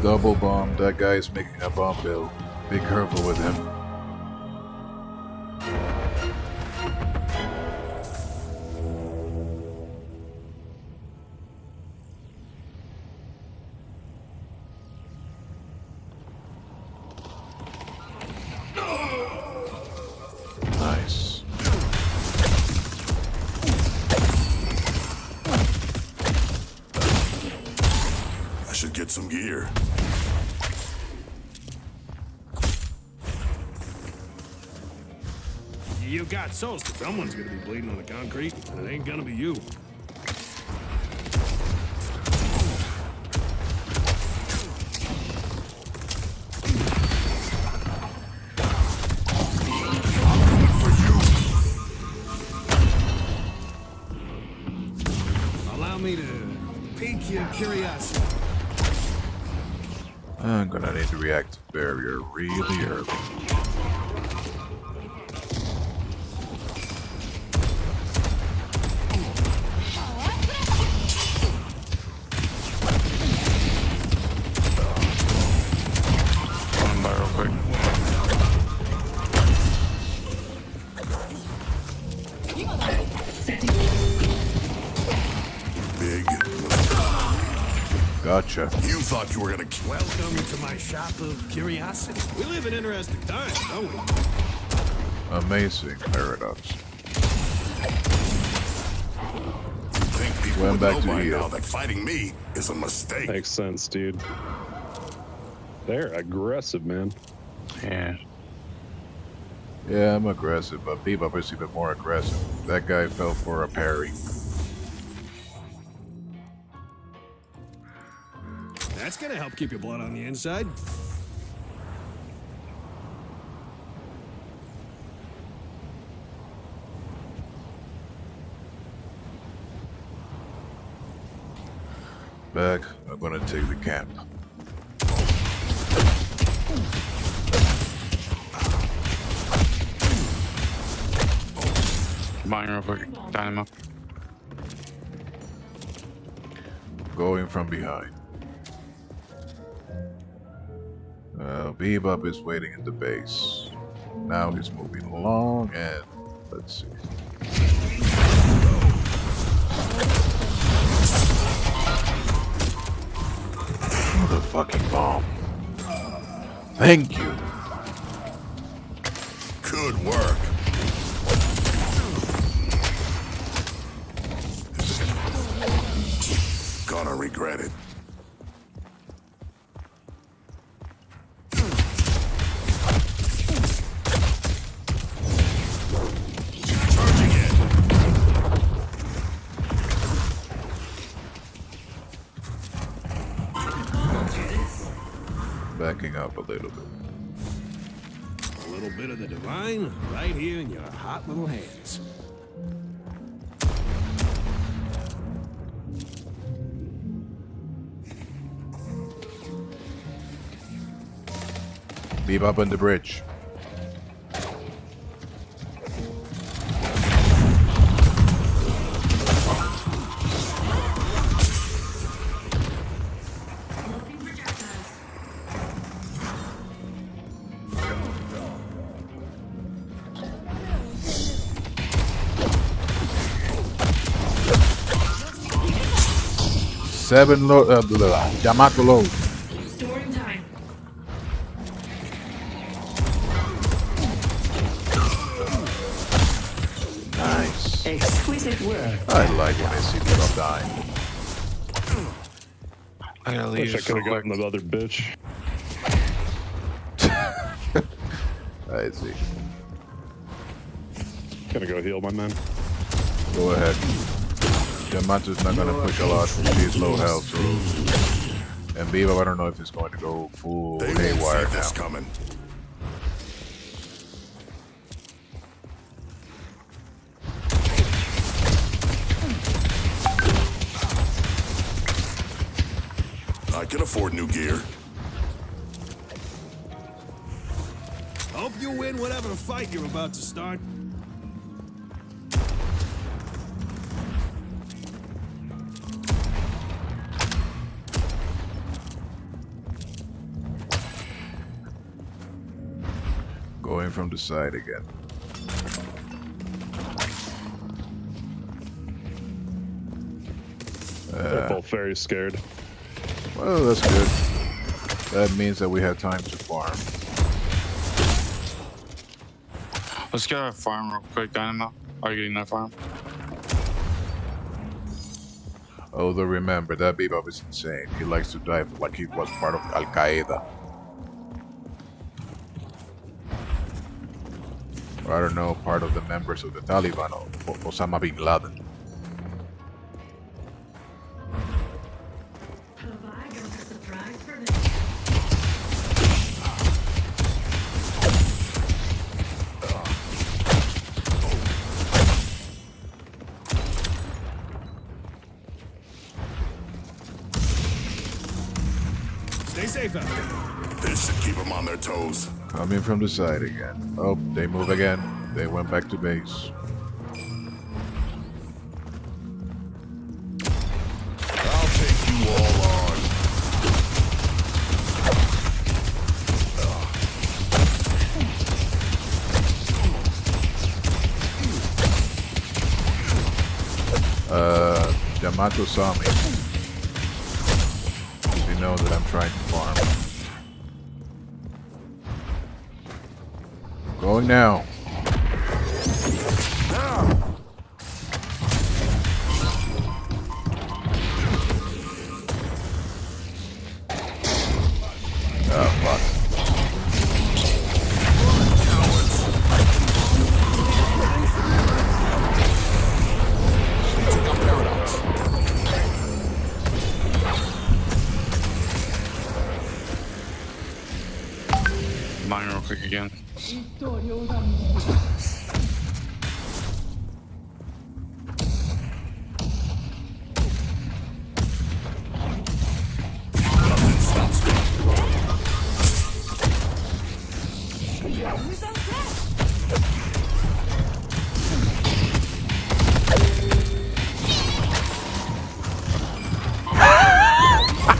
Double bomb. That guy is making a bomb build. Be careful with him. Nice. Should get some gear. You got souls, 'cause someone's gonna be bleeding on the concrete, and it ain't gonna be you. Allow me to pique your curiosity. I'm gonna need to react to barrier really early. Come by real quick. Gotcha. You thought you were gonna... Welcome to my shop of curiosity. We live in interesting times, don't we? Amazing paradox. Think people Went would back know to by here. now that fighting me is a mistake. Makes sense, dude. They're aggressive, man. Yeah. Yeah, I'm aggressive, but Bebop is even more aggressive. That guy fell for a parry. That's gonna help keep your blood on the inside. Back, I'm gonna take the camp. Mine real quick. Dynamo. Going from behind. Bebop is waiting in the base. Now he's moving along, and let's see. Oh, the fucking bomb. Thank you. Good work. Gonna regret it. Charging in. Backing up a little bit. A little bit of the divine right here in your hot little hands. Bebop on the bridge. Seven low, Yamato low. Storing time. Nice. Exquisite work. I like when I see Bebop dying. I gotta leave. Wish I could have gotten the other bitch. I see. Gonna go heal my man. Go ahead. Yamato's not gonna push a lot. She's low health, so. And Bebop, I don't know if he's going to go full They won't haywire see this now. coming. I can afford new gear. Hope you win whatever fight you're about to start. Going from the side again. They're both very scared. Well, that's good. That means that we have time to farm. Let's get a farm real quick, Dynamo. Are you getting that farm? Although remember, that Bebop is insane. He likes to dive like he was part of Al Qaeda. Or I don't know, part of the members of the Taliban or Osama bin Laden. Have I got a surprise for me? Stay safe out there. This should keep them on their toes. Coming from the side again. Oh, they move again. They went back to base. I'll take you all on. Yamato saw me. know that I'm trying to farm. Going now. Oh, fuck. Mine real quick again.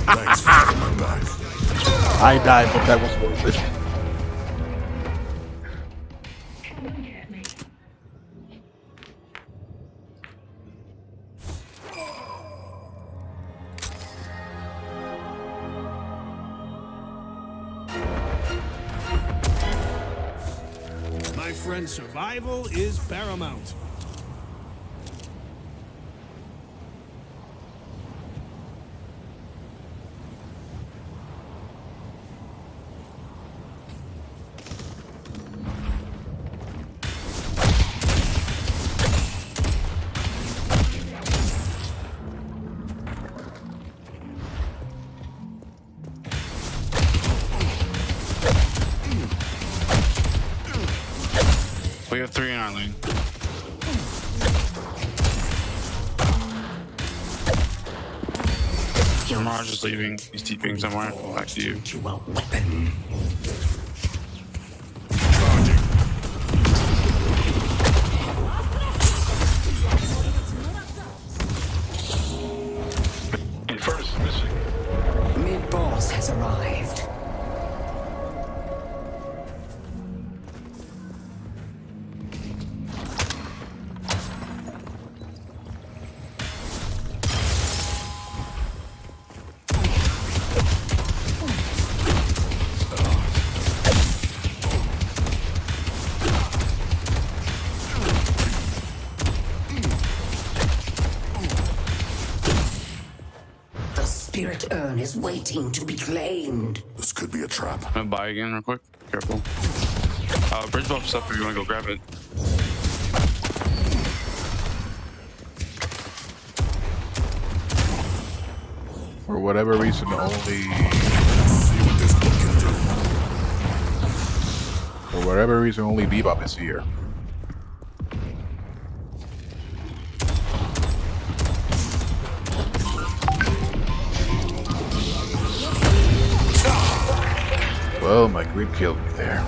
Thanks for having my back. I died, but that was worth it. My friend, survival is paramount. We have 3 in our lane. Mirage is leaving. He's TPing somewhere. Back to you. Inferno is missing. Mid-boss has arrived. Spirit urn is waiting to be claimed. This could be a trap. I'm gonna buy again real quick. Careful. Bridge buff's up if you wanna go grab it. For whatever reason, only... For whatever reason, only Bebop is here. Well, my creep killed me there.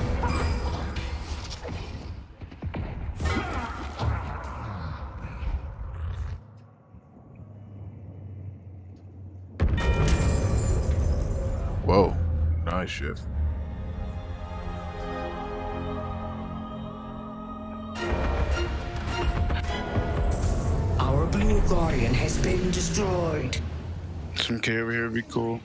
Whoa, nice shift. Our blue guardian has been destroyed. Some K over here would be cool.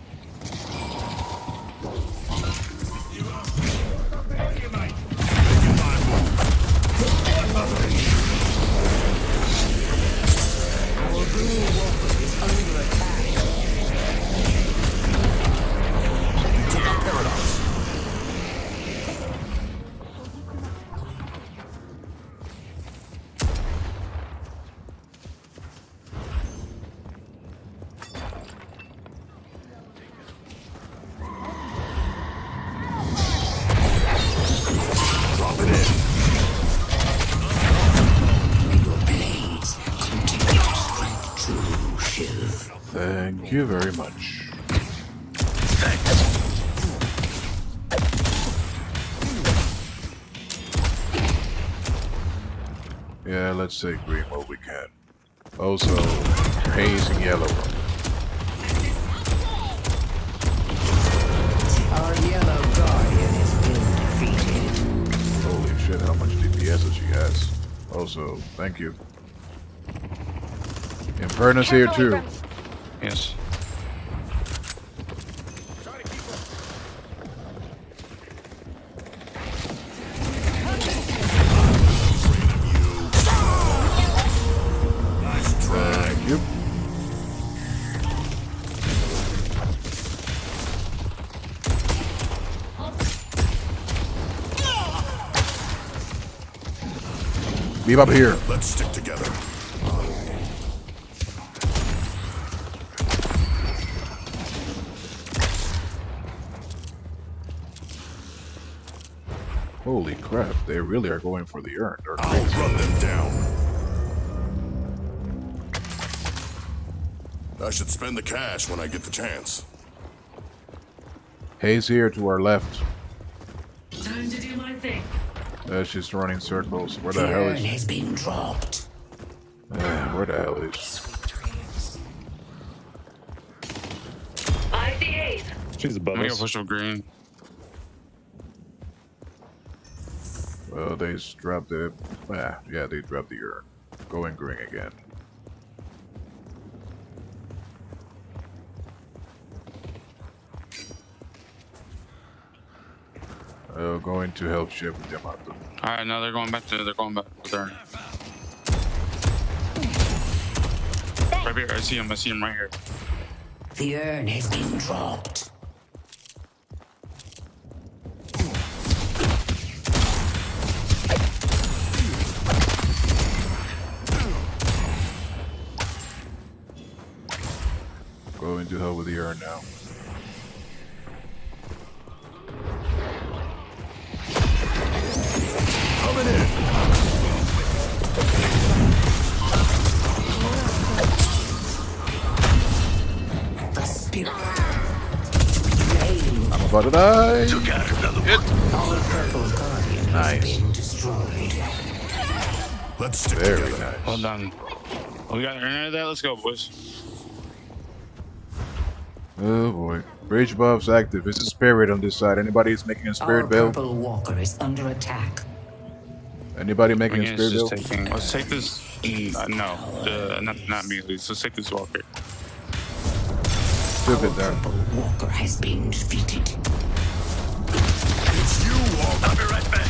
Thank you very much. Yeah, let's take green while we can. Also, haze and yellow. Our yellow guardian has been defeated. Holy shit, how much DPS does she has? Also, thank you. Inferno's here too. Yes. Bebop here. Let's stick together. Holy crap, they really are going for the urn. They're I'll crazy. run them down. I should spend the cash when I get the chance. Hayes here to our left. Time to do my thing. She's running circles. Where The the hell urn is has been dropped. Where the hell is Sweet dreams. I see Hayes. She's above us. Push up green. Well, they dropped the... yeah, they dropped the urn. Going green again. Going to help ship with Yamato. Alright, now they're going back to there. Right here, I see him right here. The urn has been dropped. Going to help with the urn now. Coming in. The spirit. I'm about to die. Took out another one. Our purple guardian Nice. has been destroyed. Let's stick Very together. nice. Well done. We got any of that? Let's go, boys. Oh boy. Bridge buffs active. It's a spirit on this side. Anybody is making a Our spirit build? purple walker is under attack. Anybody making a Again, spirit it's build? just taking. Let's take this. No, not me. Let's take this walker. Took it there. Purple walker has been defeated. It's you, Walker. I'll be right back.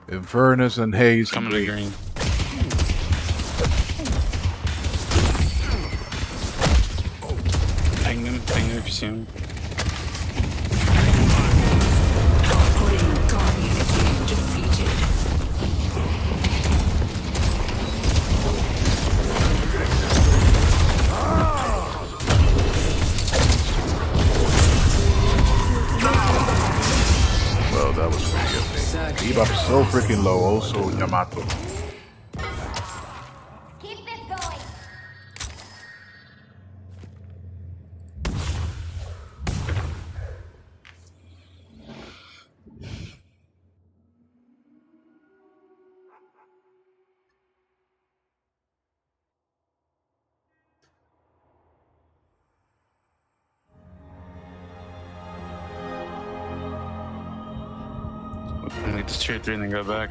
Infernus and Hayes. Coming to green. Ping them if you see them. Green guardian has been defeated. Well, that was pretty good. Bebop is so freaking low. Also, Yamato. Keep this going. We need this tier 3 and then go back.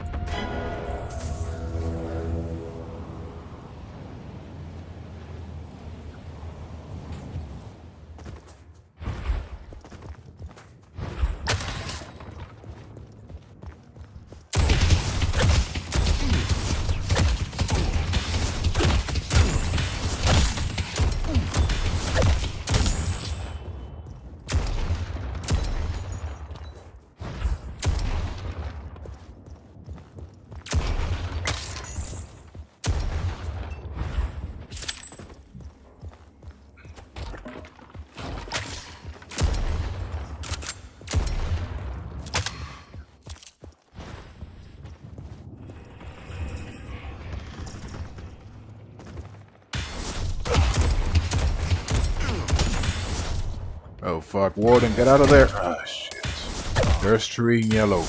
Oh fuck, Warden, get out of there. Ah shit. There's 3 in yellow.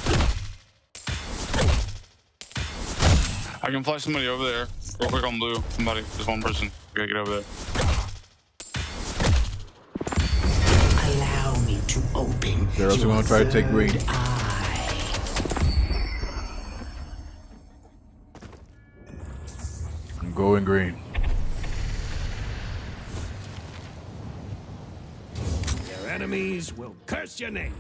I can fly somebody over there. Real quick on blue. Somebody. Just one person. We gotta get over there. Allow me to open. They're also gonna try to take green. I'm going green. Your enemies will curse your name.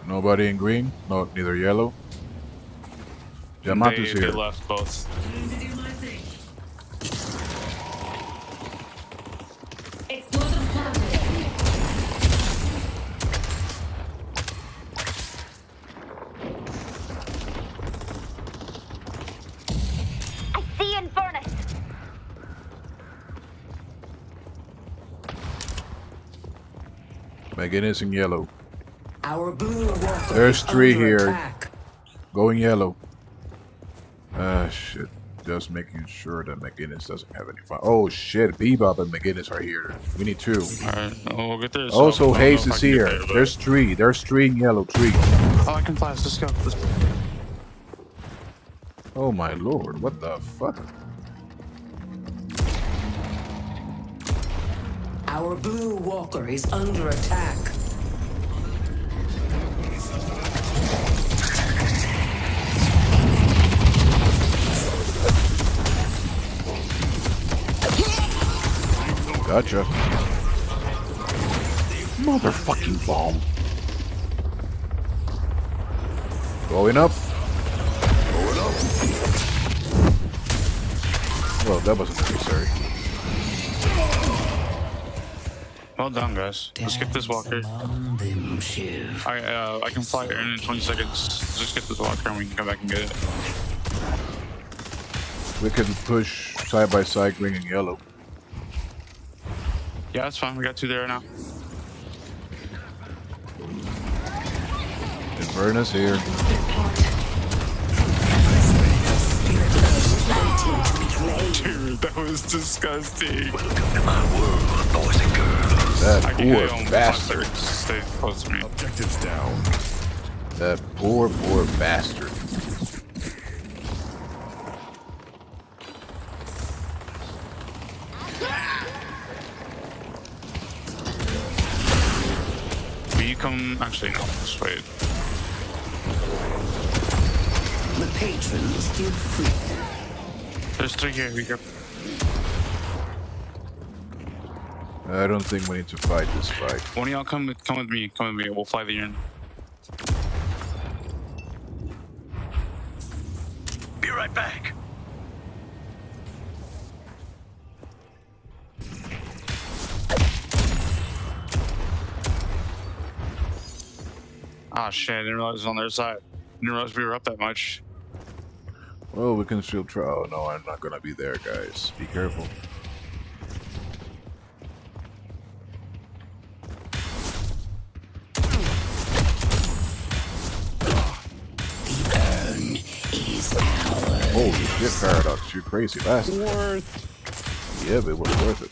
Nobody in green? No, neither yellow. Yamato's They here. left both. I see Infernus. McGinnis in yellow. Our blue walker There's is 3 under here. attack. Going yellow. Ah, shit. Just making sure that McGinnis doesn't have any fun. Oh, shit. Bebop and McGinnis are here. We need 2. Alright, we'll get there. Also, I don't Hayes know if is I can get here. there, but- There's 3. There's 3 in yellow. 3. Oh, I can fly. Let's go. Let's go. Oh, my lord. What the fuck? Our blue walker is under attack. Gotcha. Motherfucking bomb. Going up. Going up. Well, that wasn't necessary. Well done, guys. Let's get this walker. I can fly in 20 seconds. Just get this walker and we can come back and get it. We can push side by side, green and yellow. Yeah, that's fine. We got 2 there now. Infernus here. Dude, that was disgusting. That I can get poor home bastard. Stay close to me. Objectives down. That poor bastard. Will you come? Actually, no. Just wait. The patron is still free. There's 3 here. We go. I don't think we need to fight this fight. One of y'all come with me. Come with me. We'll fly the urn. Be right back. Ah, shit. I didn't realize it was on their side. Didn't realize we were up that much. Well, we can still try. Oh, no, I'm not gonna be there, guys. Be careful. Holy shit, Paradox, you crazy bastard. Yeah, but it was worth it.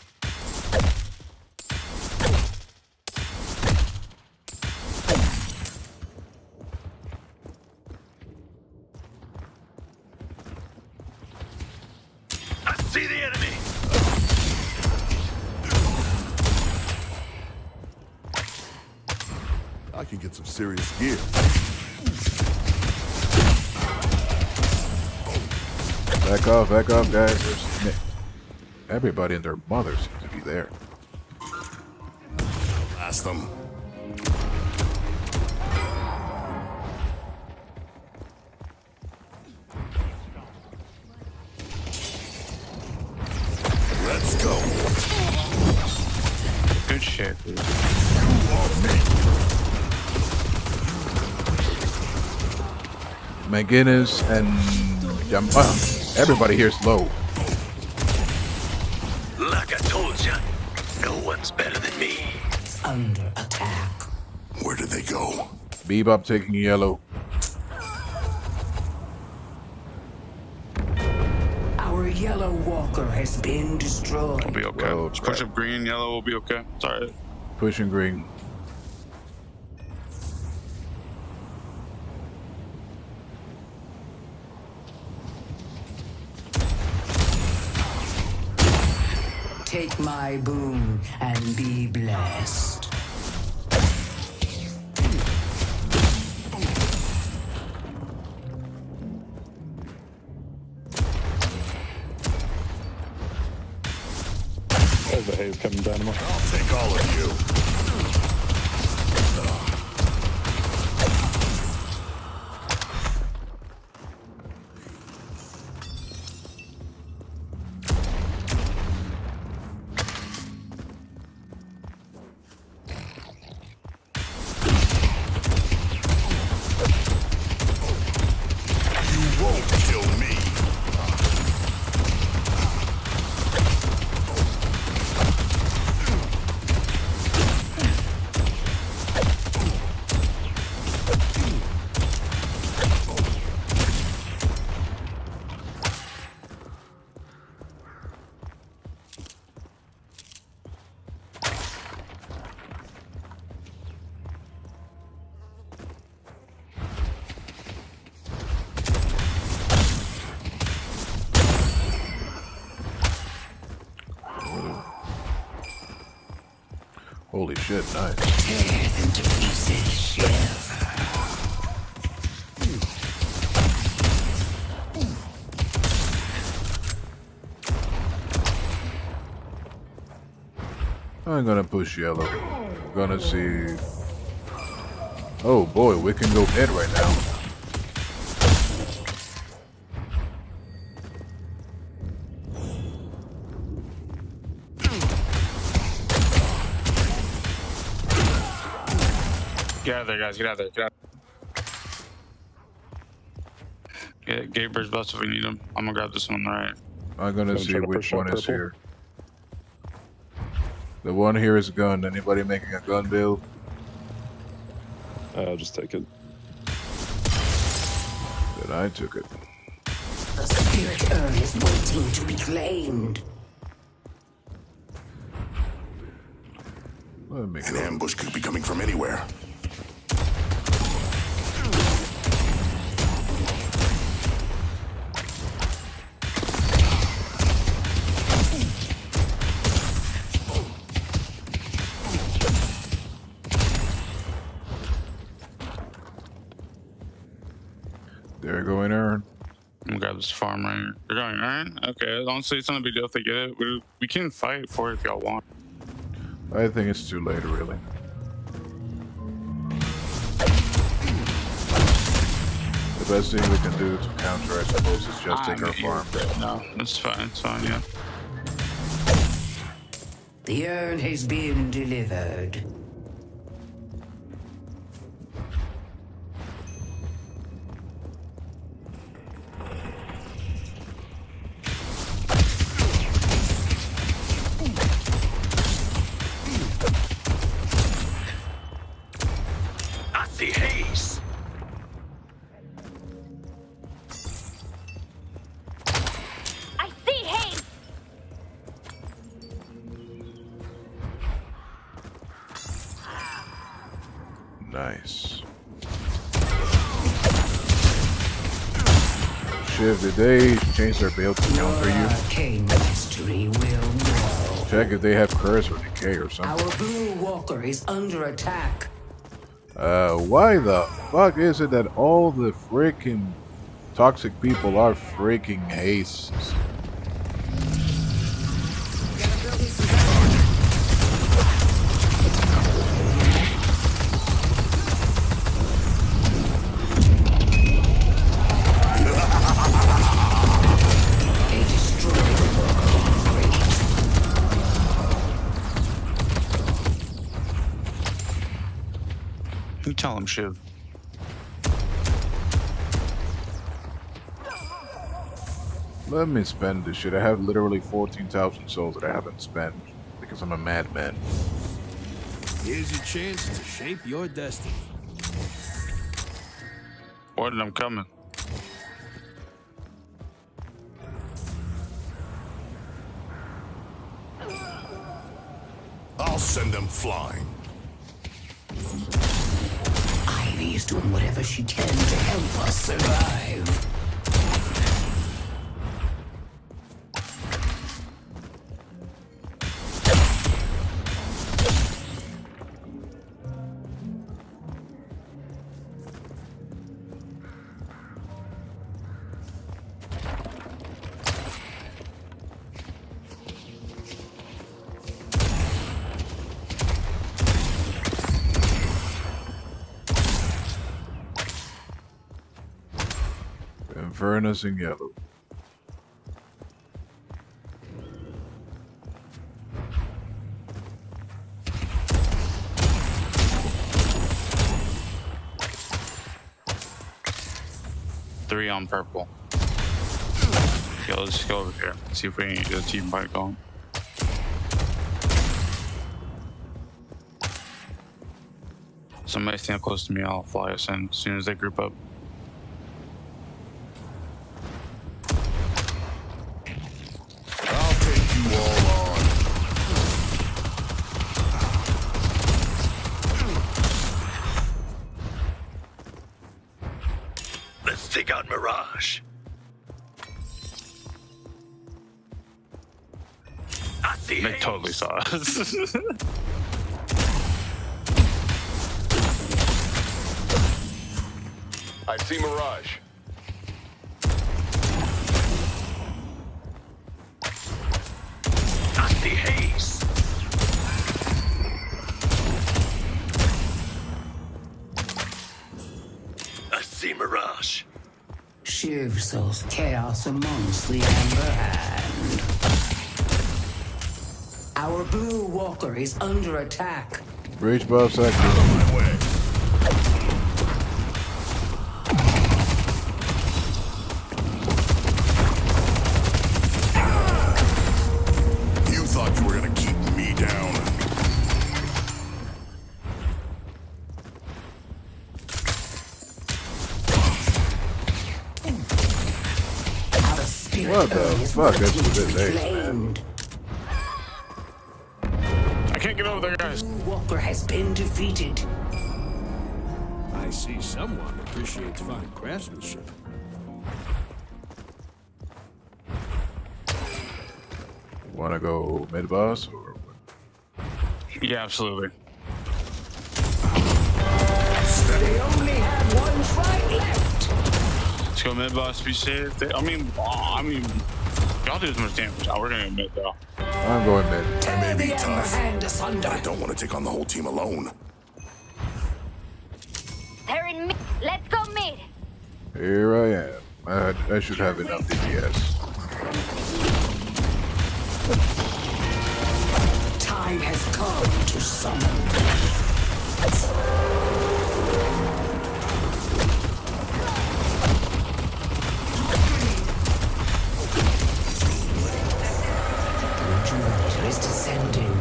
I see the enemy. I can get some serious gear. Back off, guys. There's everybody and their mother seems to be there. Blast them. Let's go. Good shit. McGinnis and everybody here's low. Like I told you, no one's better than me. Under attack. Where did they go? Bebop taking yellow. Our yellow walker has been destroyed. We'll be okay. Whoa, Just push up green, yellow. We'll be okay. It's alright. Pushing green. Take my boon and be blessed. There's a haze coming down. I'll take all of you. You won't kill me. Holy shit, nice. Tear them to pieces, Shiv. I'm gonna push yellow. Gonna see. Oh boy, we can go mid right now. Get out of there, guys. Get out of there. Get out. Get Gabriel's bust if we need him. I'm gonna grab this one on the right. I'm gonna see try to which push up one is purple. here. The one here is gun. Anybody making a gun build? I'll just take it. Then I took it. The spirit urn is waiting to be claimed. Let me An go. ambush could be coming from anywhere. They're going Aaron. I'm gonna grab this farm right here. They're going, alright? Okay, honestly, it's not a big deal if they get it. We can fight for it if y'all want. I think it's too late, really. The best thing we can do to counter, I suppose, is just take our farm. No, it's fine, yeah. The urn has been delivered. I see haze. I see haze. Nice. Shiv, did they change their build to counter you? Arcane mastery will know. Check if they have curse or decay or something. Our blue walker is under attack. Why the fuck is it that all the freaking toxic people are freaking hastes? They destroyed the walker. Great. You tell him, Shiv. Let me spend this shit. I have literally 14,000 souls that I haven't spent because I'm a madman. Here's your chance to shape your destiny. Warden, I'm coming. I'll send them flying. Ivy is doing whatever she can to help us survive. Infernus in yellow. Three on purple. Yo, let's go over here. See if we can get a team fight going. Somebody stand close to me, I'll fly us in as soon as they group up. I'll take you all on. Let's take out Mirage. I see They totally saw us. I see Mirage. I see Haze. I see Mirage. Shiv sows chaos amongst the Amber Hand. Our blue walker is under attack. Breach buff sector. My way. You thought you were gonna keep me down. Our spirit What the is fuck? That's wanting a to bit be late, claimed. I can't get over there, guys. Blue walker has been defeated. I see someone appreciates fine craftsmanship. Wanna go mid boss or what? Yeah, absolutely. They only have one fight left. Let's go mid boss, be safe. I mean, y'all do as much damage. Oh, we're gonna go mid though. I'm going mid. I may be The Amber tough, Hand but asunder. I don't want to take on the whole team alone. They're in mid. Let's go mid. Here I am. I should have enough DPS. Time has come to summon. The rejuvenator is descending.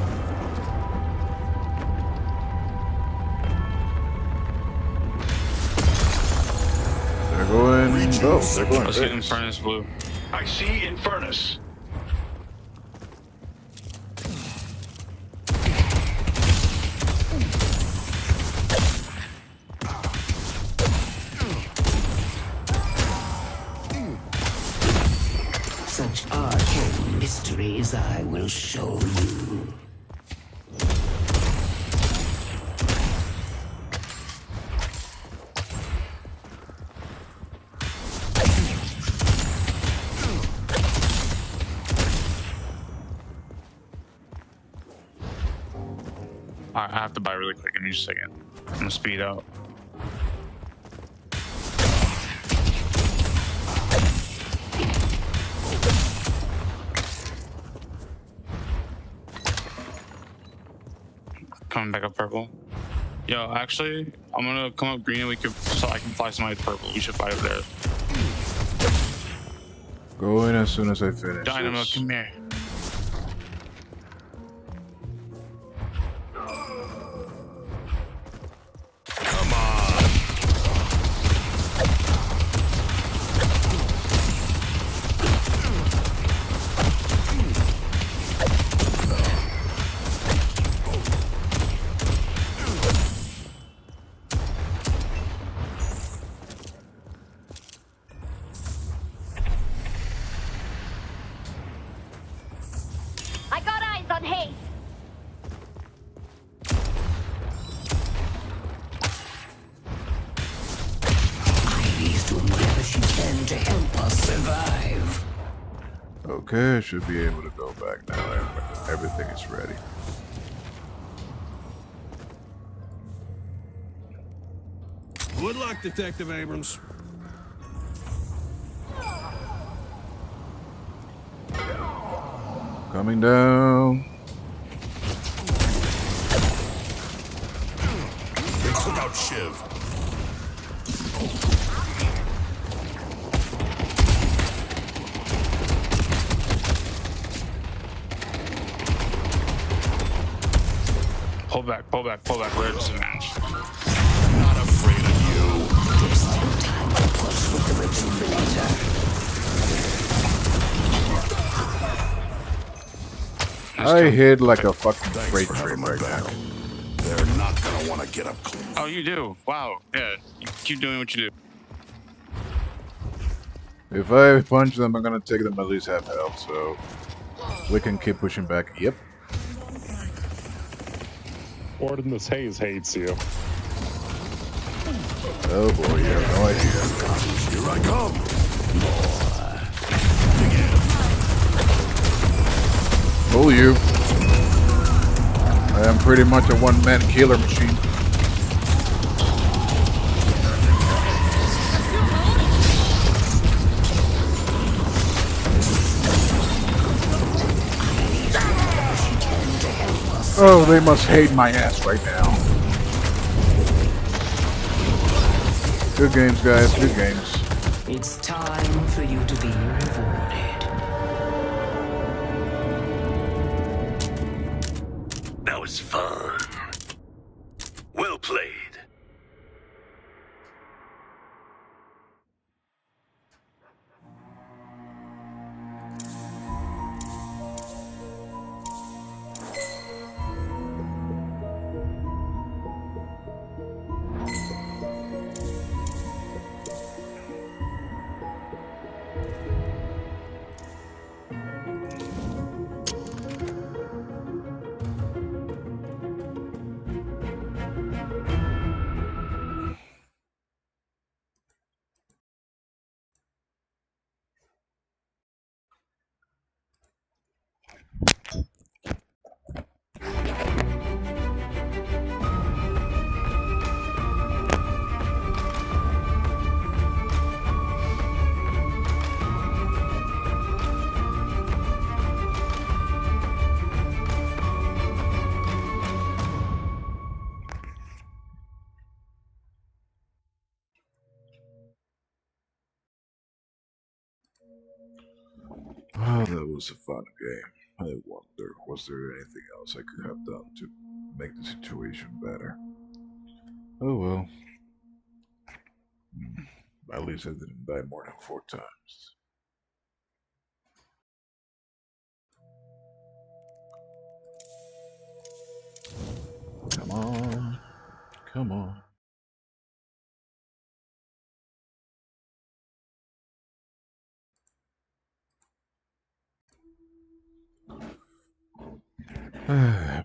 They're going. Oh, they're going. Let's get red. Infernus blue. I see Infernus. Such arcane mysteries I will show you. Alright, I have to buy really quick. Give me just a second. I'm gonna speed out. Coming back up purple. Yo, actually, I'm gonna come up green and so I can fly somebody to purple. We should fight over there. Go in as soon as I finish. Dynamo, this. come here. Come on. I got eyes on Hayes. Ivy's doing whatever she can to help us survive. Okay, I should be able to go back now. Everything is ready. Good luck, Detective Abrams. Coming down. They took out Shiv. Pull back, pull back, pull back. We're at disadvantage. I'm not afraid of you. There's still time to push with the rejuvenator. I hit like a fucking Thanks freight for train having my right back. now. They're not gonna want to get up close. Oh, you do? Wow. Yeah, you keep doing what you do. If I punch them, I'm gonna take them at least half health, so we can keep pushing back. Yep. Warden, this haze hates you. Oh boy, you have no idea. Here I come. Fool you. I am pretty much a one-man killer machine. Oh, they must hate my ass right now. Good games, guys. Good games. It's time for you to be rewarded. That was fun. Well played. Oh, that was a fun game. I wonder, was there anything else I could have done to make the situation better? Oh well. At least I didn't die more than 4 times. Come on. Come on.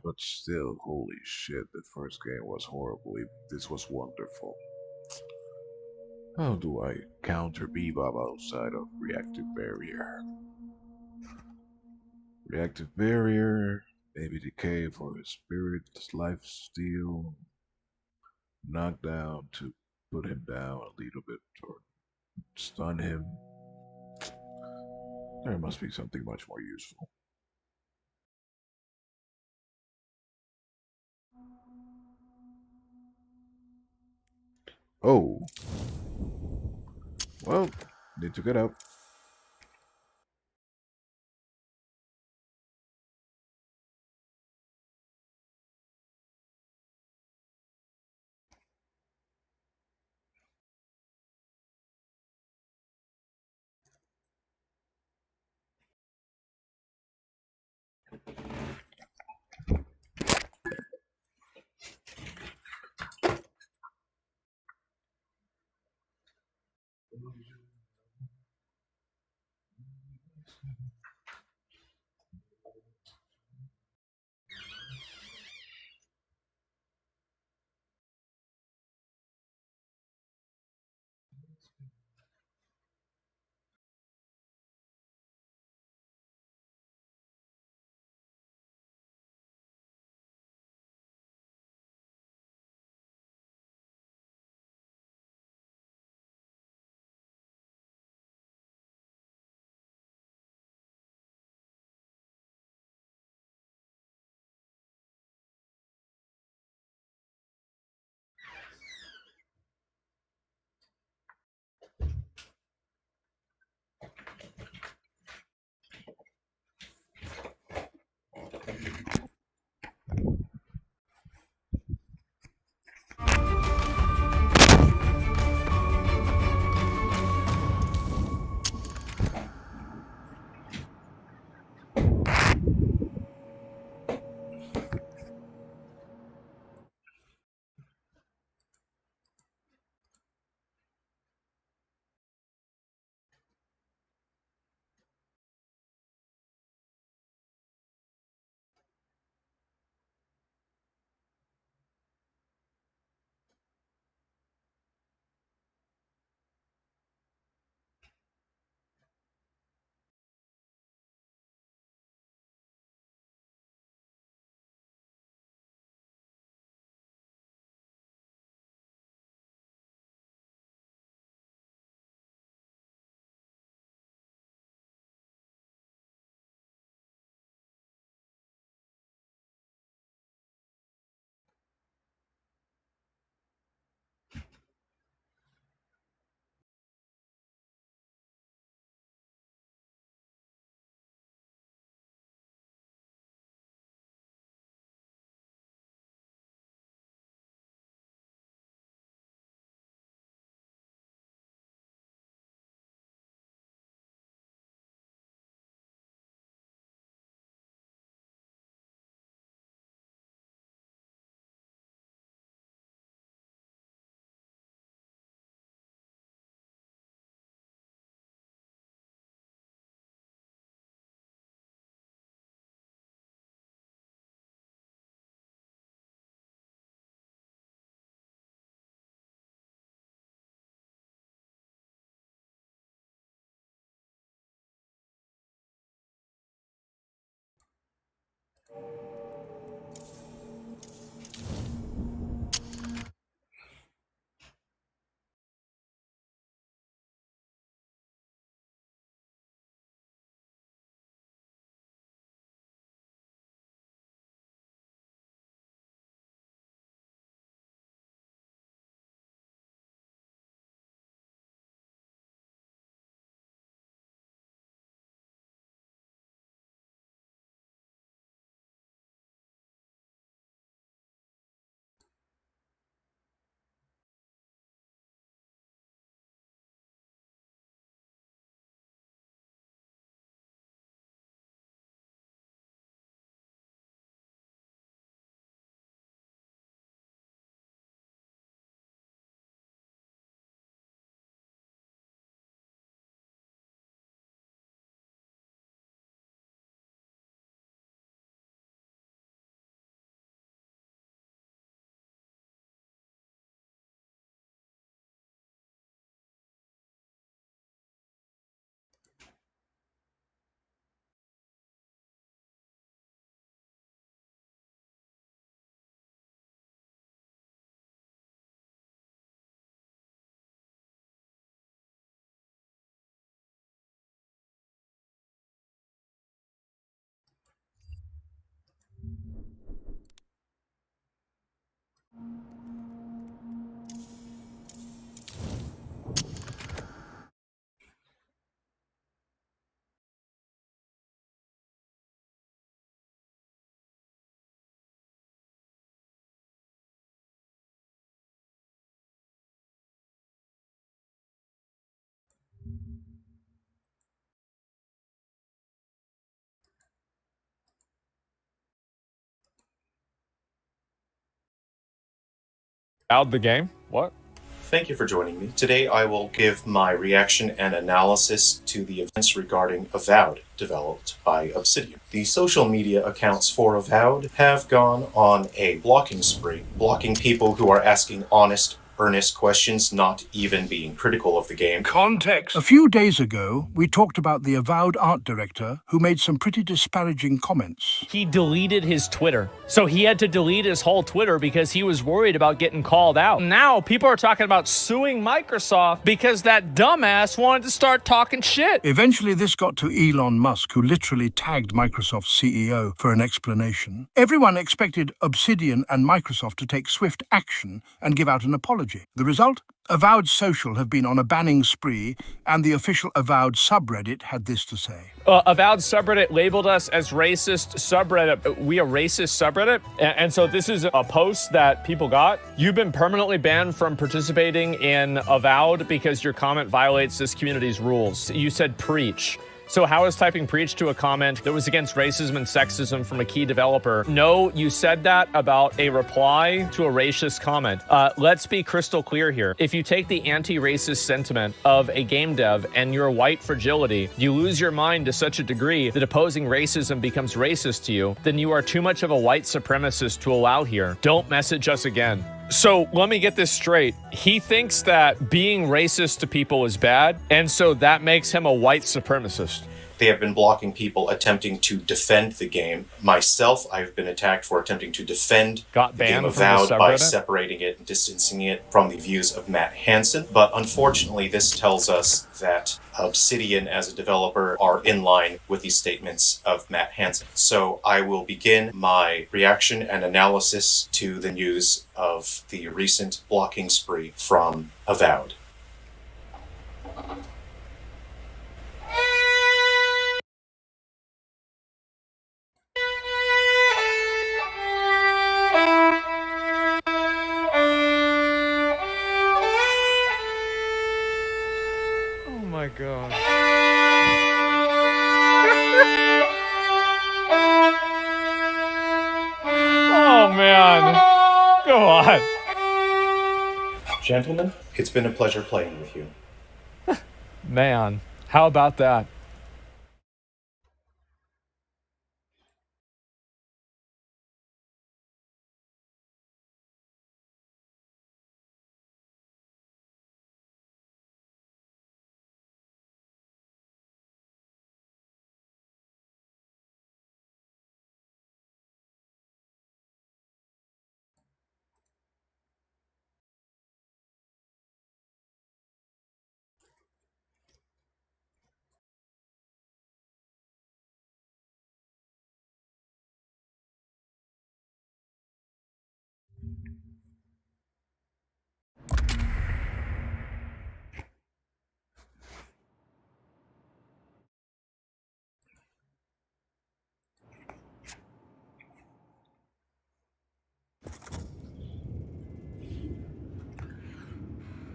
But still, holy shit, that first game was horrible. This was wonderful. How do I counter Bebop outside of Reactive Barrier? Reactive Barrier, maybe Decay for his spirit, life steal, knockdown to put him down a little bit or stun him. There must be something much more useful. Oh. Well, need to get out. Out the game? What? Thank you for joining me. Today I will give my reaction and analysis to the events regarding Avowed, developed by Obsidian. The social media accounts for Avowed have gone on a blocking spree, blocking people who are asking honest, earnest questions, not even being critical of the game. Context. A few days ago, we talked about the Avowed art director who made some pretty disparaging comments. He deleted his Twitter. So he had to delete his whole Twitter because he was worried about getting called out. Now people are talking about suing Microsoft because that dumbass wanted to start talking shit. Eventually, this got to Elon Musk, who literally tagged Microsoft's CEO for an explanation. Everyone expected Obsidian and Microsoft to take swift action and give out an apology. The result? Avowed Social have been on a banning spree, and the official Avowed subreddit had this to say. Avowed subreddit labeled us as racist subreddit. We a racist subreddit? And so this is a post that people got. You've been permanently banned from participating in Avowed because your comment violates this community's rules. You said preach. So how is typing preach to a comment that was against racism and sexism from a key developer? No, you said that about a reply to a racist comment. Let's be crystal clear here. If you take the anti-racist sentiment of a game dev and your white fragility, you lose your mind to such a degree that opposing racism becomes racist to you, then you are too much of a white supremacist to allow here. Don't message us again. So let me get this straight. He thinks that being racist to people is bad, and so that makes him a white supremacist. They have been blocking people attempting to defend the game. Myself, I've been attacked for attempting to defend the game Avowed by separating it and distancing it from the views of Matt Hansen. But unfortunately, this tells us that Obsidian as a developer are in line with these statements of Matt Hansen. So I will begin my reaction and analysis to the news of the recent blocking spree from Avowed. Oh my god. Oh man. Go on. Gentlemen, it's been a pleasure playing with you. Man, how about that?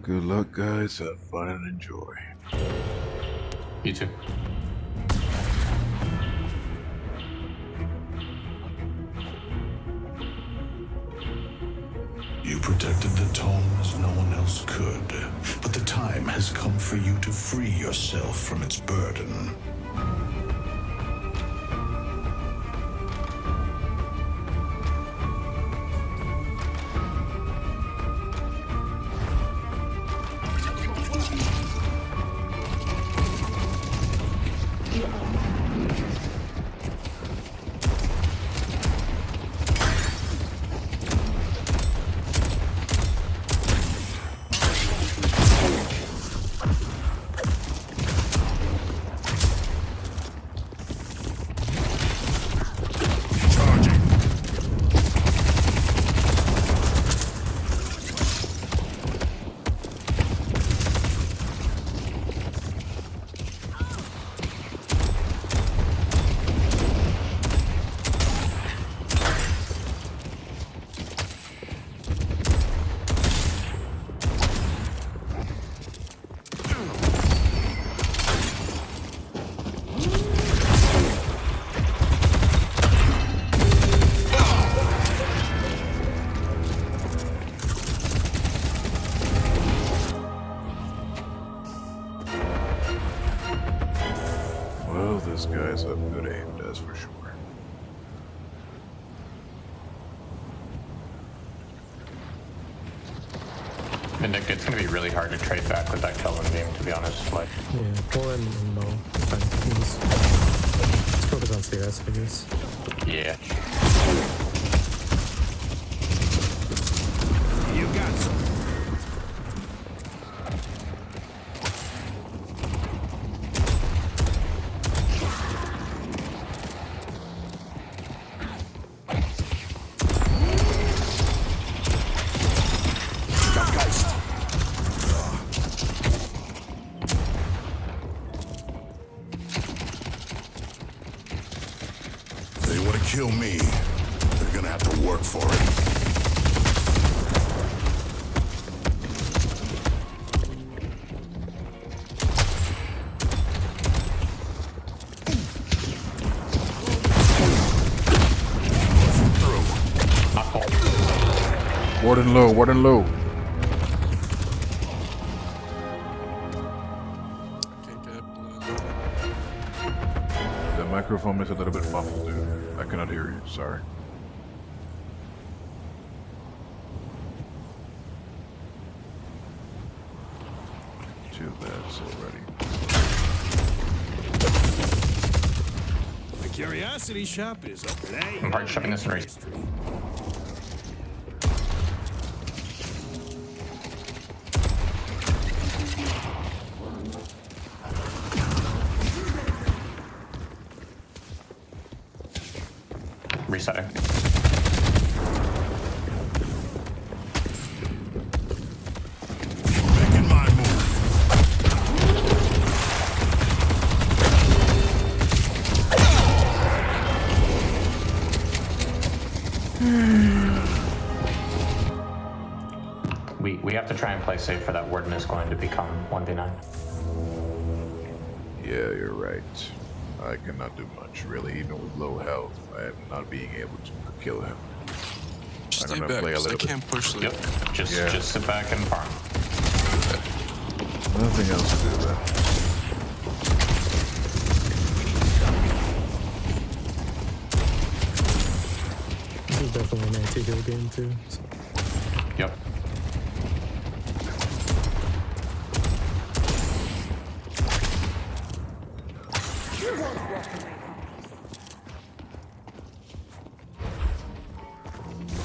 Good luck, guys. Have fun and enjoy. You too. You protected the tome as no one else could, but the time has come for you to free yourself from its burden. Well, this guy's a good aim, that's for sure. And Nick, it's gonna be really hard to trade back with that kill in game, to be honest. Like, Yeah, pull in and no. Let's focus on CS, I guess. yeah. You got some. They want to kill me. They're gonna have to work for it. Warden low, warden low. The microphone is a little bit muffled, dude. I cannot hear you, sorry. Too bad, so ready. The curiosity shop is up today. I'm hard shoving this in race. Resetting. Making my move. We have to try and play safe, for that warden is going to become 1v9. Yeah, you're right. I cannot do much, really, even with low health. I am not being able to kill him. Just I'm stay gonna back, play a 'cause I little bit. can't push the... Yep. Just sit back and farm. Nothing else to do then. This is definitely an anti-heal game too. So. Yep.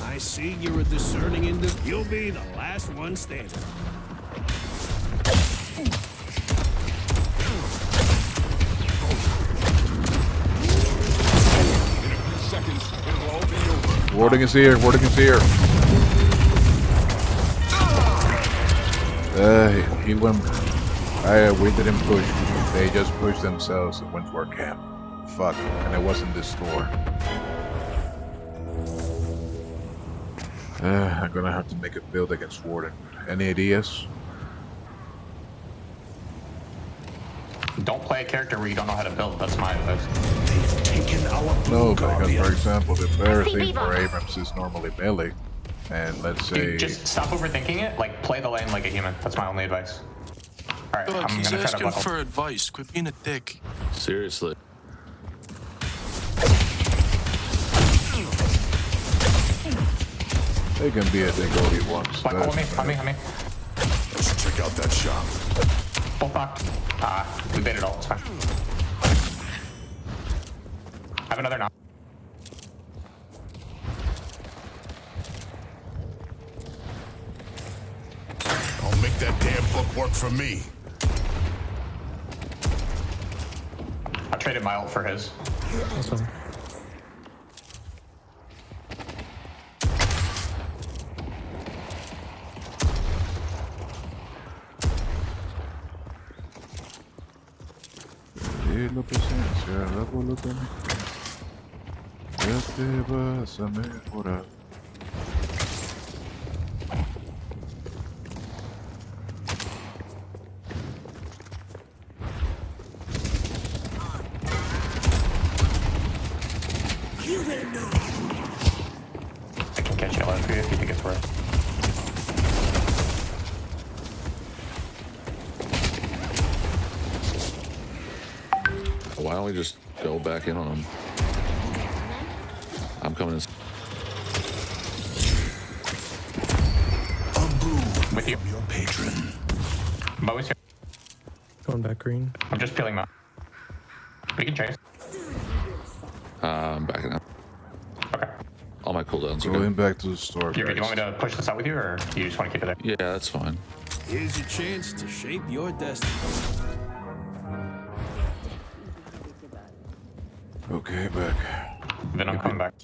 I see you're a discerning individual. You'll be the last one standing. Warden is here, warden is here. He went. We didn't push. They just pushed themselves and went to our camp. Fuck, and it wasn't this store. I'm gonna have to make a build against Warden. Any ideas? Don't play a character where you don't know how to build. That's my advice. They've taken our No, blue because guardian. for example, the player save for Abrams is normally melee, and let's say Dude, just stop overthinking it. Like, play the lane like a human. That's my only advice. All right, Look, I'm he's gonna try to asking buckle. for advice. Quit being a dick. Seriously. they can be a dick all he wants. Like, on me. Let's check out that shop. Full knocked. We baited all. It's fine. I have another knock. I'll make that damn book work for me. I traded my ult for his. Awesome. La presencia, la voluntad. Ya te vas a mejorar. I can catch yellow for you if you think it's worth. Why don't we just go back in on him? I'm coming in. With you. Your patron. Mo is here. Going back green. I'm just peeling Mo. We can chase. I'm backing up. Okay. All my cooldowns are Going good. back to the store. Do you want me to push this out with you, or do you just want to keep it there? Yeah, that's fine. Here's your chance to shape your destiny. Okay, back. Then I'm coming back.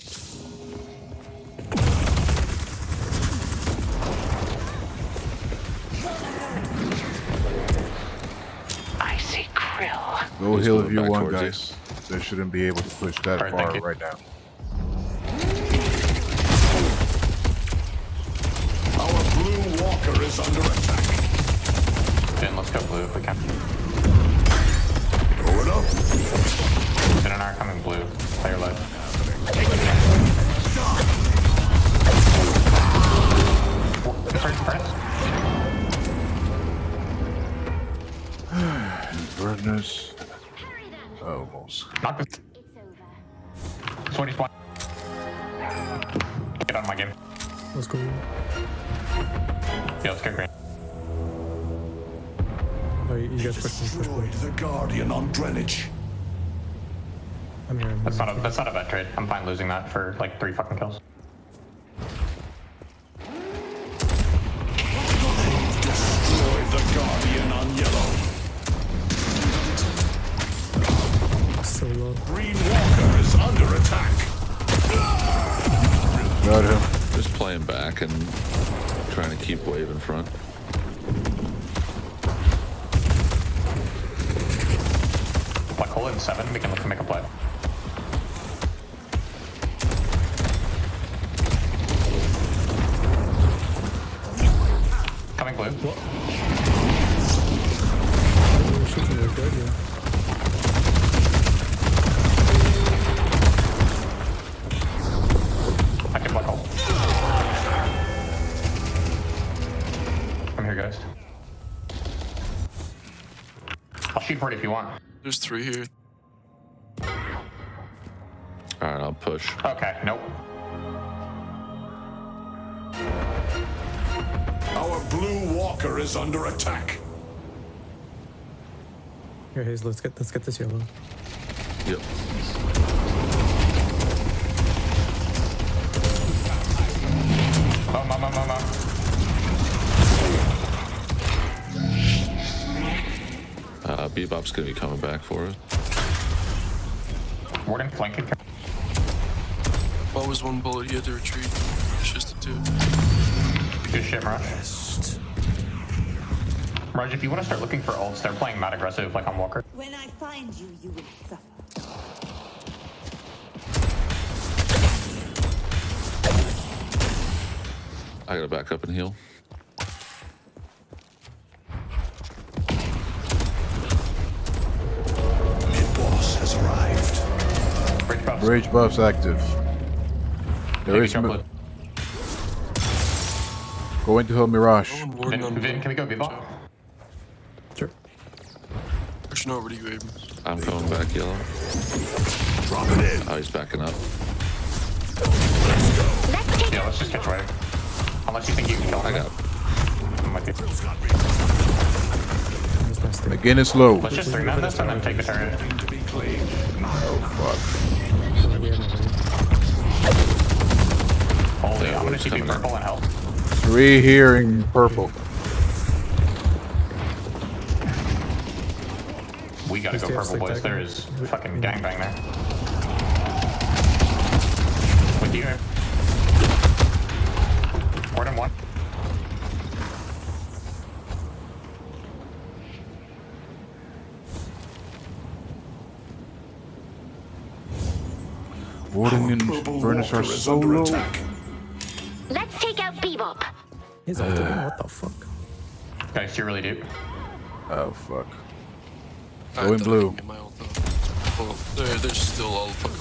I see Krill. Go He's heal moving if you back want, towards you. guys. They shouldn't be able to push that Alright, thank far you. right now. Our blue walker is under attack. Then let's go blue if we can. Going up. Then an arc coming blue. Play your life. Inverness. Almost. Knock this. Sweaty spot. Get out of my game. Let's go. Yeah, let's get green. Oh, you guys push me. Destroyed the guardian on Greenwich. I'm here. That's not a bad trade. I'm fine losing that for like 3 fucking kills. Destroyed the guardian on yellow. So low. Green walker is under attack. Got him. Just playing back and trying to keep wave in front. Like hold it in 7, we can look to make a play. Coming blue. I can block hold. I'm here, guys. I'll shoot for it if you want. There's 3 here. Alright, I'll push. Okay, nope. Our blue walker is under attack. Here, Hayes. Let's get this yellow. Yep. Mo. Bebop's gonna be coming back for it. Warden flanking. What was 1 bullet? He had to retreat. It's just a 2. Good shit, Mirage. Mirage, if you want to start looking for ults, they're playing mad aggressive like on Walker. When I find you, you will suffer. I gotta back up and heal. Rage buff's active. There is going to help Mirage. Vin, can we go Bebop? Sure. Pushing over to you, Abrams. I'm going back yellow. Drop it in. Oh, he's backing up. Yeah, let's just catch wave. Unless you think you can kill him. I got. McGinn is low. Let's just 3-man this and then take the turret. Oh fuck. Holy, I'm gonna TP purple and help. 3 here in purple. We gotta go purple, boys. There is fucking gangbang there. With you, Abe. Ward in 1. Warden and Furnace are so low. Let's take out Bebop. He's up there. What the fuck? Guys, you're really deep. Oh fuck. Going blue. Get my ult though. Oh, they're still all fucking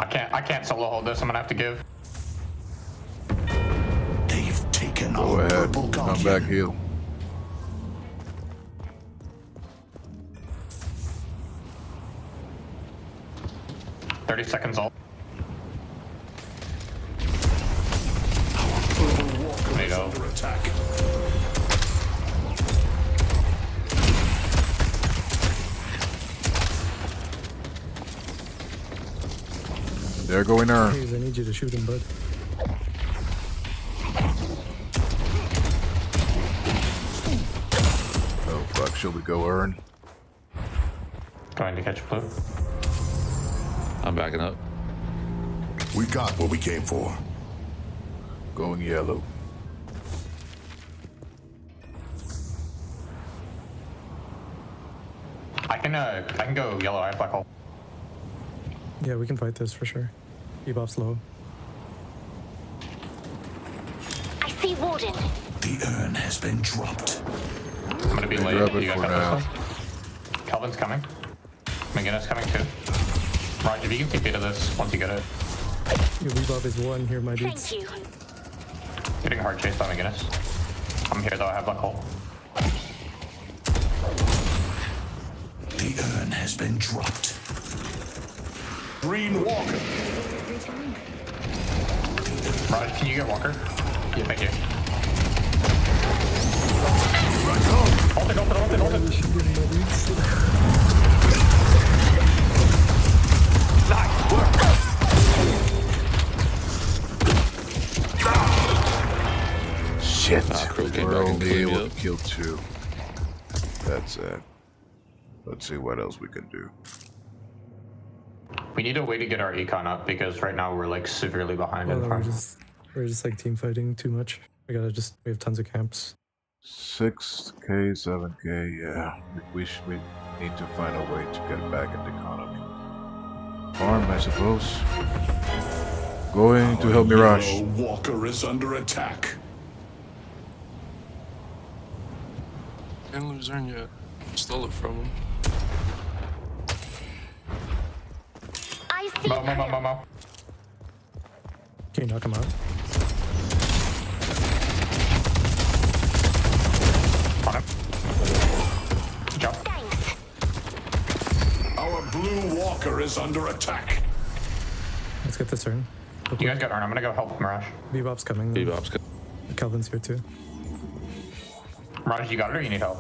okay. I can't solo hold this. I'm gonna have to give. They've taken Go our ahead. purple Come guardian. back heal. $30 seconds ult. There you go. Under attack. They're going Earn. Please, I need you to shoot him, bud. Oh fuck, shall we go Earn? Going to catch blue. I'm backing up. We got what we came for. Going yellow. I can go yellow. I have black hole. Yeah, we can fight this for sure. Bebop's low. I see Warden. The urn has been dropped. I'm gonna be late. Drop it You guys for have now. this one? Kelvin's coming. McGinnis coming too. Raj, if you can TP to this once you get it. Your Bebop is 1 here, my dudes. Thank you. Getting hard chased by McGinnis. I'm here though. I have black hole. The urn has been dropped. Green Walker. Raj, can you get Walker? Yeah, thank you. Hold it. Nice work. Shit. Crow came We're back and only cleaned able up. to kill 2. That's it. Let's see what else we can do. We need a way to get our econ up because right now we're like severely behind in Well, farm. we're just like team fighting too much. We have tons of camps. 6k, 7k, yeah. We need to find a way to get back into economy. Farm, I suppose. Going to help Mirage. Yellow Walker is under attack. Can't lose Urn yet. Stole it from him. I see. Mo. Can you knock him out? On him. Jump. Our blue Walker is under attack. Let's get this turn. You guys got Urn. I'm gonna go help Mirage. Bebop's coming. then. Bebop's coming. Kelvin's here too. Mirage, you got it or you need help?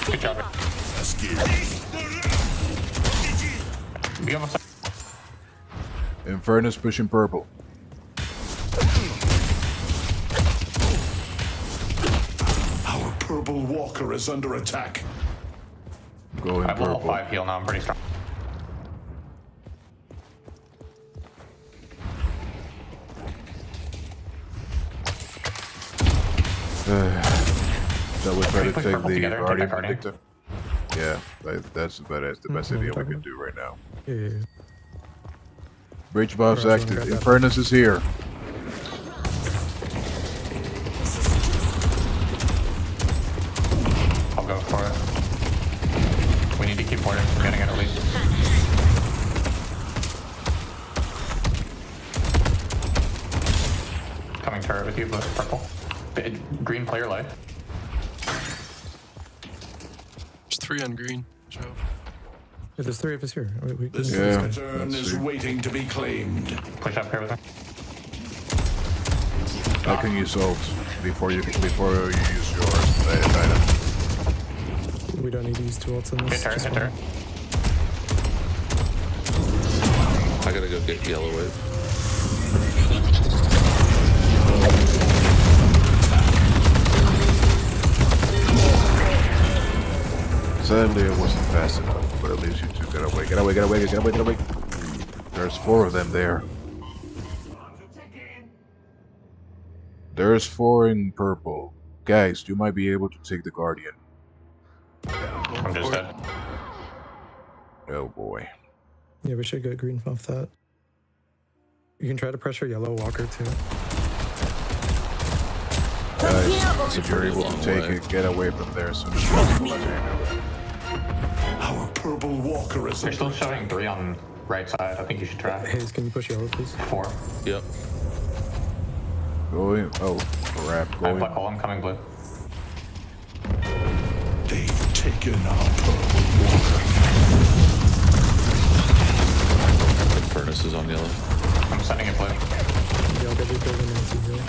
Good job. Let's get We almost. Infernus pushing purple. Our purple Walker is under attack. Going I have level purple. 5 heal now. I'm pretty strong. Shall we try to push take purple the together and take Guardian that Guardian? Victor? Yeah, that's the best idea we can do right now. Yeah. Bridge buff's active. Infernus is here. I'll go for it. We need to keep warding. We're getting it at least. Coming turret with you, blue, purple. Green player life. There's 3 on green. Joe. Yeah, there's 3 of us here. This turn is waiting to be claimed. Push up here with me. I can use ult before you use yours. Item. We don't need to use 2 ults in this. Hit her. I gotta go get yellow wave. Sadly, it wasn't fast enough, but at least you two got away. Get away. There's 4 of them there. There's 4 in purple. Guys, you might be able to take the Guardian. I'm just dead. Oh boy. Yeah, we should get green off that. You can try to pressure yellow walker too. Guys, if you're able to take it, get away from there as soon as possible. Our purple walker is You're still showing 3 on right side. I think you should try. Hayes, can you push yellow, please? 4. Yep. Going. Oh, crap. Going. Black hole, I'm coming blue. They've taken our purple walker. Furnace is on yellow. I'm sending it blue. Yeah, I'll get this building into here.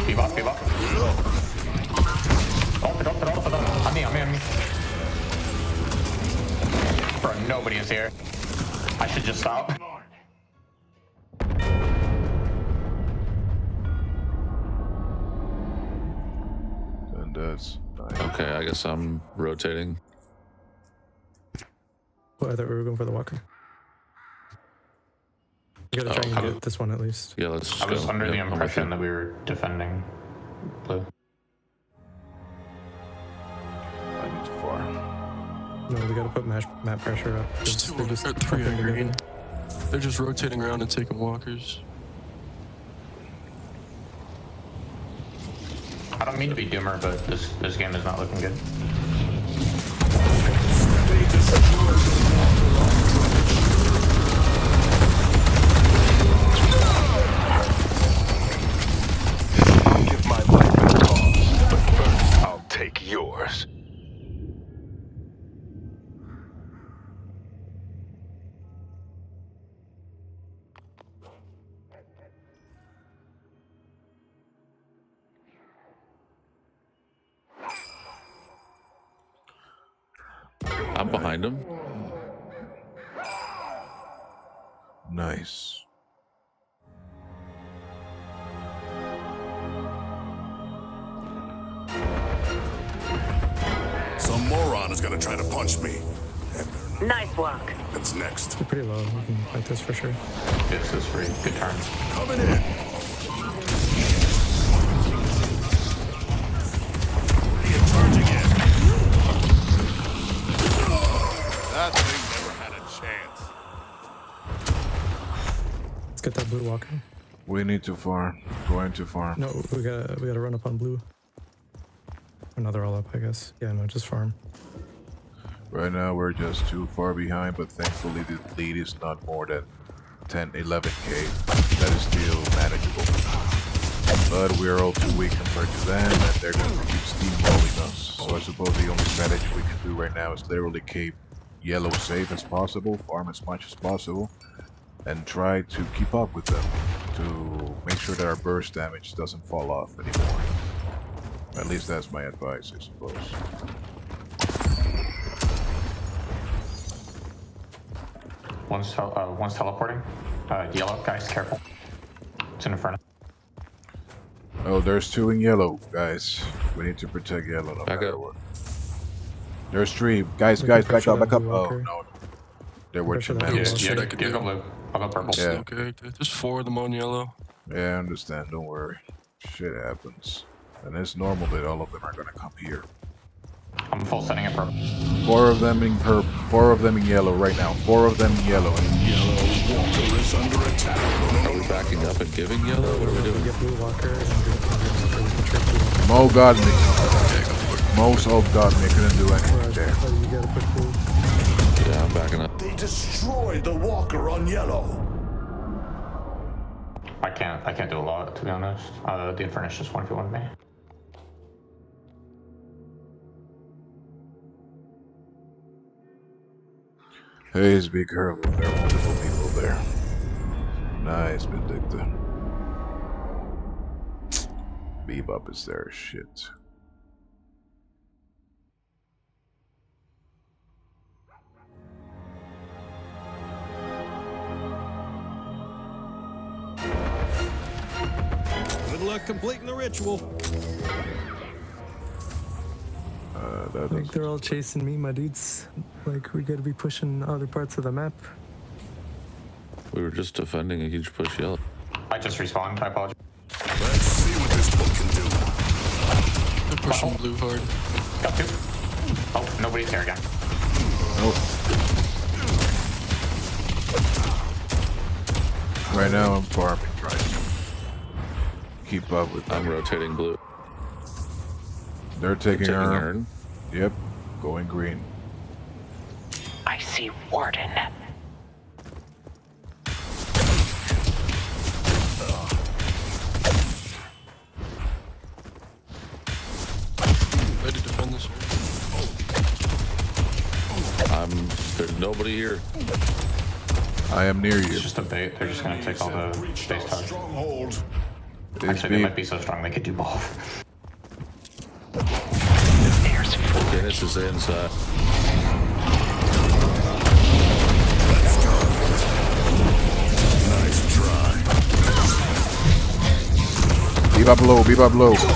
Be bot. Oh, on me. Bro, nobody is here. I should just stop. And that's nice. Okay, I guess I'm rotating. Well, I thought we were going for the walker. You gotta try and get this one at least. Yeah, let's just I was go. under the Yep, impression that we were defending blue. I need to farm. No, we gotta put map pressure up. There's 2 They're just or 3 on fucking green. together. They're just rotating around and taking walkers. I don't mean to be doomer, but this game is not looking good. I'll give my life a cause, but first I'll take yours. I'm behind him. Nice. Some moron is gonna try to punch me. Nice work. That's next. They're pretty low. We can fight this for sure. This is free. Good turn. Coming in. Charging in. That thing never had a chance. Let's get that blue walker. We need to farm. Going to farm. No, we gotta run up on blue. Oh, no, they're all up, I guess. Yeah, no, just farm. Right now we're just too far behind, but thankfully the lead is not more than 10, 11k. That is still manageable. But we're all too weak compared to them, and they're going to keep steamrolling us. So I suppose the only strategy we can do right now is literally keep yellow safe as possible, farm as much as possible, and try to keep up with them to make sure that our burst damage doesn't fall off anymore. At least that's my advice, I suppose. One's teleporting. Yellow, guys, careful. It's in front. Oh, there's 2 in yellow, guys. We need to protect yellow no matter what. There's 3. Guys, back up. Oh, no. There were 2 men. Yeah, I could do. Blue. I'll go purple. Yeah. Okay, there's 4 of them on yellow. Yeah, I understand. Don't worry. Shit happens. And it's normal that all of them are gonna come here. I'm full setting it purple. 4 of them in purple. 4 of them in yellow right now. 4 of them in yellow. Walker is under attack. Are we backing up and giving yellow? What are we doing? Get blue walker and get Mo got me. Mo so got me. Couldn't do anything there. You gotta push blue. Yeah, I'm backing up. They destroyed the walker on yellow. I can't do a lot, to be honest. The Infernus just 1v1 me. Hey, be careful. There are multiple people there. Nice, Vindicta. Bebop is there. Shit. Good luck completing the ritual. I think they're all chasing me, my dudes. Like, we gotta be pushing other parts of the map. We were just defending a huge push yellow. I just respawned. I apologize. Let's see what this book can do. They're pushing blue hard. Got 2. Oh, nobody's here again. Nope. Right now I'm farming, trying to keep up with them. I'm rotating blue. They're taking Urn. Urn. Yep, going green. I see Warden. Ready to defend this one. There's nobody here. I am near you. It's just a bait. They're just gonna take all the base cards. Stronghold. Actually, they might be so strong they could do both. Dennis is inside. Let's go. Nice try. Bebop low, Bebop low. Shit.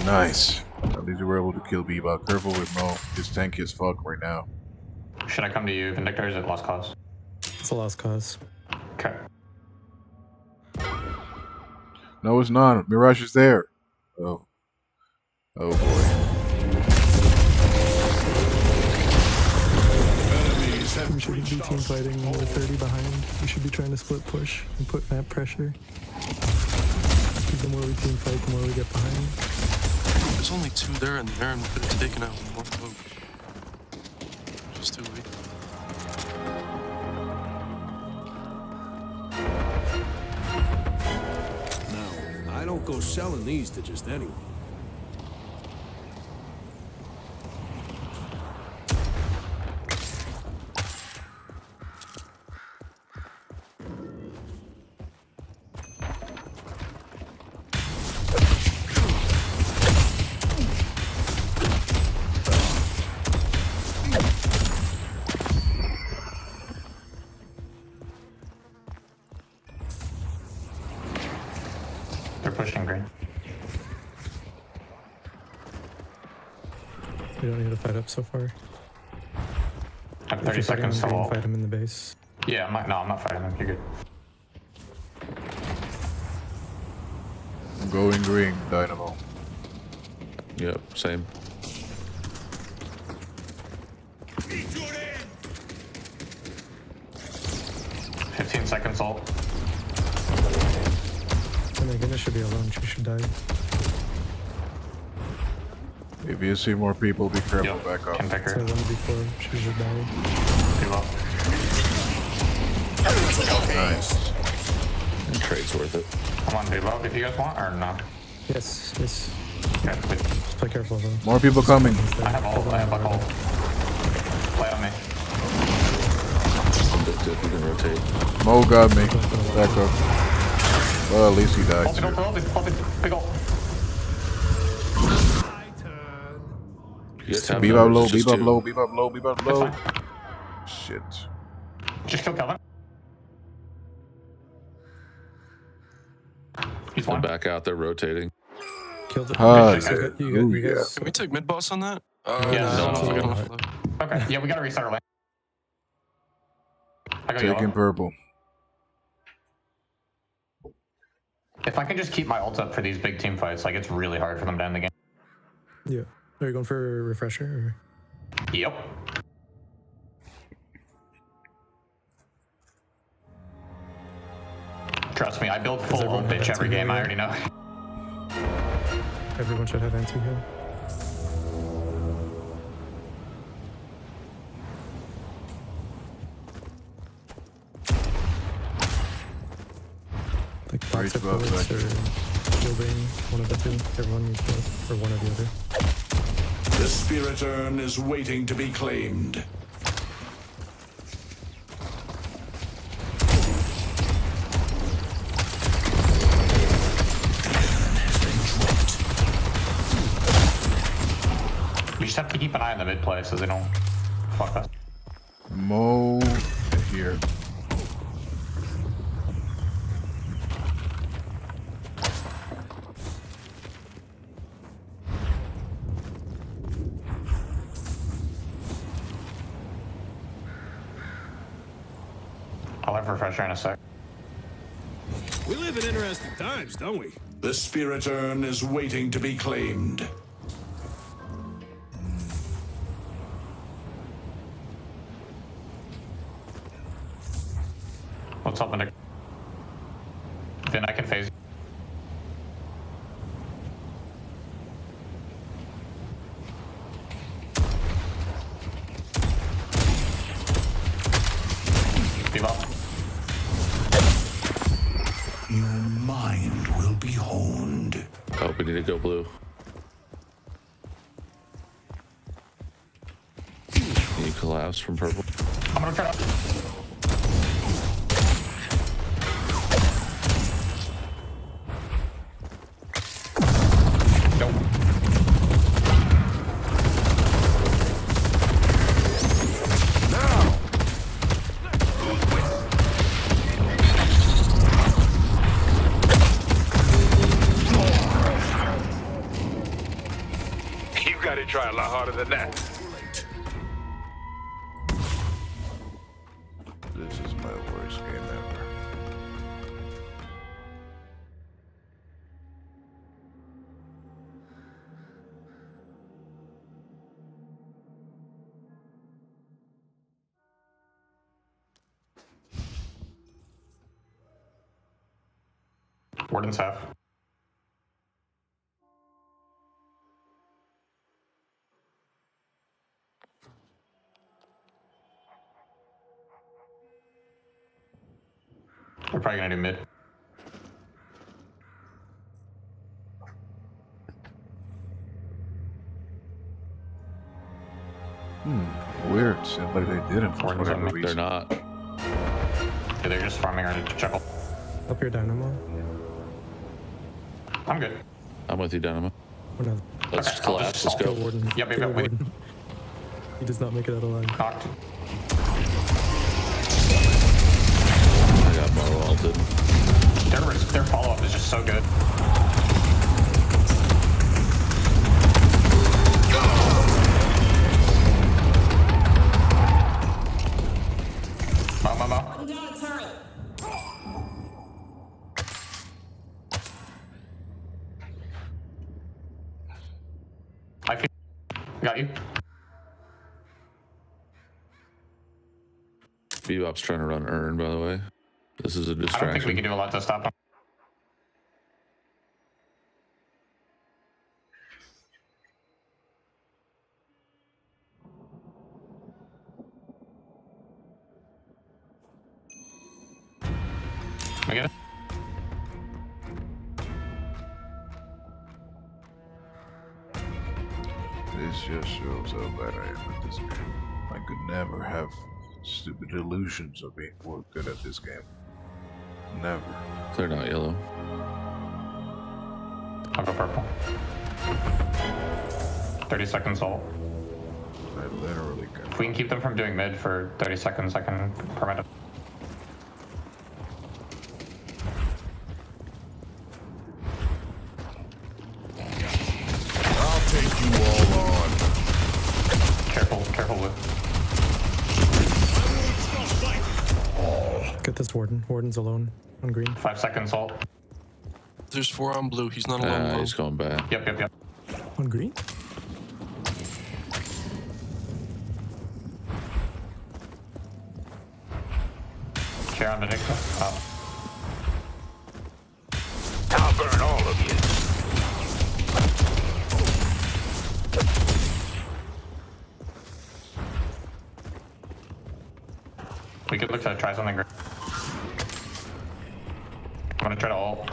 Nice. At least we were able to kill Bebop. Careful with Mo. He's tanky as fuck right now. Should I come to you, Vindicta, or is it lost cause? It's a lost cause. Okay. No, it's not. Mirage is there. Oh. Oh boy. We shouldn't be team fighting when we're 30 behind. We should be trying to split push and put map pressure. The more we team fight, the more we get behind. There's only 2 there in the air, and we could have taken out one boat. Just too weak. Now, I don't go selling these to just anyone. They're pushing green. We don't need to fight up so far. I have If 30 you're fighting seconds on to green, ult. fight him in the base. Yeah, I'm not fighting them. You're good. I'm going green, Dynamo. Yep, same. – 15 seconds ult. Oh my goodness, should be alone. She should die. If you see more people, be careful. Back up. Can pick So her. one before she should die. Too low. Nice. Trade's worth it. I'm on Deadlock if you guys want, or no? Yes, yes. Okay, please. Just play careful though. More people coming. I have ult. I have buck ult. Play on me. Vindicta, you can rotate. Mo got me. Back up. Well, at least he died. Ult it, ult it, ult it. Big ult. You guys have Bebop numbers, low, it's just Bebop 2. low, Bebop low, Bebop That's low. fine. Shit. Just kill Kelvin. He's one. Back out, they're rotating. Killed it. Hallelujah. You guys. Can we take mid boss on that? Yeah, no, no, I no, got no. enough of that. Okay, yeah, we gotta restart our lane. I got Taking yellow. purple. If I can just keep my ult up for these big team fights, like it's really hard for them to end the game. Yeah. Are you going for a refresher? Or? Yep. Trust me, I build full ult bitch every game. I already know. Everyone should have anti-heal. Like box of bullets or shielding, one of the two. Everyone needs both, or one or the other. The spirit urn is waiting to be claimed. We just have to keep an eye on the mid play so they don't fuck us. Mo here. I'll have refresher in a sec. We live in interesting times, don't we? The spirit urn is waiting to be claimed. What's up, Nick? Then I can phase. Give up. Your mind will be honed. Oh, we need to go blue. Can you collapse from purple? I'm gonna try. Try a lot harder than that. This is my worst game ever. Warden's half. We're probably gonna do mid. Weird. Seems like they didn't for whatever reason. They're not. Yeah, they're just farming our chuckle. Up your dynamo. I'm good. I'm with you, Dynamo. Or no. Let's just collapse. Let's go. Warden. Yep, Kill wait. Warden. He does not make it out alive. Knocked. I got Mo ulted. Their follow-up is just so good. Mo. I feel. Got you. Bebop's trying to run Urn, by the way. This is a distraction. I don't think we can do a lot to stop him. I get it. This just shows how bad I am at this game. I could never have stupid illusions of being more good at this game. Never. Clear not yellow. I'll go purple. 30 seconds ult. I literally can. If we can keep them from doing mid for 30 seconds, I can permit it. I'll take you all on. Careful with. Get this Warden. Warden's alone on green. 5 seconds ult. There's 4 on blue. He's not alone. He's going back. Yep. On green? Chair on the Nick. Oh. I'll burn all of you. We could look to try something great. I'm gonna try to ult.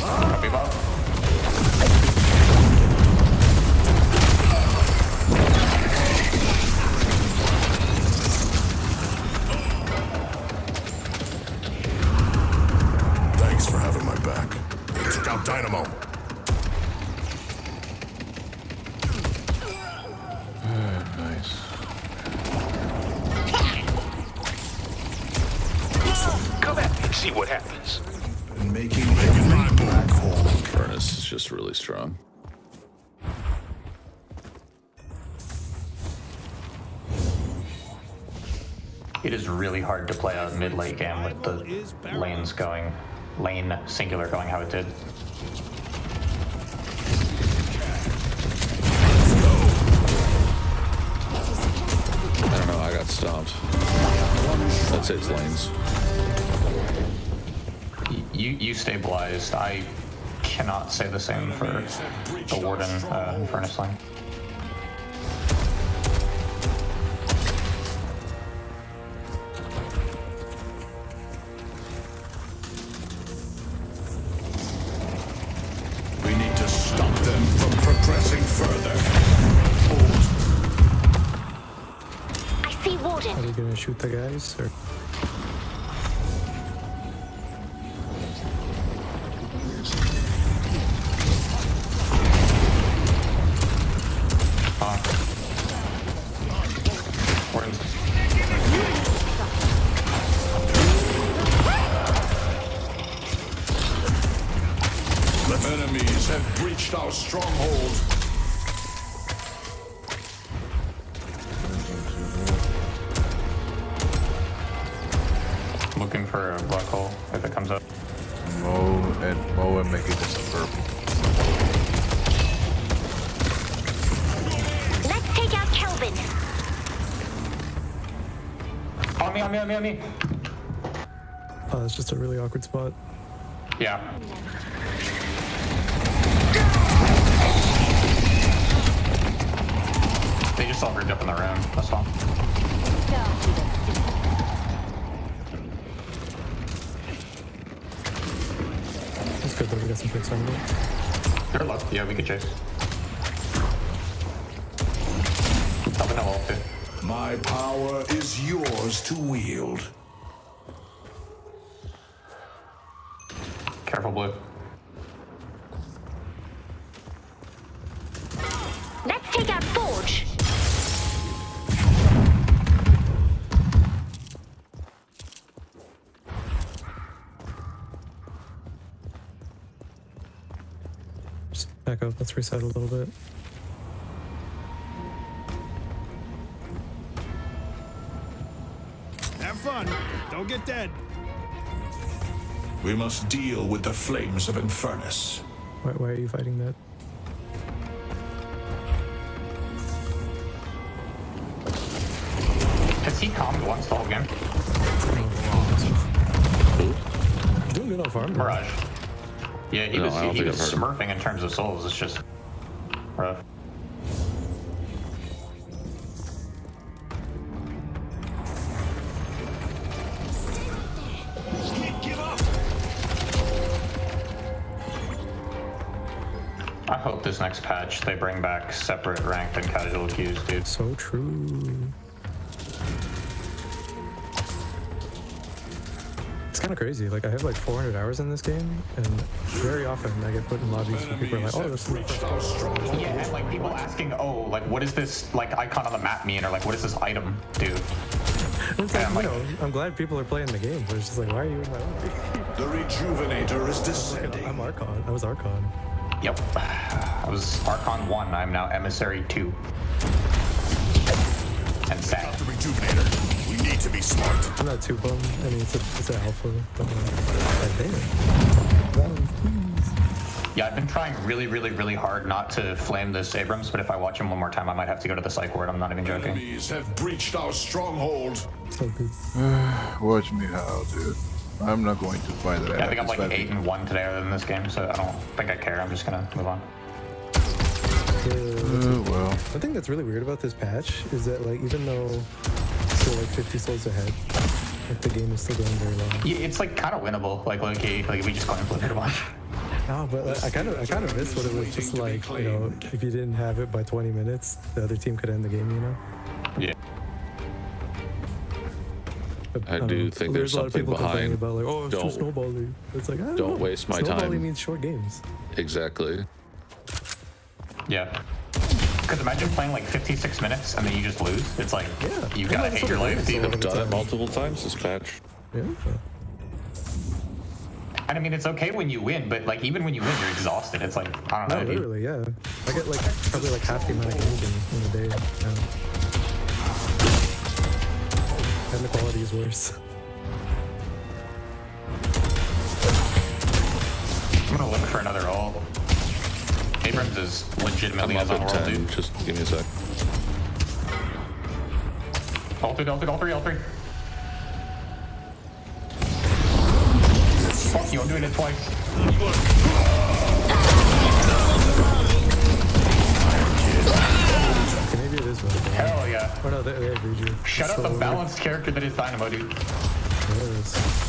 Copy bot. Thanks for having my back. They took out Dynamo. Nice. Come at me and see what happens. And making my black hole. Furnace is just really strong. It is really hard to play a mid-late game with the lanes going, lane singular going how it did. I don't know, I got stomped. I'd say it's lanes. You stabilized. I cannot say the same for the Warden and Furnace lane. We need to stop them from progressing further. I see Warden. Are we gonna shoot the guys or? Enemies have breached our stronghold. Looking for a black hole if it comes up. Mow and make it into purple. Let's take out Kelvin. On me. Oh, it's just a really awkward spot. Yeah. They just all rigged up in the room. That's fine. That's good though, we got some picks on it. They're low. Yeah, we could chase. Probably no ult too. My power is yours to wield. Careful, blue. Let's take out Forge. Just back up, let's reset a little bit. Have fun. Don't get dead. We must deal with the flames of Infernus. Why are you fighting that? Has he calmed once the whole game? He's doing good on farm. Mirage. Yeah, he was I don't think I've heard him. smurfing in terms of souls. It's just rough. I hope this next patch they bring back separate ranked and casual queues, dude. So true. It's kind of crazy. Like I have like 400 hours in this game, and very often I get put in lobbies where people are like, "Oh, this is Yeah, and like people asking, "Oh, like what does this like icon on the map mean?" Or like, "What does this item do?" It's like, you know, I'm glad people are playing the game, but it's just like, why are you in my lobby? The Rejuvenator is descending. I'm Archon. I was Archon. Yep. I was Archon 1. I'm now Emissary 2. And sad. The Rejuvenator. We need to be smart. I'm not too bummed. I mean, it's an alpha, but damn. Yeah, I've been trying really hard not to flame this Abrams, but if I watch him one more time, I might have to go to the psych ward. I'm not even joking. Enemies have breached our stronghold. So good. Watch me how, dude. I'm not going to fight that. Yeah, I think I'm like 8-1 today other than this game, so I don't think I care. I'm just gonna move on. Well. One thing that's really weird about this patch is that, like, even though we're like 50 souls ahead, like the game is still going very long. Yeah, it's like kind of winnable. Like low-key, like we just go and flip it a bunch. No, but like, I kind of miss what it was just like. You know, if you didn't have it by 20 minutes, the other team could end the game. You know. Yeah. I do think there's something behind. About, like, oh, it's too snowbally. It's like, I don't know. Waste my snowbally time. Means short games. Exactly. Yeah. Because imagine playing like 56 minutes and then you just lose. It's like, you gotta hate your life. I've done it multiple times this patch. Yeah. And I mean, it's okay when you win, but like even when you win, you're exhausted. It's like, I don't know. No, literally, yeah. I get like probably like half the amount of games in a day. And the quality is worse. I'm gonna look for another ult. Abrams is legitimately I'm as up on at world, 10. dude. Just give me a sec. Ult3. Fuck you, I'm doing it twice. Okay, maybe it is really bad. Hell yeah. Oh no, they agreed you. Shut up the balanced character that is Dynamo, dude. Yes.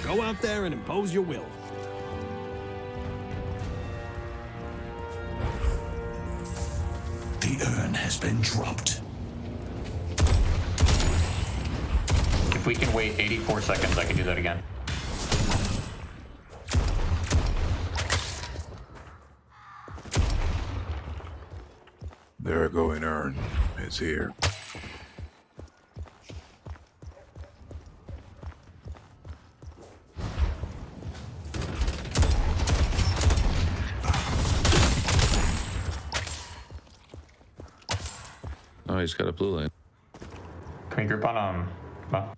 Go out there and impose your will. The urn has been dropped. If we can wait 84 seconds, I can do that again. There going urn. It's here. Oh, he's got a blue lane. Can we group on, well.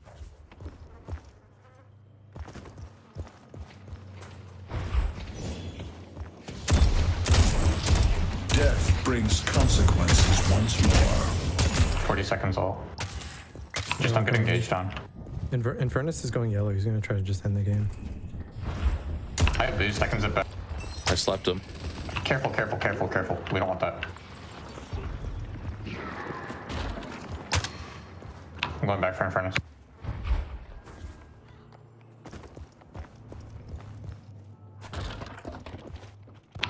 Death brings consequences once more. 40 seconds all. Just don't get engaged on. Infernus is going yellow. He's gonna try to just end the game. I have boost, I can zip back. I slapped him. Careful. We don't want that. I'm going back for Infernus.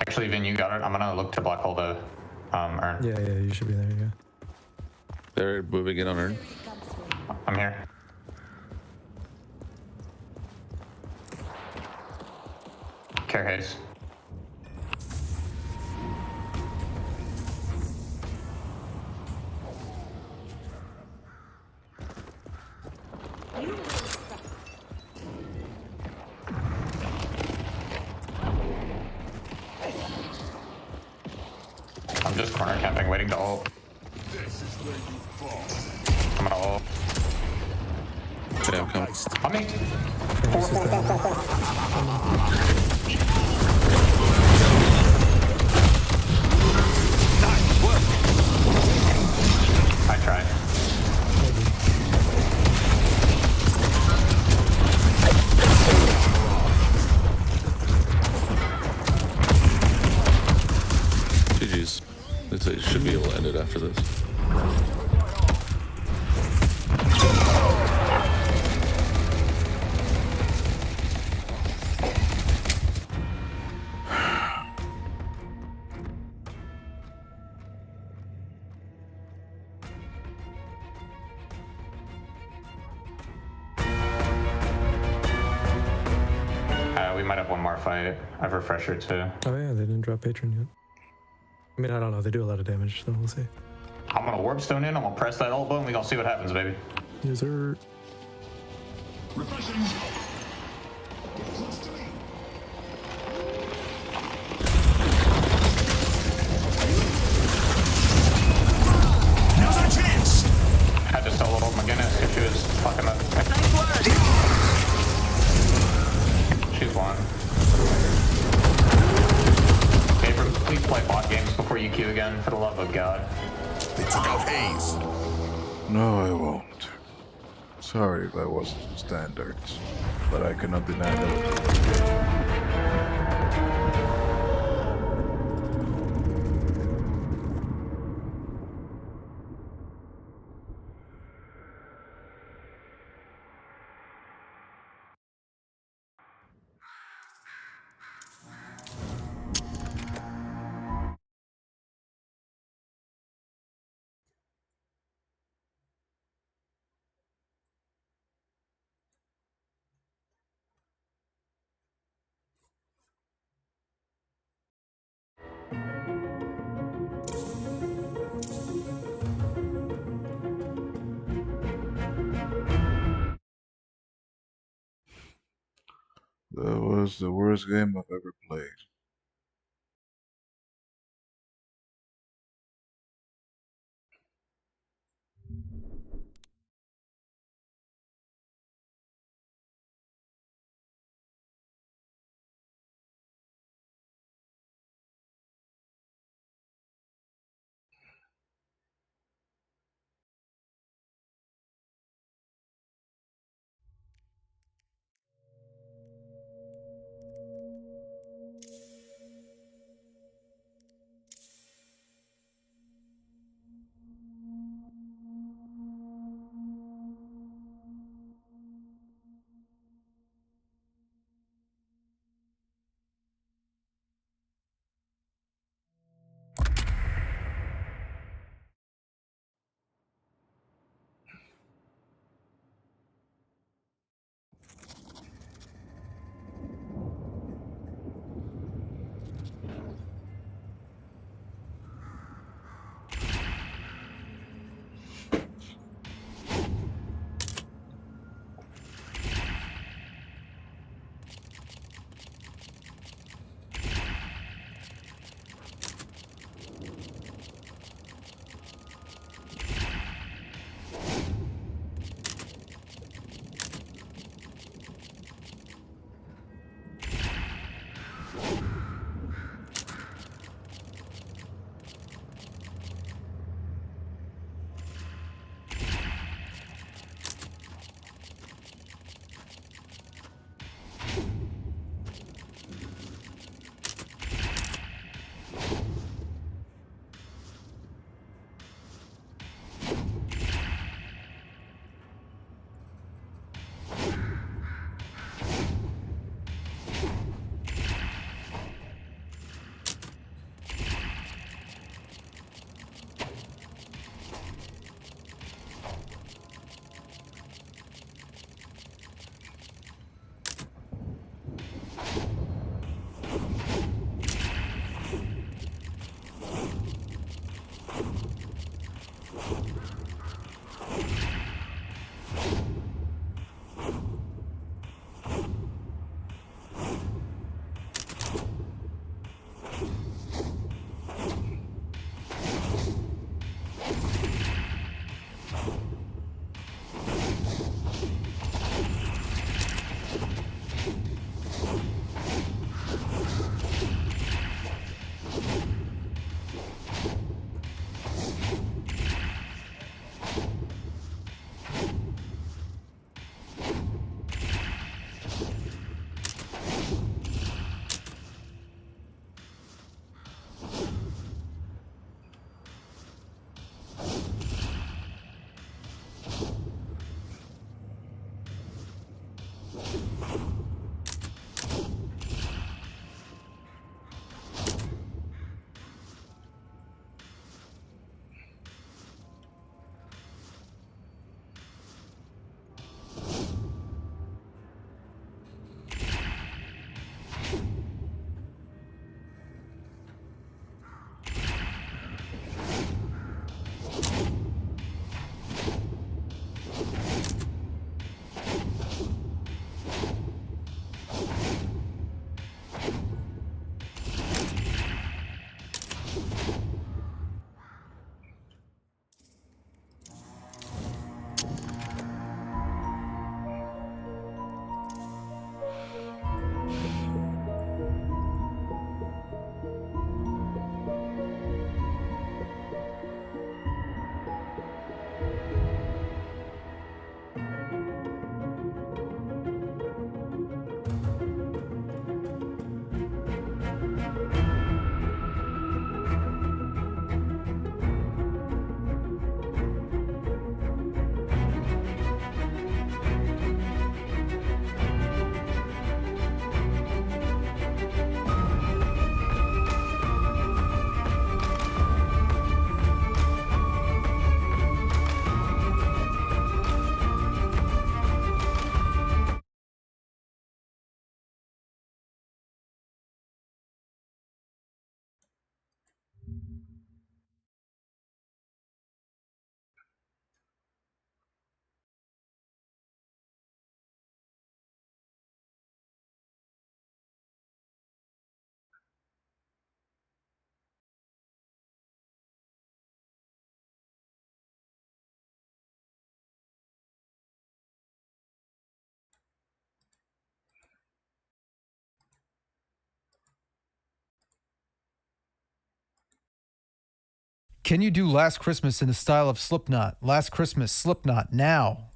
Actually, Vin, you got it. I'm gonna look to black hole the urn. Yeah, you should be there, yeah. They're moving in on urn. I'm here. Care haze. I'm just corner camping, waiting to ult. I'm gonna ult. Okay, I'm coming. On me! 4. I tried. GG's. They should be able to end it after this. We might have one more fight. I have Refresher too. Oh yeah, they didn't drop Patron yet. I mean, I don't know. They do a lot of damage, so we'll see. I'm gonna warp stone in. I'm gonna press that alt button. We gonna see what happens, baby. Yes, sir. Refreshing. Now's our chance. Had to solo McGinnis if she was fucking up. She's one. Gabriel, please play bot games before you queue again, for the love of God. They took out Hayes. No, I won't. Sorry if I wasn't to standards, but I cannot deny that. That was the worst game I've ever played. Can you do Last Christmas in the style of Slipknot? Last Christmas, Slipknot, now.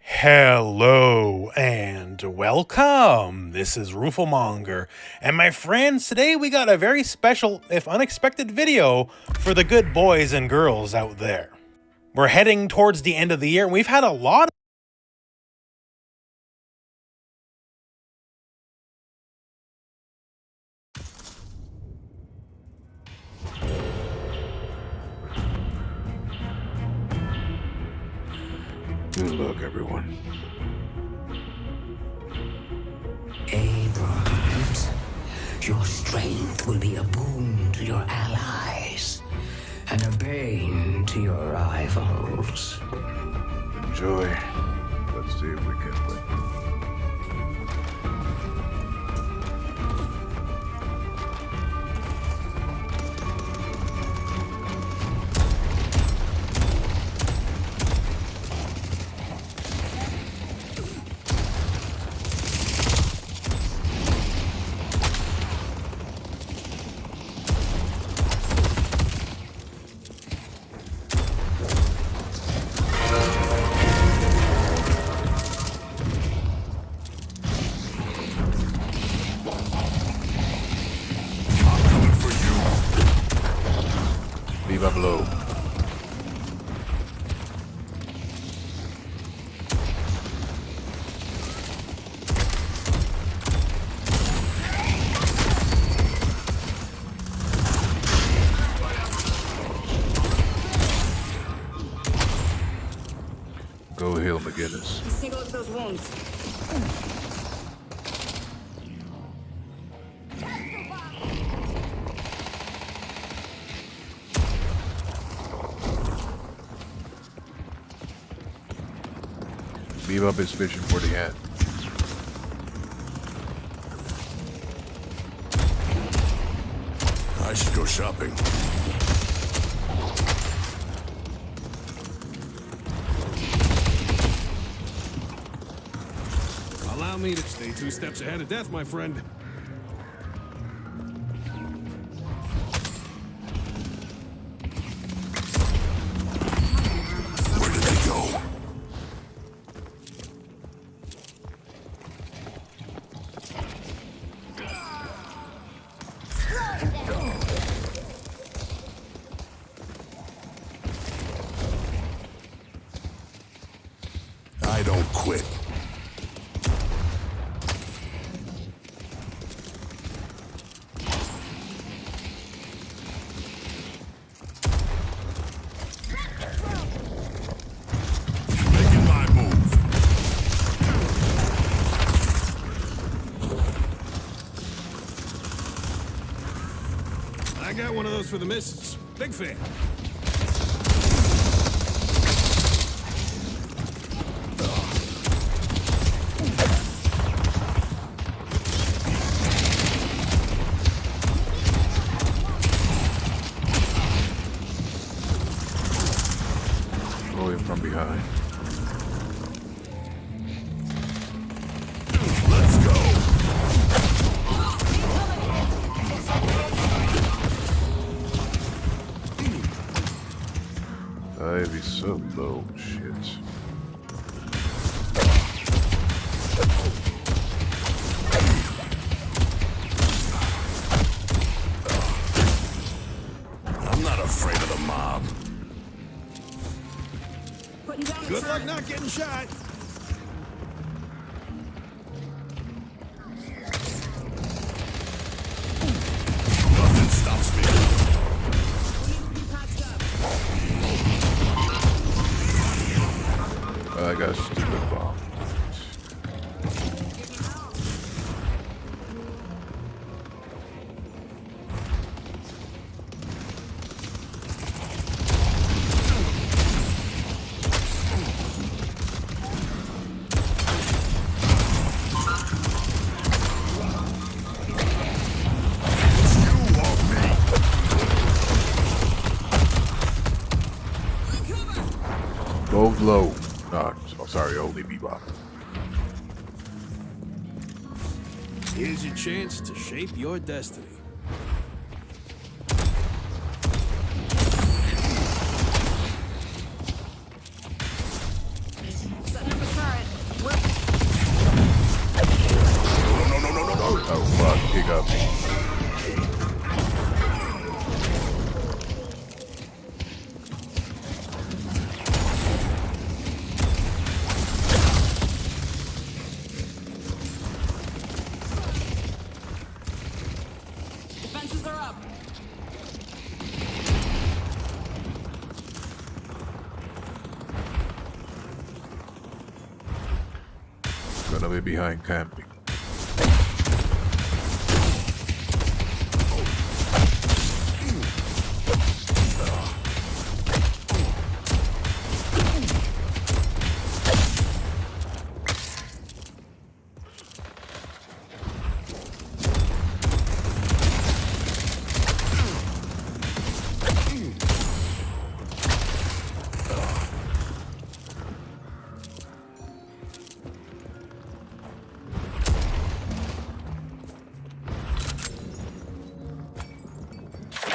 Hello and welcome. This is Rooflemonger, and my friends, today we got a very special, if unexpected, video for the good boys and girls out there. We're heading towards the end of the year, and we've had a lot of Good luck, everyone. Abrams, your strength will be a boon to your allies and a bane to your rivals. Enjoy. Let's see if we can win. Viva Blow. Go heal McGinnis. Single up those wounds. Bebop is fishing for the end. I should go shopping. Allow me to stay 2 steps ahead of death, my friend. Where did they go? I don't quit. Making my move. I got one of those for the missus. Big fan. Go in from behind. Ivy so low, shit. I'm not afraid of the mob. Good luck not getting shot. Nothing stops me. I got a stupid bomb. Both low. No, oh, sorry, only Bebop. Here's your chance to shape your destiny. Oh fuck, he got me. Defenses are up. Gonna be behind camping.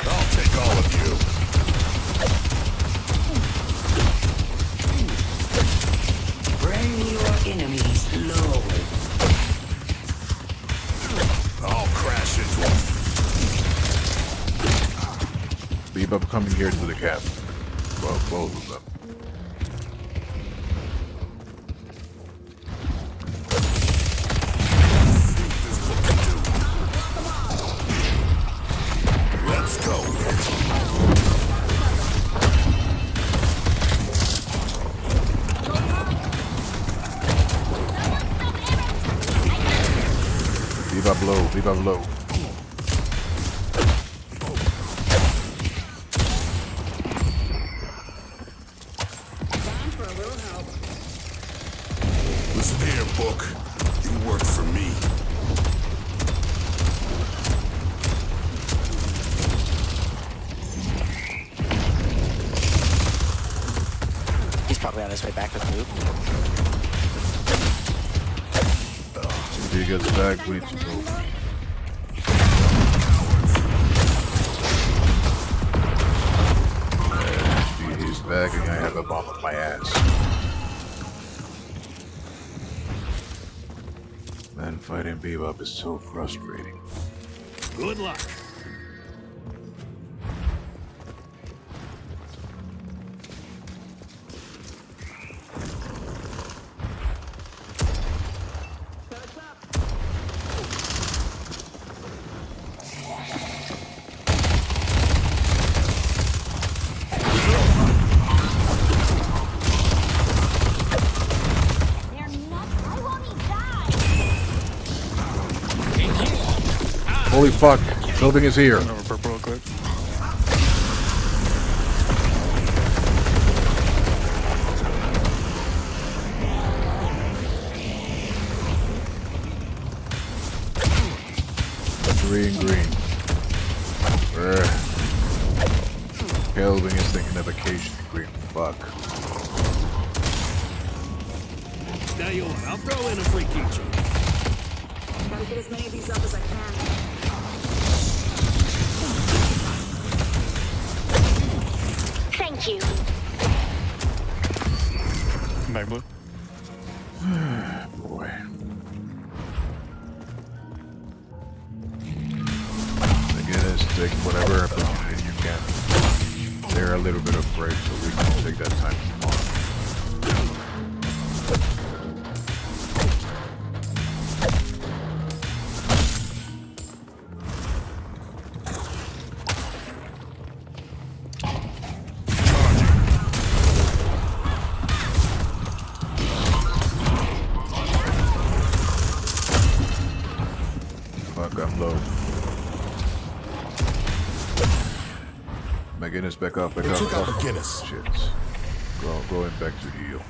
I'll take all of you. Bring your enemies low. I'll crash into them. Bebop coming here to the camp. Well, both of them. Let's go. Bebop low, Bebop low. Listen here, Book. You work for me. He's probably on his way back with Luke. If he gets back, we need to move. He's back and I have a bomb on my ass. Man, fighting Bebop is so frustrating. Good luck. Holy fuck, building is here. Over purple real quick. Green. Kelvin is thinking of vacation. Green, fuck. Now you want? I'll throw in a free keychain. Gotta get as many of these up as I can. Thank you. back blue. Boy. Again, it's take whatever opportunity you can. They're a little bit of break, so we can take that time tomorrow. Fuck, I'm low. McGinnis, back up, back up. Took out McGinnis. Shit. Going back to heal.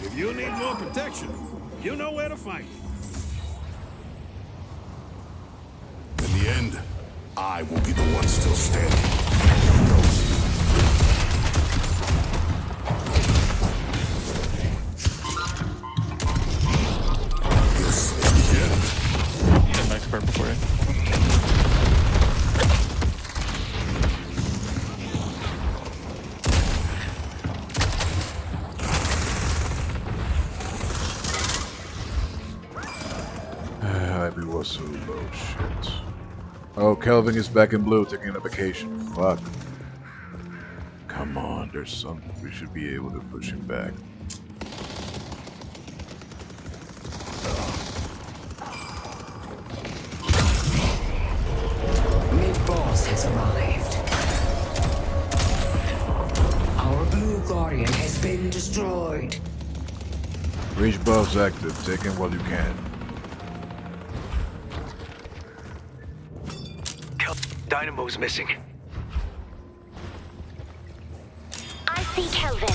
If you need more protection, you know where to find it. In the end, I will be the one still standing. This is the end. Got a nice purple for you. I was so low, shit. Oh, Kelvin is back in blue, taking a vacation. Fuck. Come on, there's something. We should be able to push him back. Mid-boss has arrived. Our blue guardian has been destroyed. Reach buffs active. Take him while you can. Dynamo's missing. I see Kelvin.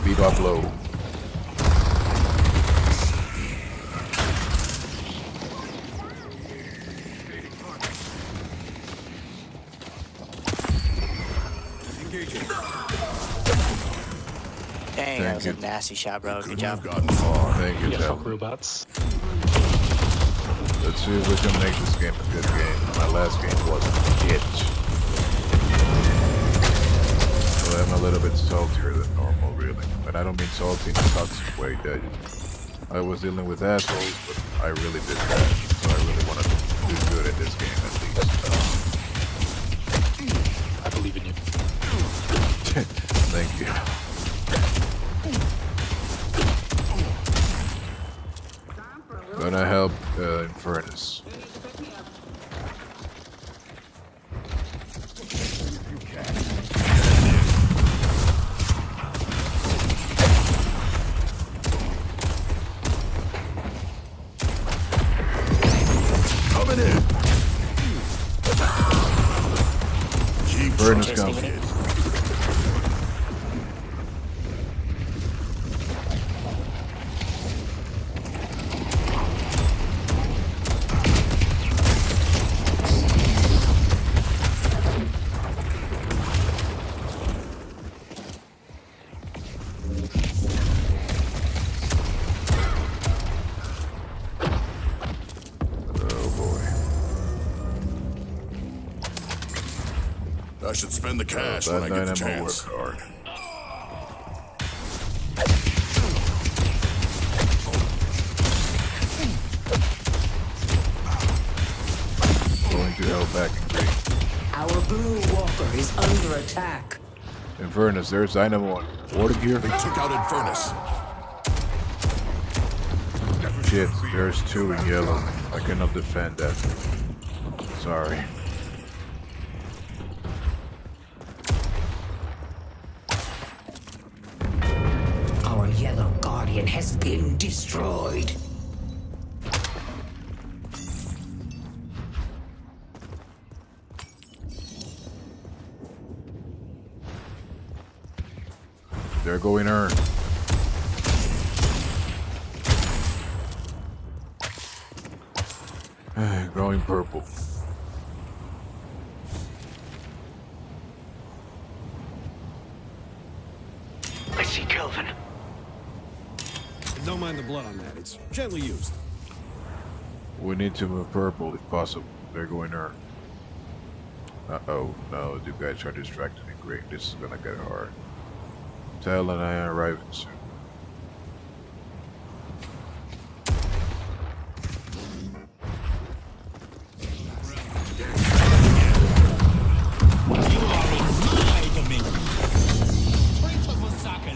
Beat up low. Dang, that was a nasty shot, bro. Good job. Thank you, Yeah, Jeff. fuck robots. Let's see if we can make this game a good game. My last game wasn't shit. So I'm a little bit saltier than normal, really. But I don't mean salty in a toxic way. I was dealing with assholes, but I really did that. So I really want to do good in this game, at least. I believe in you. Thank you. Gonna help Infernus. Coming in. Infernus coming. I should spend the cash when I get the chance. Work hard. Going to help back in green. Our blue walker is under attack. Infernus, there's Dynamo on water gear. They took out Infernus. Shit, there's two in yellow. I cannot defend that. Sorry. Our yellow guardian has been destroyed. They're going earn. Growing purple. I see Kelvin. Don't mind the blood on that. It's gently used. We need to move purple if possible. They're going there. Uh-oh, no, you guys are distracted and great. This is gonna get hard. Tell and I am arriving soon.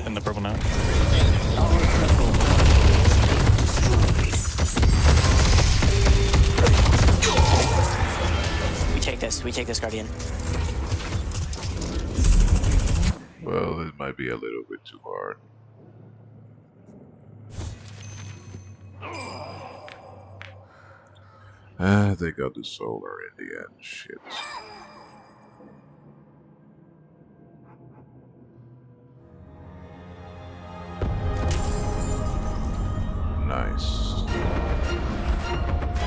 In the purple now. We take this, Guardian. Well, it might be a little bit too hard. They got the solar in the end. Shit. Nice.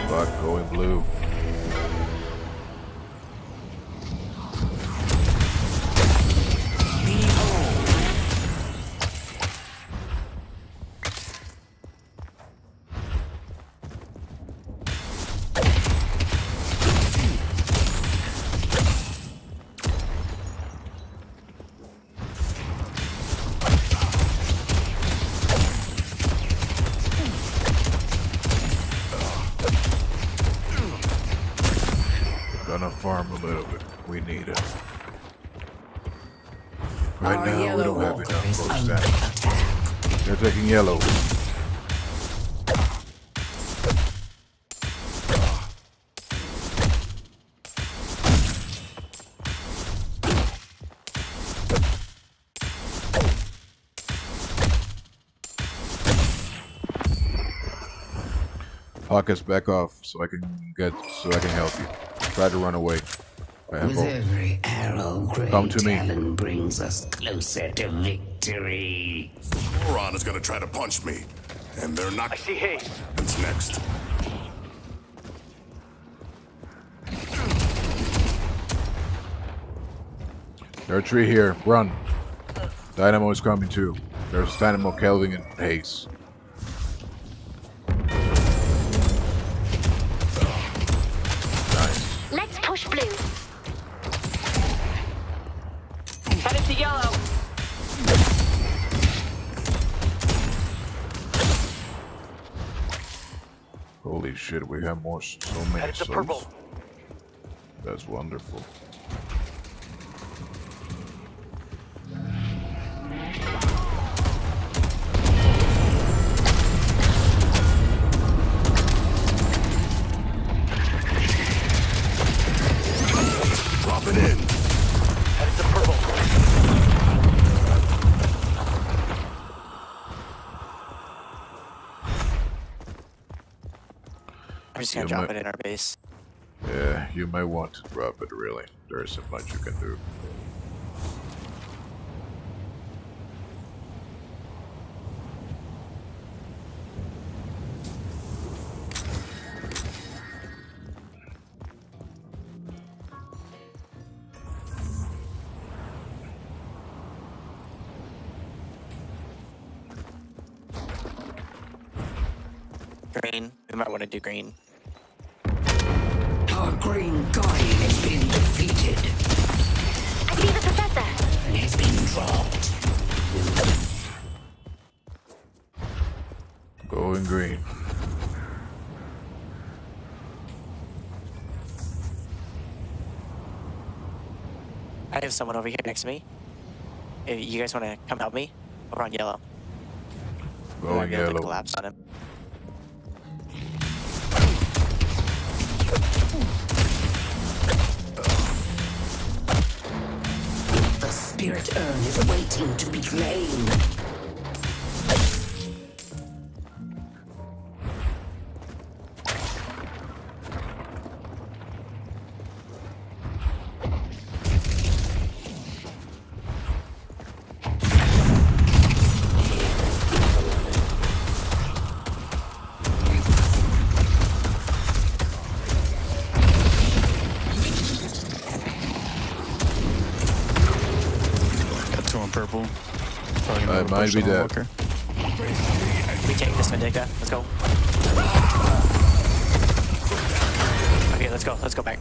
Fuck, going blue. Gonna farm a little bit. We need it. Right now, we don't have enough for that. They're taking yellow. Pockets, back off so I can help you. Try to run away. With every arrow, great Come to me. talent brings us closer to victory. Moron is gonna try to punch me, and they're not. I see hay. What's next? There's a tree here. Run. Dynamo is coming too. There's Dynamo, Kelvin, and Hayes. Let's push blue. Headed to yellow. Holy shit, we have so many Headed to souls. purple. That's wonderful. Drop it in. Headed to purple. I'm just gonna drop it in our base. Yeah, you might want to drop it, really. There isn't much you can do. Green. We might want to do green. Our green guardian has been defeated. I see the professor. And has been dropped. Going green. I have someone over here next to me. If you guys want to come help me? Over on yellow. I might Going be able to yellow. collapse on him. The spirit urn is waiting to be claimed. Got two on purple. I might be dead. We take this Vindicta. Let's go. Okay, let's go. Let's go back.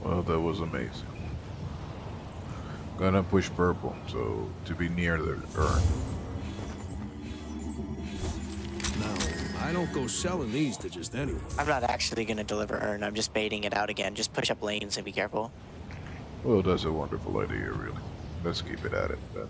Well, that was amazing. Gonna push purple, so to be near the urn. No, I don't go selling these to just anyone. I'm not actually gonna deliver urn. I'm just baiting it out again. Just push up lanes and be careful. Well, that's a wonderful idea, really. Let's keep it at it, then.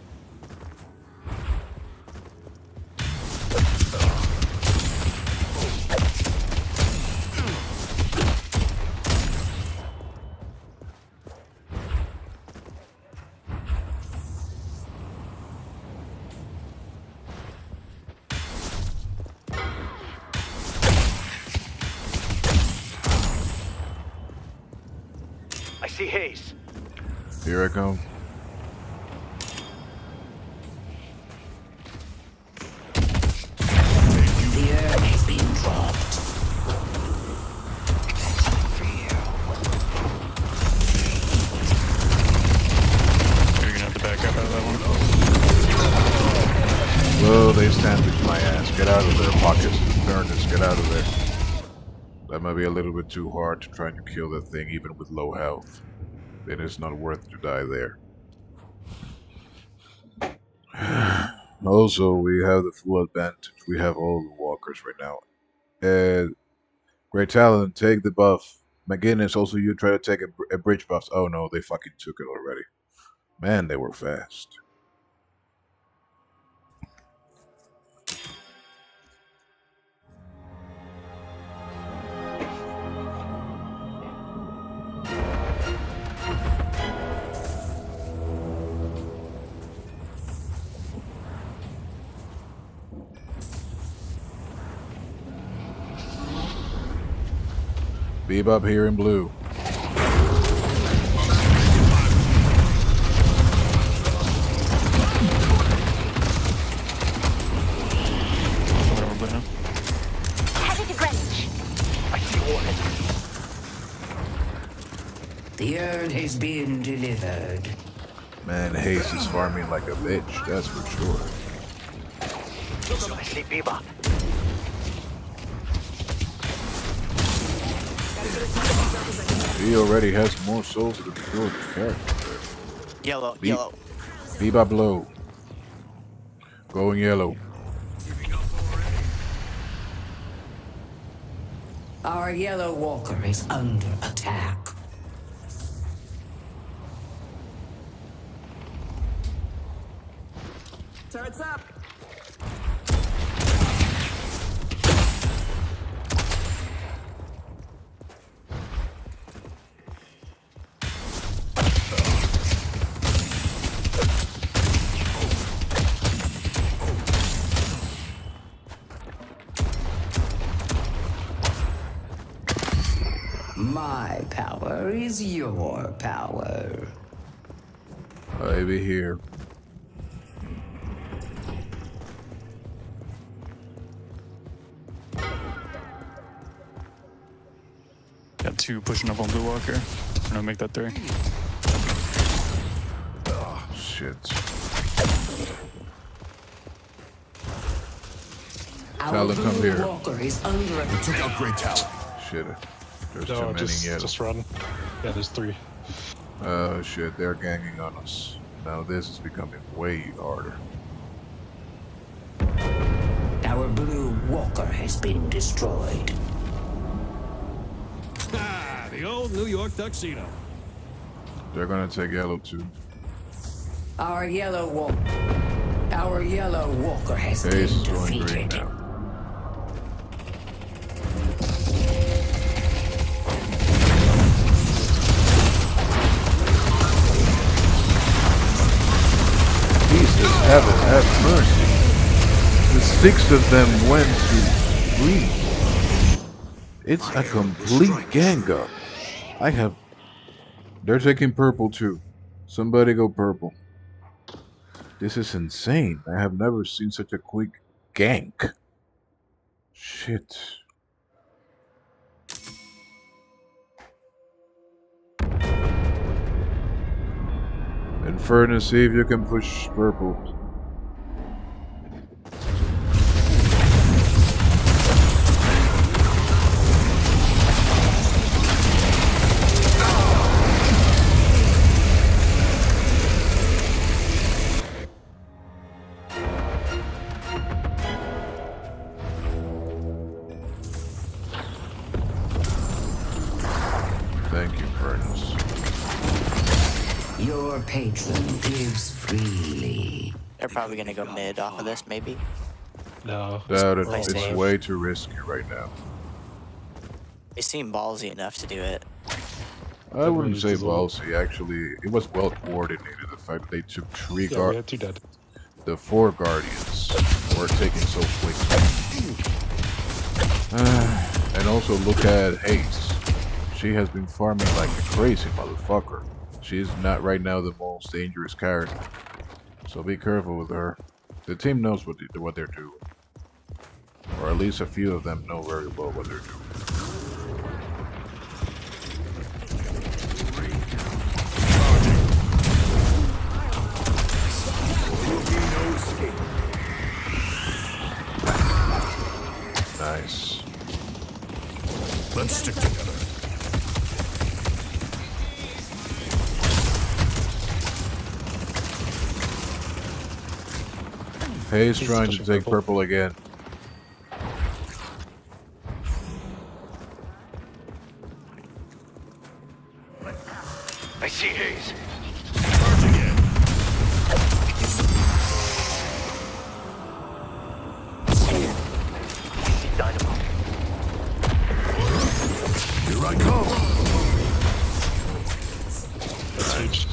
I see haze. Here I come. The urn has been dropped. You're gonna have to back up out of that one. Whoa, they sandwiched my ass. Get out of there, pockets. Burn this. Get out of there. That might be a little bit too hard to try to kill that thing even with low health. It is not worth to die there. Also, we have the full advantage. We have all the walkers right now. Great Talon, take the buff. McGinnis, also you try to take a bridge buff. Oh no, they fucking took it already. Man, they were fast. Bebop here in blue. Headed to Greenwich. I see Warhead. The urn has been delivered. Man, Haze is farming like a bitch, that's for sure. I see Bebop. He already has more souls than the character. Yellow, yellow. Bebop low. Going yellow. Our yellow walker is under attack. Turrets up. My power is your power. I be here. Got two pushing up on Blue Walker. I'm gonna make that three. Oh, shit. Talon, come here. Walker is under attack. Took out Great Talon. Shit. There's No, too many yet. just run. Yeah, there's three. Oh shit, they're ganging on us. Now this is becoming way harder. Our blue walker has been destroyed. Ah, the old New York tuxedo. They're gonna take yellow too. Our yellow walker has Ace been is going green defeated. now. Jesus, have mercy. The 6 of them went to green. It's a complete gang up. They're taking purple too. Somebody go purple. This is insane. I have never seen such a quick gank. Shit. Inferno, see if you can push purple. Thank you, Furnace. Your patron gives freely. They're probably gonna go mid off of this, maybe. No. Doubt it. Play It's safe. way too risky right now. They seem ballsy enough to do it. I wouldn't say ballsy. Actually, it was well coordinated. The fact that they took three Yeah, we had 2 dead. the 4 guardians were taken so quickly. And also look at Hayes. She has been farming like a crazy motherfucker. She's not right now the most dangerous character. So be careful with her. The team knows what they're doing. Or at least a few of them know very well what they're doing. Nice. Let's stick together. Hayes trying to take purple again. I see Hayes. I see Dynamo. Here I come. That's huge.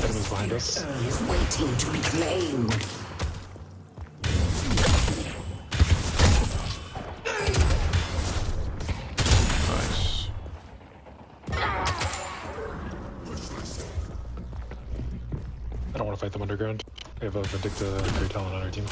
Enemies behind us. Is waiting to be claimed. Nice. I don't want to fight them underground. We have a Vindicta Great Talon on our team.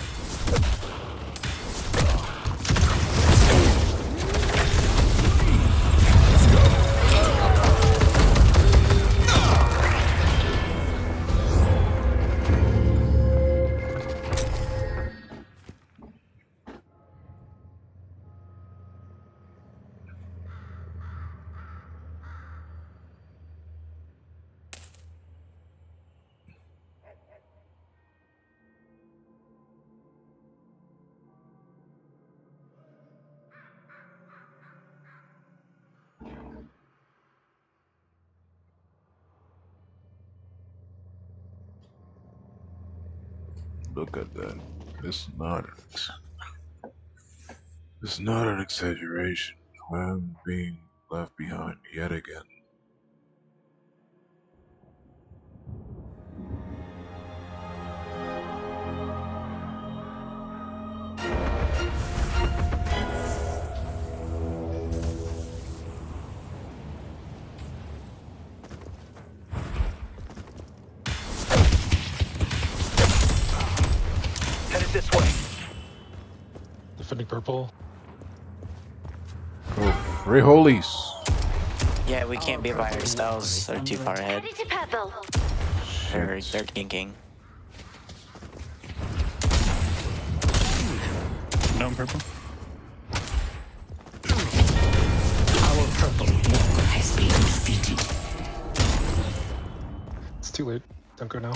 Look at that. It's not an exaggeration. I'm being left behind yet again. Headed this way. Defending purple. Oh, free Yeah, we can't be by ourselves. They're too far ahead. Ready to purple. They're ganking. No purple. Our purple has been defeated. It's too late. Don't go now.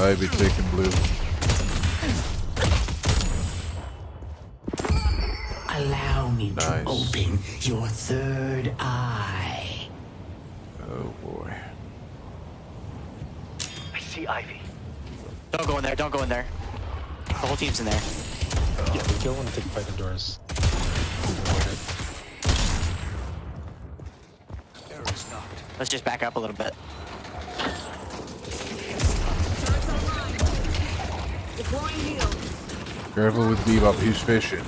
I be taking blue. Allow me Nice. to open your third eye. Oh boy. I see Ivy. Don't go in there. Don't go in there. The whole team's in there. Yeah, we don't want to take a fight indoors. Let's just back up a little bit. Careful with Bebop, he's fishing.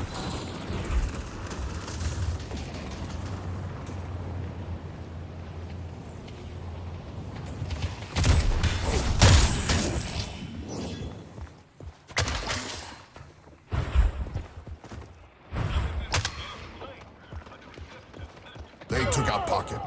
hot pocket.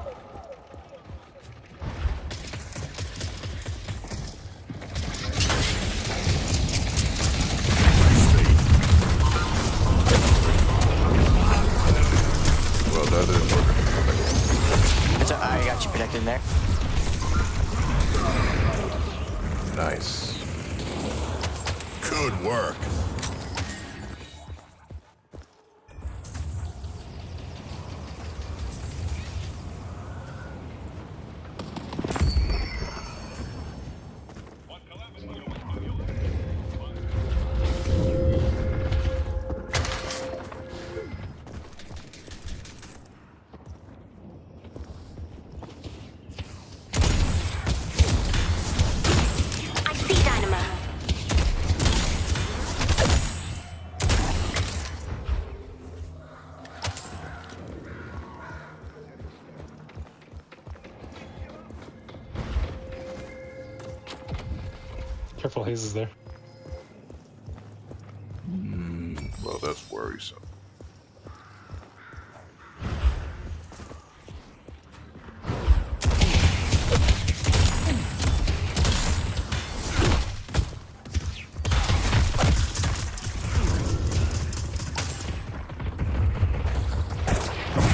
Well, that didn't work. I got you protected in there. Nice. Good work. I see Dynamo. Careful, Hayes is there. Well, that's worrisome.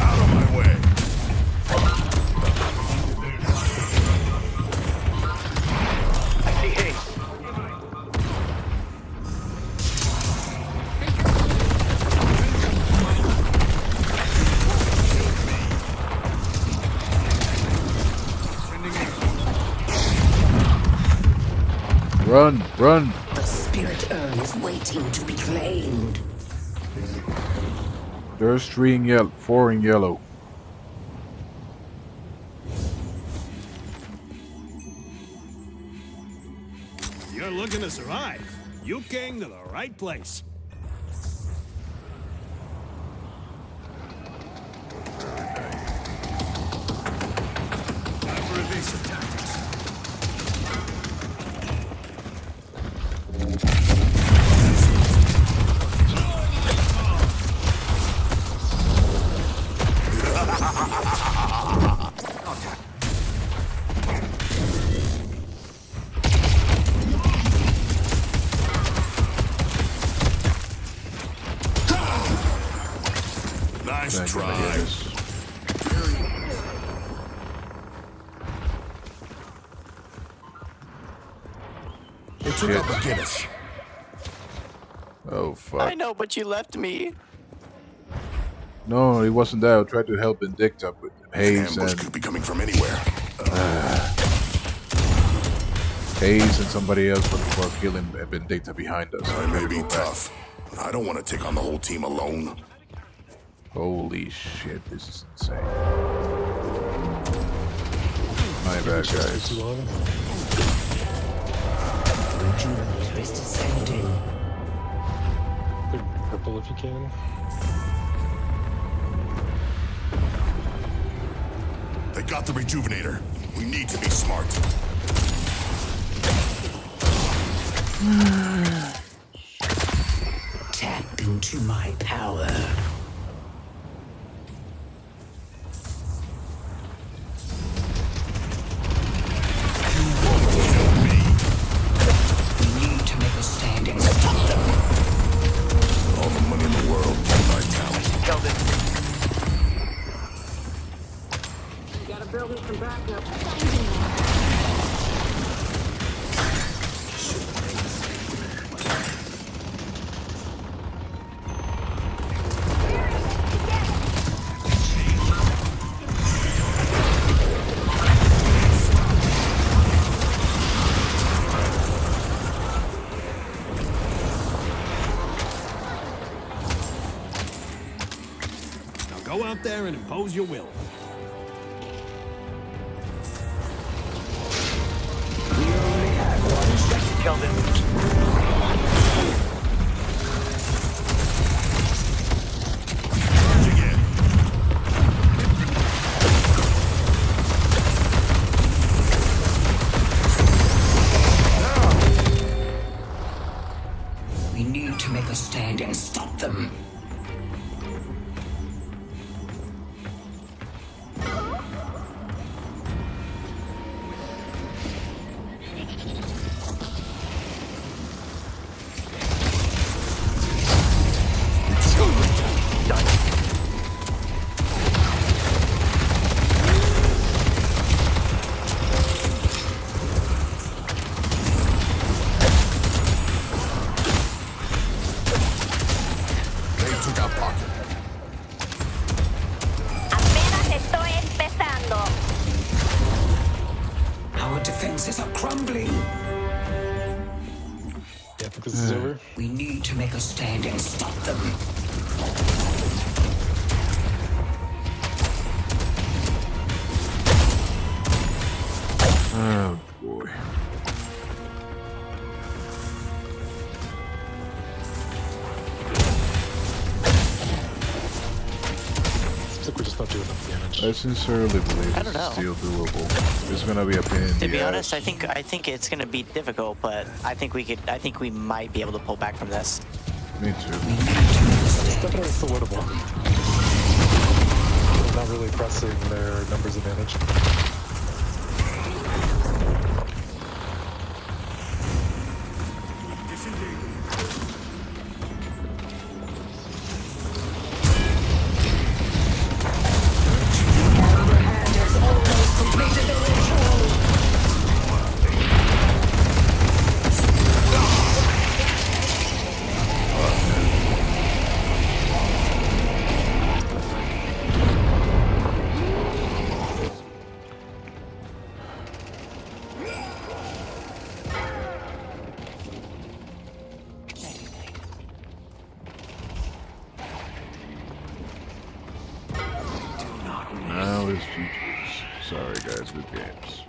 Out of my way. I see Hayes. Run, run. The spirit urn is waiting to be claimed. There's 3 in yellow, 4 in yellow. You're looking to survive. You came to the right place. Time for evasive tactics. Nice Thank you, try. Guinness. They took Shit. out the Guinness. Oh, fuck. I know, but you left me. No, he wasn't there. I tried to help Indicta, but Hayes Ambush and could be coming from anywhere. Hayes and somebody else were killing Indicta behind us. I may be tough. I don't want to take on the whole team alone. Holy shit, this is insane. My bad, guys. Rejuvenator is descending. Purple if you can. They got the Rejuvenator. We need to be smart. Tap into my power. We need to make a stand and stop them. All the money in the world, my talent. Killed it. Gotta build in some backup. Now go out there and impose your will. Killed it. We need to make a stand and stop them. think this is over. We need to make a stand and stop them. Oh boy. Seems like we're just not doing enough damage. I sincerely believe I don't it's know. still doable. It's gonna be a pain in To the be ass. honest, I think it's gonna be difficult, but I think we might be able to pull back from this. Me too. It's definitely still winnable. Not really pressing their numbers advantage. Now is GG's. Sorry guys, good games.